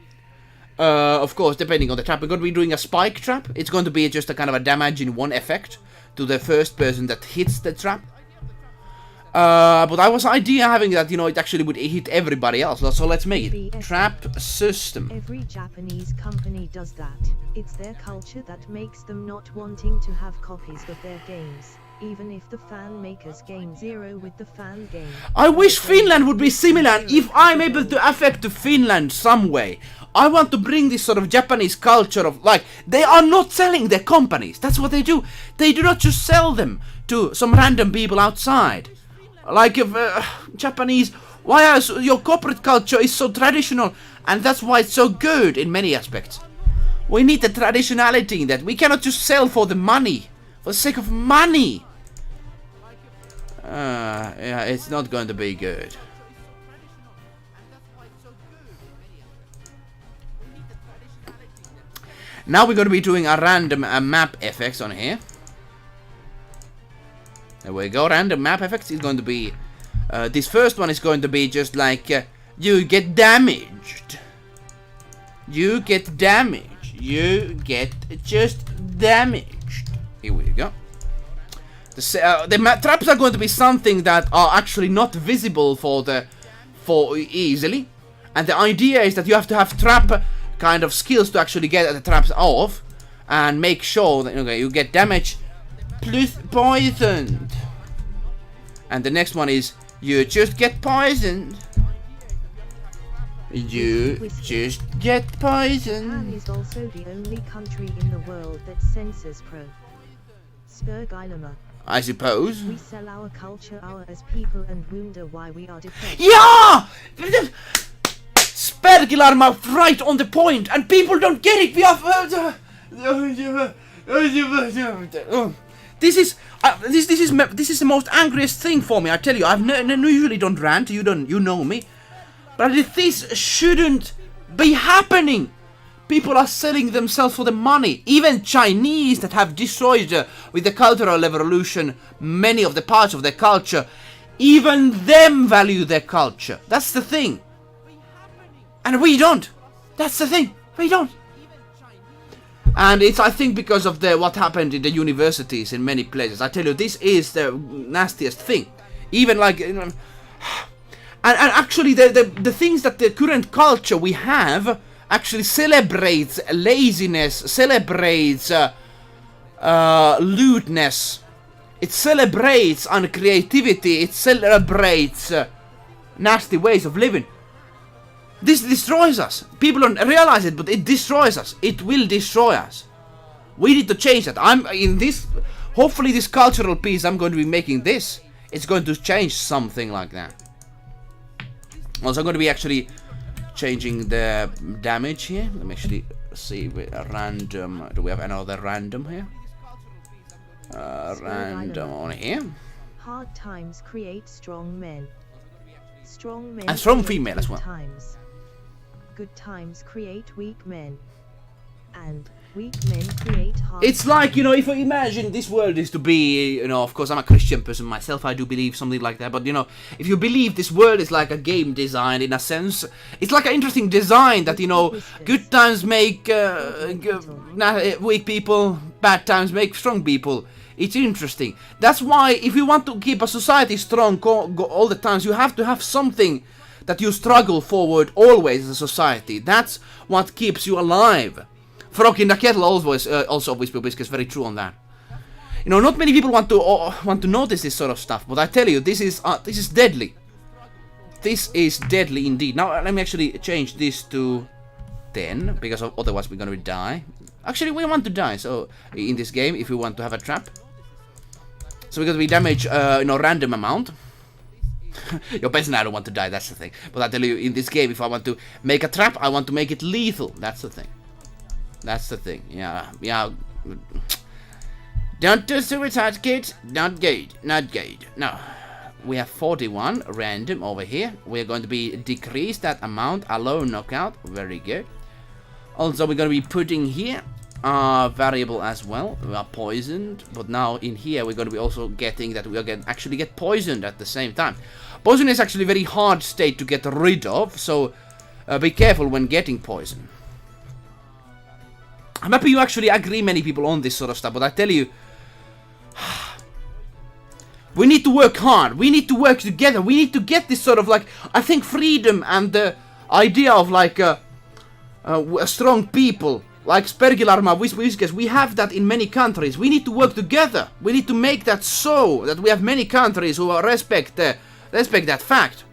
Of course, depending on the trap, we're going to be doing a spike trap. It's going to be just a kind of a damage in one effect to the first person that hits the trap. But I was idea having that, you know, it actually would hit everybody else. So let's make it. Trap system. Every Japanese company does that. It's their culture that makes them not wanting to have copies of their games, even if the fan makers game zero with the fan game. I wish Finland would be similar. If I'm able to affect Finland some way, I want to bring this sort of Japanese culture of, like, they are not selling their companies. That's what they do. They do not just sell them to some random people outside. Like, if Japanese, why is your corporate culture is so traditional, and that's why it's so good in many aspects. We need the traditionality in that. We cannot just sell for the money, for the sake of money. Yeah, it's not going to be good. Now we're going to be doing a random map effects on here. There we go, random map effects is going to be... this first one is going to be just like... you get damaged. You get damaged. You get just damaged. Here we go. The traps are going to be something that are actually not visible for easily. And the idea is that you have to have trap kind of skills to actually get the traps off. And make sure that, okay, you get damage plus poisoned. And the next one is you just get poisoned. You just get poisoned. Japan is also the only country in the world that censors Spurgilema. I suppose. We sell our culture as people and wonder why we are depressed. Yeah! Spurgilema right on the point, and people don't get it. We are... This is the most angriest thing for me. I tell you, I usually don't rant. You know me, but this shouldn't be happening. People are selling themselves for the money. Even Chinese that have destroyed with the Cultural Revolution many of the parts of their culture, even them value their culture. That's the thing, and we don't. That's the thing. We don't. And it's, I think, because of what happened in the universities in many places. I tell you, this is the nastiest thing. Even like, you know, and actually the things that the current culture we have actually celebrates laziness, celebrates lewdness. It celebrates uncreativity. It celebrates nasty ways of living. This destroys us. People don't realize it, but it destroys us. It will destroy us. We need to change that. I'm in this. Hopefully, this cultural piece I'm going to be making this. It's going to change something like that. Also, I'm going to be actually changing the damage here. Let me actually see with a random. Do we have another random here? Random on here. Hard times create strong men. Strong men and strong female as well. Times. Good times create weak men. And weak men create hard It's like, you know, if I imagine this world is to be, you know, of course I'm a Christian person myself, I do believe something like that, but you know, if you believe this world is like a game design in a sense, it's like an interesting design that, you know, good times make weak people, bad times make strong people. It's interesting. That's why if you want to keep a society strong all the times, you have to have something that you struggle forward always as a society. That's what keeps you alive. Frog in the kettle always, also Whisper Whisker is very true on that. You know, not many people want to notice this sort of stuff, but I tell you, this is deadly. This is deadly indeed. Now let me actually change this to 10, because otherwise we're gonna die. Actually, we want to die. So in this game, if we want to have a trap, so we're gonna be damage, you know, random amount. Your person, I don't want to die. That's the thing. But I tell you, in this game, if I want to make a trap, I want to make it lethal. That's the thing. That's the thing. Yeah. Don't do suicide, kids. Not good. No. We have 41 random over here. We're going to be decrease that amount. Alone knockout. Very good. Also, we're going to be putting here variable as well. We are poisoned, but now in here we're going to be also getting that we are actually get poisoned at the same time. Poison is actually a very hard state to get rid of, so be careful when getting poison. I'm happy you actually agree, many people, on this sort of stuff, but I tell you, we need to work hard. We need to work together. We need to get this sort of like, I think freedom and the idea of like a strong people, like Spergilarma, Whiskers, we have that in many countries. We need to work together. We need to make that so that we have many countries who respect that fact.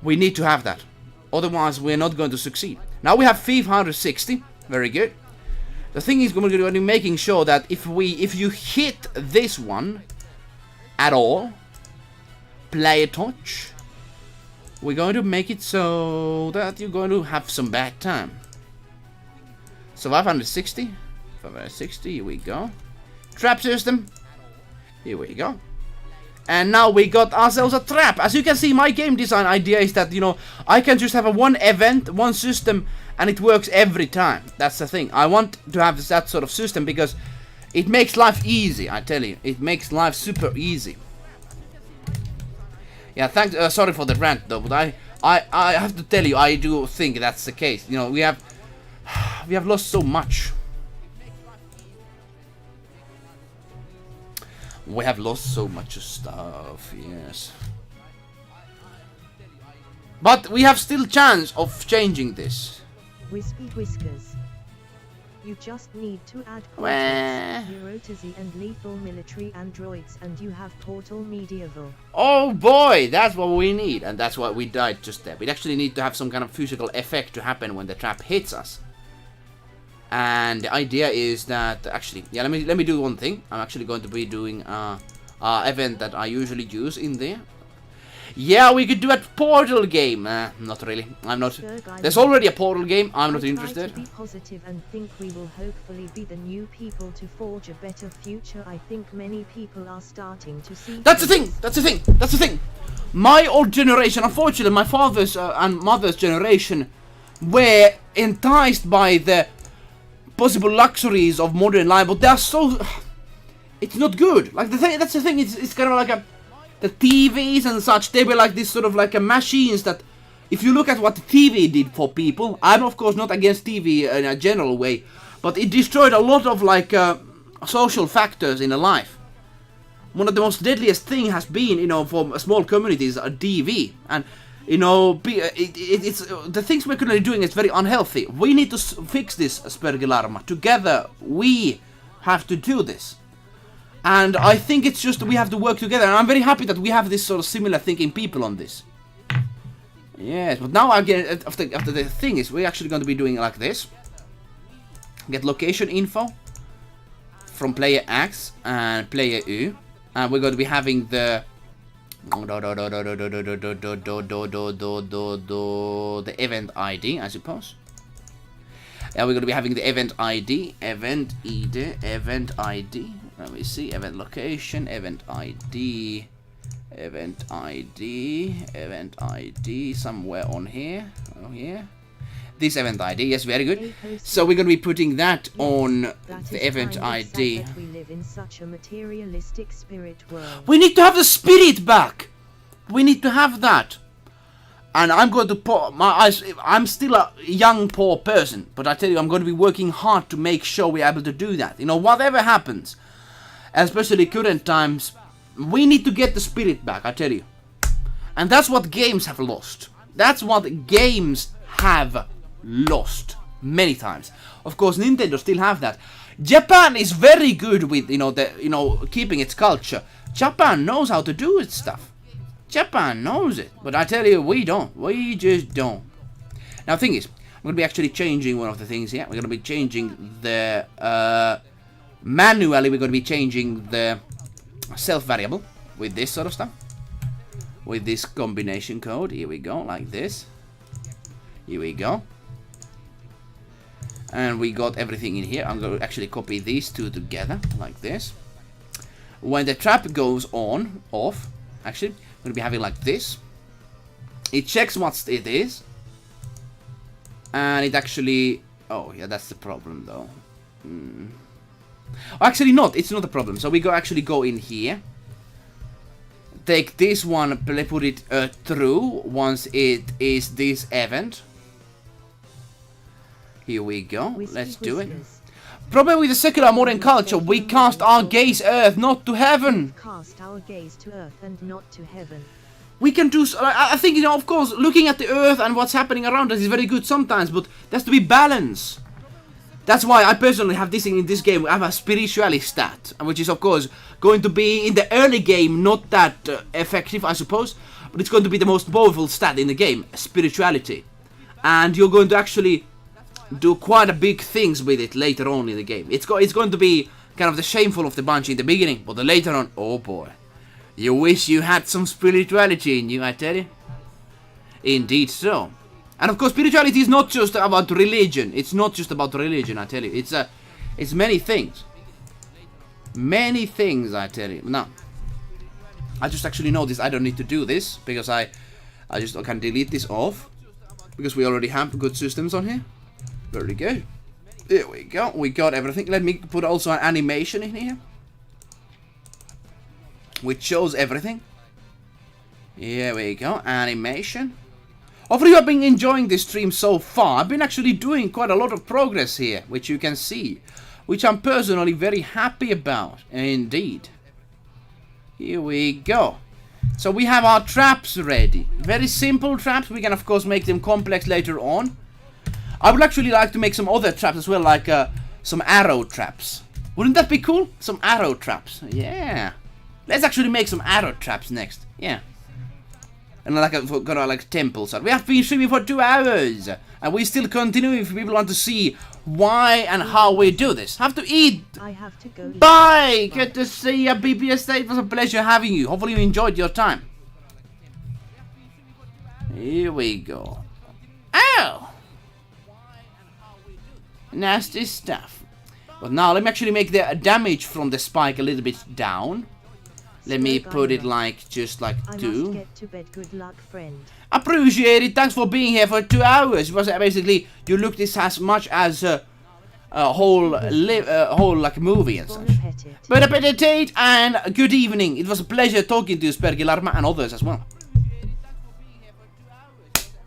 We need to have that. Otherwise, we're not going to succeed. Now we have 560. Very good. The thing is, we're going to be making sure that if you hit this one at all, play a touch, we're going to make it so that you're going to have some bad time. So 560, here we go. Trap system, here we go. And now we got ourselves a trap. As you can see, my game design idea is that, you know, I can just have a one event, one system, and it works every time. That's the thing. I want to have that sort of system because it makes life easy, I tell you. It makes life super easy. Yeah, thanks. Sorry for the rant though, but I have to tell you, I do think that's the case. You know, we have lost so much. We have lost so much stuff, yes. But we have still chance of changing this. Wispy Whiskers. You just need to add Cortex, Neurotizy and lethal military androids and you have Portal Medieval. Oh boy, that's what we need. And that's why we died just there. We actually need to have some kind of physical effect to happen when the trap hits us. And the idea is that, actually, yeah, let me do one thing. I'm actually going to be doing a event that I usually use in there. Yeah, we could do a Portal game. Not really. I'm not. There's already a Portal game. I'm not interested. I try to be positive and think we will hopefully be the new people to forge a better future. I think many people are starting to see. That's the thing. That's the thing. That's the thing. My old generation, unfortunately, my father's and mother's generation, were enticed by the possible luxuries of modern life, but they are so. It's not good. Like the thing. That's the thing. It's kind of like the TVs and such, they were like this sort of like a machines that, if you look at what TV did for people, I'm of course not against TV in a general way, but it destroyed a lot of like social factors in a life. One of the most deadliest thing has been, you know, for small communities, a DV, and you know, it's the things we're currently doing is very unhealthy. We need to fix this, Spergilarma. Together, we have to do this. And I think it's just we have to work together. And I'm very happy that we have this sort of similar thinking people on this. Yes, but now again, after the thing is, we're actually going to be doing like this. Get location info from player X and player U. And we're going to be having the event ID, I suppose. Yeah, we're going to be having the event ID, event ID. Let me see, event location, event ID, event ID, somewhere on here. Oh, here. This event ID, yes, very good. So we're going to be putting that on the event ID. We live in such a materialistic spirit world. We need to have the spirit back. We need to have that. And I'm going to pour my eyes. I'm still a young, poor person, but I tell you, I'm going to be working hard to make sure we're able to do that. You know, whatever happens, especially current times, we need to get the spirit back, I tell you. And that's what games have lost. That's what games have lost many times. Of course, Nintendo still have that. Japan is very good with, you know, keeping its culture. Japan knows how to do its stuff. Japan knows it, but I tell you, we don't. We just don't. Now, the thing is, I'm going to be actually changing one of the things here. We're going to be changing the manually. We're going to be changing the self variable with this sort of stuff, with this combination code. Here we go, like this. Here we go. And we got everything in here. I'm going to actually copy these two together, like this. When the trap goes off, actually, I'm going to be having like this. It checks what it is. And it actually... Oh, yeah, that's the problem, though. Actually, not. It's not a problem. So we actually go in here. Take this one, put it through once it is this event. Here we go. Let's do it. Problem with the secular modern culture, we cast our gaze earth, not to heaven. Cast our gaze to earth and not to heaven. We can do... I think, you know, of course, looking at the earth and what's happening around us is very good sometimes, but there has to be balance. That's why I personally have this thing in this game. I have a spirituality stat, which is, of course, going to be in the early game not that effective, I suppose, but it's going to be the most powerful stat in the game, spirituality. And you're going to actually do quite a big things with it later on in the game. It's going to be kind of the shameful of the bunch in the beginning, but later on, oh boy. You wish you had some spirituality in you, I tell you. Indeed so. And of course, spirituality is not just about religion. It's not just about religion, I tell you. It's many things. Many things, I tell you. Now, I just actually noticed I don't need to do this, because I can delete this off, because we already have good systems on here. Very good. There we go. We got everything. Let me put also an animation in here, which shows everything. Here we go. Animation. Hopefully you have been enjoying this stream so far. I've been actually doing quite a lot of progress here, which you can see, which I'm personally very happy about. Indeed. Here we go. So we have our traps ready. Very simple traps. We can of course make them complex later on. I would actually like to make some other traps as well, like some arrow traps. Wouldn't that be cool? Some arrow traps. Yeah. Let's actually make some arrow traps next. Yeah. And like temples. We have been streaming for 2 hours. And we still continue if people want to see why and how we do this. Have to eat. I have to go. Bye. Good to see you, BPS. It was a pleasure having you. Hopefully you enjoyed your time. Here we go. Ow. Nasty stuff. But now let me actually make the damage from the spike a little bit down. Let me put it like just like 2. I must get to bed. Good luck, friend. Appreciate it. Thanks for being here for 2 hours. It was basically you looked this as much as a whole like movie and such. Bon appetit and good evening. It was a pleasure talking to you, Spergilarma, and others as well.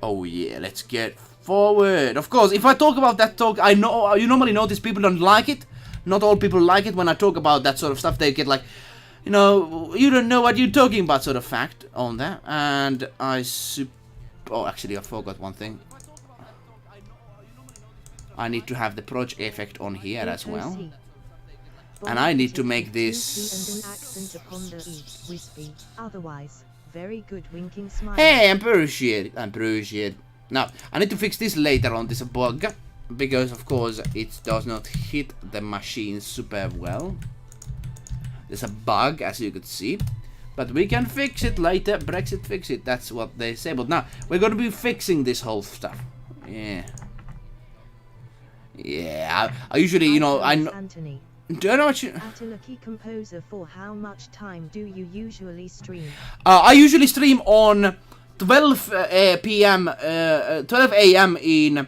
Oh yeah, let's get Forward. Of course, if I talk about that talk, I know you normally notice people don't like it. Not all people like it when I talk about that sort of stuff. They get like, you know, you don't know what you're talking about sort of fact on that. And oh, actually, I forgot one thing. I need to have the project effect on here as well. And I need to make this... Hey, I appreciate it. Now, I need to fix this later on, this bug. Because, of course, it does not hit the machine super well. There's a bug, as you could see. But we can fix it later. Brexit fix it, that's what they say. But now, we're going to be fixing this whole stuff. Yeah. Yeah, I usually, you know, I know... Do you know what you... At a lucky composer, for how much time do you usually stream? I usually stream on 12 p.m. 12 a.m. in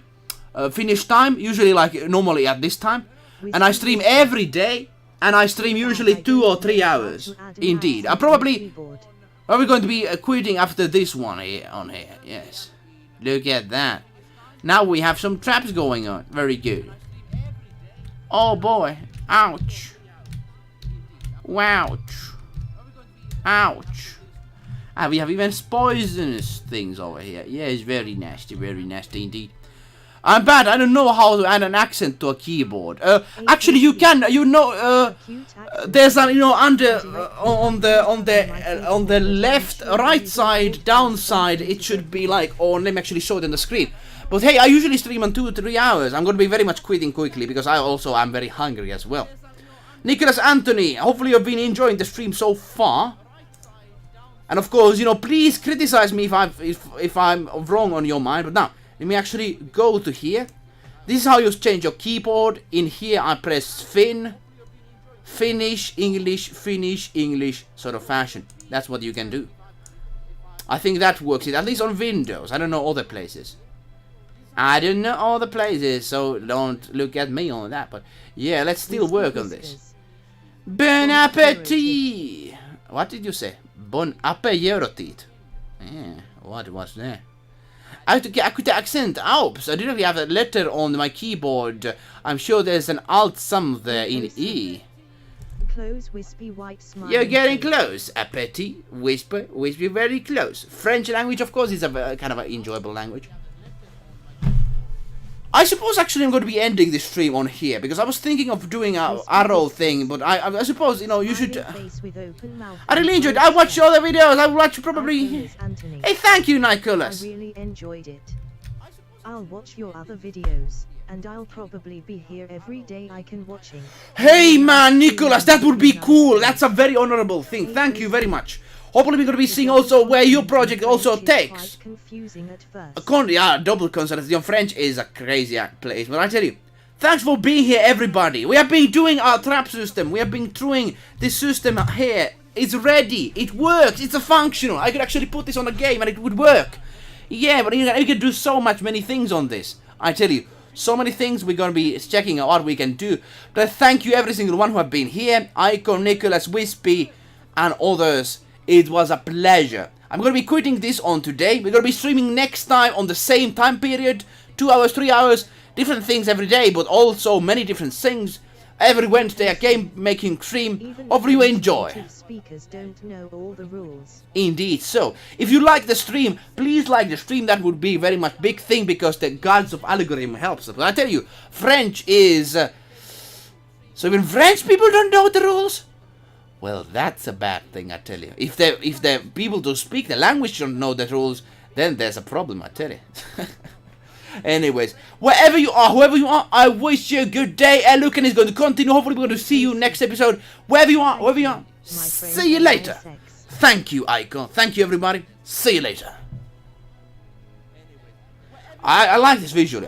Finnish time, usually like normally at this time. And I stream every day, and I stream usually 2 or 3 hours. Indeed. I'm probably going to be quitting after this one here, on here. Yes. Look at that. Now we have some traps going on. Very good. Oh boy. Ouch. Wouch. Ouch. Ah, we have even poisonous things over here. Yes, very nasty indeed. I'm bad. I don't know how to add an accent to a keyboard. Actually, you can. You know, there's a, you know, under on the left, right side, down side. It should be like. Or let me actually show it on the screen. But hey, I usually stream on 2 to 3 hours. I'm gonna be very much quitting quickly because I also am very hungry as well. Nicholas Anthony, hopefully you've been enjoying the stream so far. And of course, you know, please criticize me if I'm wrong on your mind. But now, let me actually go to here. This is how you change your keyboard. In here, I press Finnish, English sort of fashion. That's what you can do. I think that works, at least on Windows. I don't know other places. I don't know all the places, so don't look at me on that. But yeah, let's still work on this. Bon appetit! What did you say? Bon appetit. Yeah, what was that? I have to get the accent out. So I didn't have a letter on my keyboard. I'm sure there's an alt somewhere in E. Close, wispy, white smile. You're getting close. Appetit, whisper, very close. French language, of course, is a kind of an enjoyable language. I suppose actually I'm going to be ending this stream on here because I was thinking of doing a arrow thing, but I suppose, you know, you should. I really enjoyed it. I watched all the videos. I watched probably. Hey, thank you, Nicholas. I really enjoyed it. I'll watch your other videos, and I'll probably be here every day I can watching. Hey man, Nicholas, that would be cool. That's a very honorable thing. Thank you very much. Hopefully we're going to be seeing also where your project also takes. Confusing at first. Yeah, double consolidation. French is a crazy place, but I tell you, thanks for being here, everybody. We have been doing our trap system. We have been doing this system here. It's ready. It works. It's a functional. I could actually put this on a game and it would work. Yeah, but you can do so many things on this. I tell you, so many things we're going to be checking out what we can do. But thank you every single one who have been here. Icon, Nicholas, Wispy, and others. It was a pleasure. I'm going to be quitting this on today. We're going to be streaming next time on the same time period. 2 hours, 3 hours. Different things every day, but also many different things. Every Wednesday a game making stream. Hopefully you enjoy. Speakers don't know all the rules. Indeed. So, if you like the stream, please like the stream. That would be very much big thing because the gods of algorithm helps us. But I tell you, French is... So even French people don't know the rules? Well, that's a bad thing, I tell you. If the people who speak the language don't know the rules, then there's a problem, I tell you. Anyways, wherever you are, whoever you are, I wish you a good day. eluukkanen is going to continue. Hopefully we're going to see you next episode. Wherever you are, see you later. Thank you, Icon. Thank you, everybody. See you later. I like this visually.